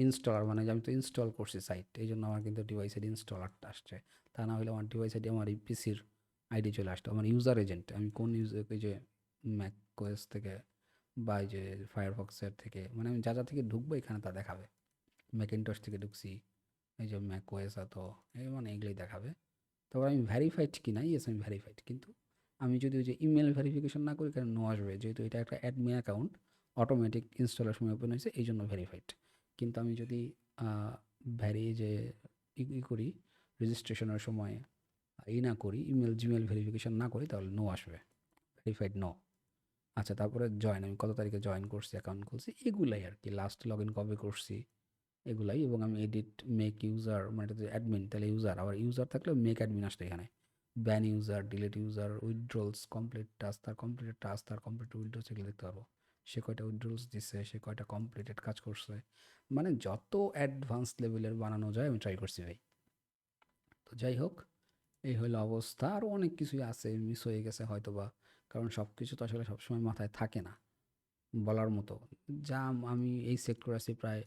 ইনস্টলার, মানে যে আমি তো ইনস্টল করছি সাইট, এই জন্য আমার কিন্তু ডিভাইস আইডি ইনস্টলারটা আসছে। তা না হলে আমার ডিভাইস আইডি, আমার এই পিসির আইডি চলে আসতো। আমার ইউজার এজেন্ট, আমি কোন ইউজার, এই যে ম্যাক ওএস থেকে বা এই যে ফায়ারফক্সের থেকে, মানে আমি যা যা থেকে ঢুকবো এখানে তা দেখাবে। ম্যাকিনটশ থেকে ঢুকছি, এই যে ম্যাক ওএস এত, এই মানে এগুলোই দেখাবে। তারপর আমি ভ্যারিফাইড কি না, ইয়েস আমি ভ্যারিফাইড, কিন্তু আমি যদি ওই যে ইমেল ভেরিফিকেশন না করি, কারণ নো আসবে, যেহেতু এটা একটা অ্যাডমিন অ্যাকাউন্ট, অটোমেটিক ইনস্টলের সময় ওপেন হয়েছে, এই জন্য ভেরিফাইড। কিন্তু আমি যদি যে করি, রেজিস্ট্রেশনের সময় না করি, জিমেল ভেরিফিকেশন না করি, তাহলে নো আসবে, ভেরিফাইড নো। আচ্ছা, তারপরে জয়েন, আমি কত তারিখে জয়েন করছি, অ্যাকাউন্ট খুলছি, এগুলাই আর কি। লাস্ট লগ ইন কবে করছি, এগুলাই। এবং আমি এডিট, মেক ইউজার, মানে এটা যদি অ্যাডমিন তাহলে ইউজার, আবার ইউজার থাকলে মেক অ্যাডমিন আসতো এখানে। Ban user, delete user, withdrawals, complete task, তার কমপ্লিটেড টাস্ক, তার কমপ্লিট উইথড্রলস, এগুলো দেখতে পারবো। সে কয়টা উইথড্রলস দিচ্ছে, সে কয়টা কমপ্লিটেড কাজ করছে, মানে যত অ্যাডভান্স লেভেলের বানানো যায় আমি ট্রাই করছি ভাই। তো যাই হোক, এই হলো অবস্থা। আরও অনেক কিছুই আছে, মিস হয়ে গেছে হয়তো বা, কারণ সব কিছু তো আসলে সবসময় মাথায় থাকে না বলার মতো। যা আমি এই সেক্টরে আছি প্রায়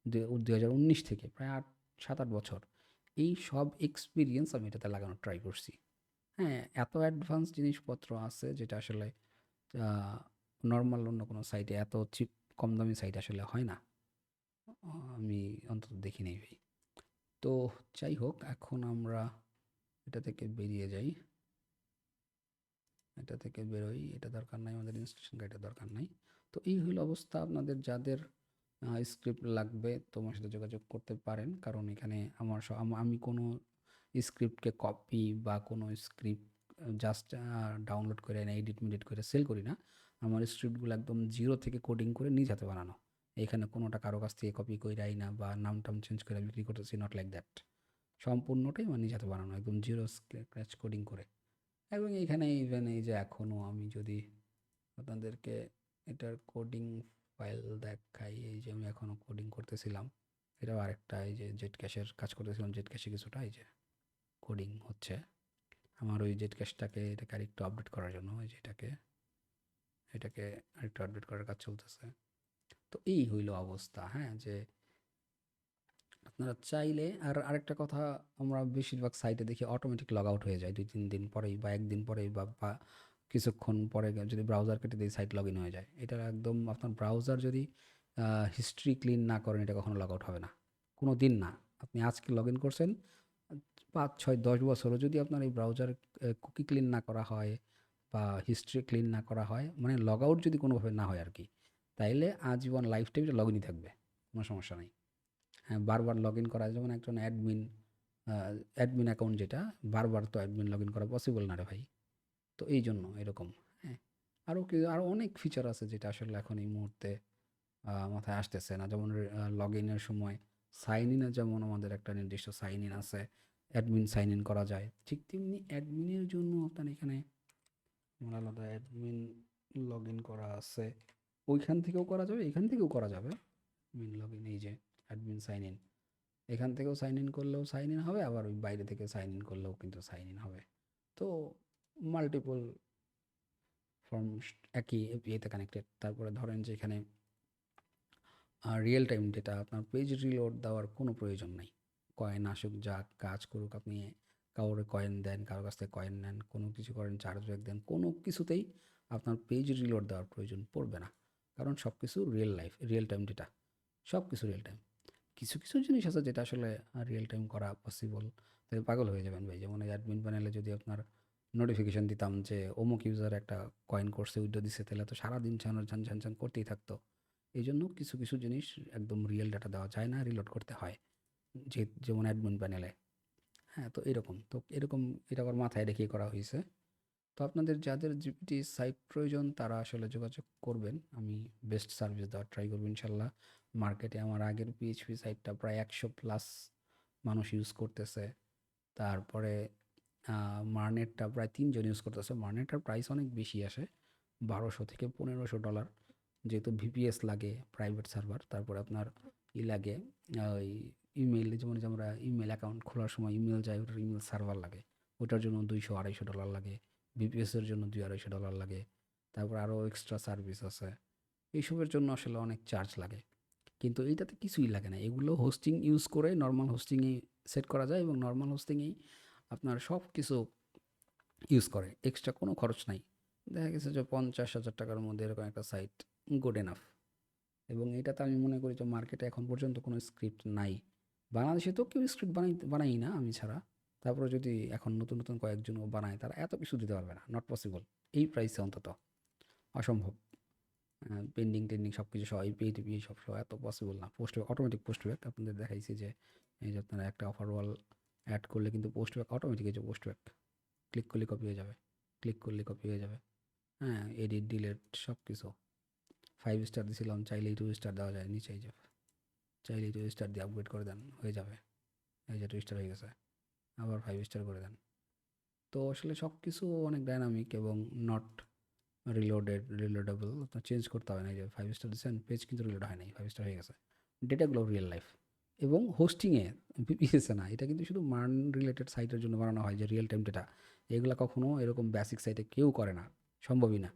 2019 থেকে, প্রায় 7-8 বছর। এই সব এক্সপিরিয়েন্স আমি এটাতে লাগানোর ট্রাই করছি। হ্যাঁ, এত অ্যাডভান্স জিনিসপত্র আছে যেটা আসলে নর্মাল অন্য কোনো সাইটে, এত চিপ কম দামি সাইটে আসলে হয় না। আমি অন্তত দেখি নাই ভাই। তো যাই হোক, এখন আমরা এটা থেকে বেরিয়ে যাই, এটা থেকে বেরোই, এটা দরকার নাই আমাদের, ইনস্ট্রাকশন গাইডের দরকার নাই। তো এই হলো অবস্থা। আপনাদের যাদের স্ক্রিপ্ট লাগবে তোমার সাথে যোগাযোগ করতে পারেন, কারণ এখানে আমি কোনো স্ক্রিপ্টকে কপি বা কোনো স্ক্রিপ্ট জাস্ট ডাউনলোড করে না, এডিট মিডিট করে সেল করি না। আমার স্ক্রিপ্টগুলো একদম জিরো থেকে কোডিং করে নিজ হাতে বানানো। এখানে কোনোটা কারো কাছ থেকে কপি কইরাই না, বা নাম টাম চেঞ্জ করে বিক্রি করতেছি, নট লাইক দ্যাট। সম্পূর্ণটাই আমার নিজ হাতে বানানো, একদম জিরো স্ক্র্যাচ কোডিং করে। এবং এইখানে ইভেন এই যে এখনও আমি যদি আপনাদেরকে এটার কোডিং ফাইল দেখাই, এই যে আমি এখনও কোডিং করতেছিলাম, এটাও আরেকটা, এই যে জেট ক্যাশের কাজ করতেছিলাম, জেট ক্যাশে কিছুটা এই যে কোডিং হচ্ছে আমার ওই জেট ক্যাশটাকে, এটাকে আরেকটু আপডেট করার জন্য, ওই যে এটাকে আরেকটু আপডেট করার কাজ চলতেছে। তো এই হইল অবস্থা, হ্যাঁ, যে আপনারা চাইলে, আর আরেকটা কথা, আমরা বেশিরভাগ সাইটে দেখি অটোমেটিক লগ আউট হয়ে যায় 2-3 দিন পরেই বা 1 দিন পরেই বা কিছুক্ষণ পরে যদি ব্রাউজার কেটে দিয়ে সাইট লগ ইন হয়ে যায়। এটা একদম আপনার ব্রাউজার যদি হিস্ট্রি ক্লিন না করেন, এটা কখনো লগ আউট হবে না, কোনো দিন না। আপনি আজকে লগ ইন করছেন, 5, 6, 10 বছরও যদি আপনার এই ব্রাউজার কুকি ক্লিন না করা হয় বা হিস্ট্রি ক্লিন না করা হয়, মানে লগ আউট যদি কোনোভাবে না হয় আর কি, তাইলে আজীবন লাইফ টাইম লগ ইনই থাকবে, কোনো সমস্যা নেই। হ্যাঁ, বারবার লগ ইন করা, যেমন একজন অ্যাডমিন অ্যাকাউন্ট যেটা, বারবার তো অ্যাডমিন লগ ইন করা পসিবল না রে ভাই। তো এই জন্য এরকম। হ্যাঁ, আরও অনেক ফিচার আছে যেটা আসলে এখন এই মুহূর্তে মাথায় আসতেছে না, যেমন লগ ইনের সময় সাইন ইনে, যেমন আমাদের একটা নির্দিষ্ট সাইন ইন আছে, অ্যাডমিন সাইন ইন করা যায়, ঠিক তেমনি অ্যাডমিনের জন্য আপনার এখানে আমার আলাদা অ্যাডমিন লগ ইন করা আছে, ওইখান থেকেও করা যাবে, এখান থেকেও করা যাবে। অ্যাডমিন লগ ইন, এই যে অ্যাডমিন সাইন ইন, এখান থেকেও সাইন ইন করলেও সাইন ইন হবে, আবার ওই বাইরে থেকে সাইন ইন করলেও কিন্তু সাইন ইন হবে। তো মাল্টিপল ফর্ম একই এপিআইতে কানেক্টেড। তারপরে ধরেন যে এখানে রিয়েল টাইম ডেটা, আপনার পেজ রিলোড দেওয়ার কোনো প্রয়োজন নাই। কয়েন আসুক, যা কাজ করুক, আপনি কাউরে কয়েন দেন, কারোর কাছ থেকে কয়েন নেন, কোনো কিছু করেন, চার্জ ব্যাক দেন, কোনো কিছুতেই আপনার পেজ রিলোড দেওয়ার প্রয়োজন পড়বে না, কারণ সব কিছু রিয়েল টাইম ডেটা, সব কিছু রিয়েল টাইম। কিছু কিছু জিনিস আছে যেটা আসলে রিয়েল টাইম করা পসিবল, তাই পাগল হয়ে যাবেন ভাই। যেমন এই অ্যাডমিন প্যানেলে যদি আপনার নোটিফিকেশন দিতাম যে অমুক ইউজার একটা কয়েন করছে, উইথড্র দিচ্ছে, তাহলে তো সারাদিন ঝান ঝান ঝান করতেই থাকতো। এই জন্য কিছু কিছু জিনিস একদম রিয়েল ডাটা দেওয়া যায় না, রিলোড করতে হয়, যেমন অ্যাডমিন প্যানেলে। হ্যাঁ, তো এরকম এটা আবার মাথায় রেখেই করা হয়েছে। তো আপনাদের যাদের জিপিটি সাইট প্রয়োজন তারা আসলে যোগাযোগ করবেন, আমি বেস্ট সার্ভিস দেওয়ার ট্রাই করবো ইনশাল্লাহ। মার্কেটে আমার আগের পিএইচপি সাইটটা প্রায় 100+ মানুষ ইউজ করতেছে। তারপরে মার্নেটটা প্রায় 3 জন ইউজ করতেছে। মার্নেটটার প্রাইস অনেক বেশি আসে, $1200 থেকে $1500, যেহেতু ভিপিএস লাগে, প্রাইভেট সার্ভার। তারপরে আপনার লাগে ওই ইমেল, যেমন যে আমরা ইমেল অ্যাকাউন্ট খোলার সময় ইমেল যায়, ওটার ইমেল সার্ভার লাগে, ওটার জন্য $200-250 লাগে। ভিপিএসের জন্য $200-250 লাগে। তারপর আরও এক্সট্রা সার্ভিস আছে, এইসবের জন্য আসলে অনেক চার্জ লাগে। কিন্তু এইটাতে কিছুই লাগে না, এগুলো হোস্টিং ইউজ করে নর্মাল হোস্টিংয়ে সেট করা যায়, এবং নর্মাল হোস্টিংয়েই আপনার সব কিছু ইউজ করে, এক্সট্রা কোনো খরচ নাই। দেখা গেছে যে $50,000 মধ্যে এরকম একটা সাইট গুড এনাফ। এবং এটাতে আমি মনে করি যে মার্কেটে এখন পর্যন্ত কোনো স্ক্রিপ্ট নাই, বাংলাদেশে তো কেউ স্ক্রিপ্ট বানাই না আমি ছাড়া। তারপরে যদি এখন নতুন নতুন কয়েকজনও বানায়, তারা এত কিছু দিতে পারবে না, নট পসিবল, এই প্রাইসে অন্তত অসম্ভব। পেন্ডিং টেন্ডিং সব কিছু সহ, ইপিআই টিপিআই সব সহ এত পসিবল না। অটোমেটিক পোস্ট ব্যাক আপনাদের দেখাইছি যে এই যে আপনারা একটা অফার ওয়াল অ্যাড করলে কিন্তু পোস্ট ব্যাক অটোমেটিক, এই যে পোস্ট ব্যাক ক্লিক করলে কপি হয়ে যাবে, ক্লিক করলে কপি হয়ে যাবে। হ্যাঁ, এডিট ডিলেট সব কিছু। 5 স্টার দিয়েছিলাম, চাইলেই 2 স্টার দেওয়া যায় নিচে, এই যে চাইলেই 2 স্টার দিয়ে আপগ্রেড করে দেন, হয়ে যাবে। এই যে 2 স্টার হয়ে গেছে, আবার 5 স্টার করে দেন। তো আসলে সব কিছু অনেক ডাইনামিক এবং নট রিলোডেবল, আপনার চেঞ্জ করতে হবে না। এই যে 5 স্টার দিচ্ছেন, পেজ কিন্তু রিলোড হয় নাই, 5 স্টার হয়ে গেছে। ডেটাগুলো রিয়েল লাইফ এবং হোস্টিংয়ে বিপিএসে না, এটা কিন্তু শুধু মার্ন রিলেটেড সাইটের জন্য বানানো হয়, যে রিয়েল টাইম ডেটা। এগুলো কখনো এরকম বেসিক সাইটে কেউ করে না, সম্ভবই না।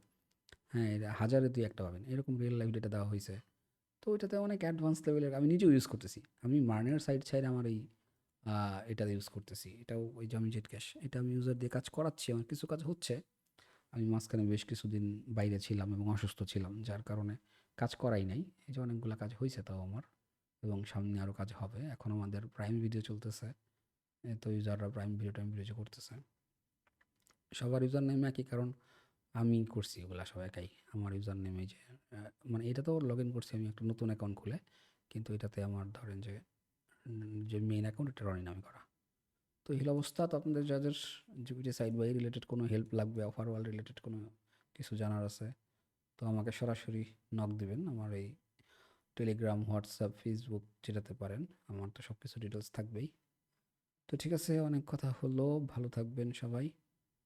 হ্যাঁ, এটা হাজারে 2-1টা পাবেন এরকম রিয়েল লাইফ ডেটা দেওয়া হয়েছে। তো ওইটাতে অনেক অ্যাডভান্স লেভেলের, আমি নিজেও ইউজ করতেছি। আমি মার্নের সাইট ছাড়া আমার এই এটা ইউজ করতেছি, এটাও ওই যে আমি জেট ক্যাশ, এটা আমি ইউজার দিয়ে কাজ করাচ্ছি, আমার কিছু কাজ হচ্ছে। আমি মাঝখানে বেশ কিছুদিন বাইরে ছিলাম এবং অসুস্থ ছিলাম, যার কারণে কাজ করাই নাই। এই যে অনেকগুলো কাজ হয়েছে তাও আমার, এবং সামনে আরও কাজ হবে। এখন আমাদের প্রাইম ভিডিও চলতেছে, তো ইউজাররা প্রাইম ভিডিও যে করতেছে, সবার ইউজার নেম একই, কারণ আমি করছি এগুলা সব একাই। আমার ইউজার নেম এই যে মানে এটা তো লগ ইন করছি আমি একটা নতুন অ্যাকাউন্ট খুলে, কিন্তু এটাতে আমার ধরেন যে যে মেইন অ্যাকাউন্ট এটা রনি নামে করা। তো এই অবস্থা। তো আপনাদের যাদের জিপিটি সাইট বা এই রিলেটেড কোনো হেল্প লাগবে, অফার ওয়াল রিলেটেড কোনো কিছু জানার আছে, তো আমাকে সরাসরি নক দিবেন আমার এই টেলিগ্রাম, হোয়াটসঅ্যাপ, ফেসবুক, যেটাতে পারেন। আমার তো সব কিছু ডিটেলস থাকবেই। তো ঠিক আছে, অনেক কথা হলো, ভালো থাকবেন সবাই,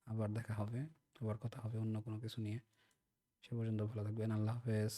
আবার দেখা হবে, আবার কথা হবে অন্য কোনো কিছু নিয়ে। সে পর্যন্ত ভালো থাকবেন, আল্লাহ হাফেজ।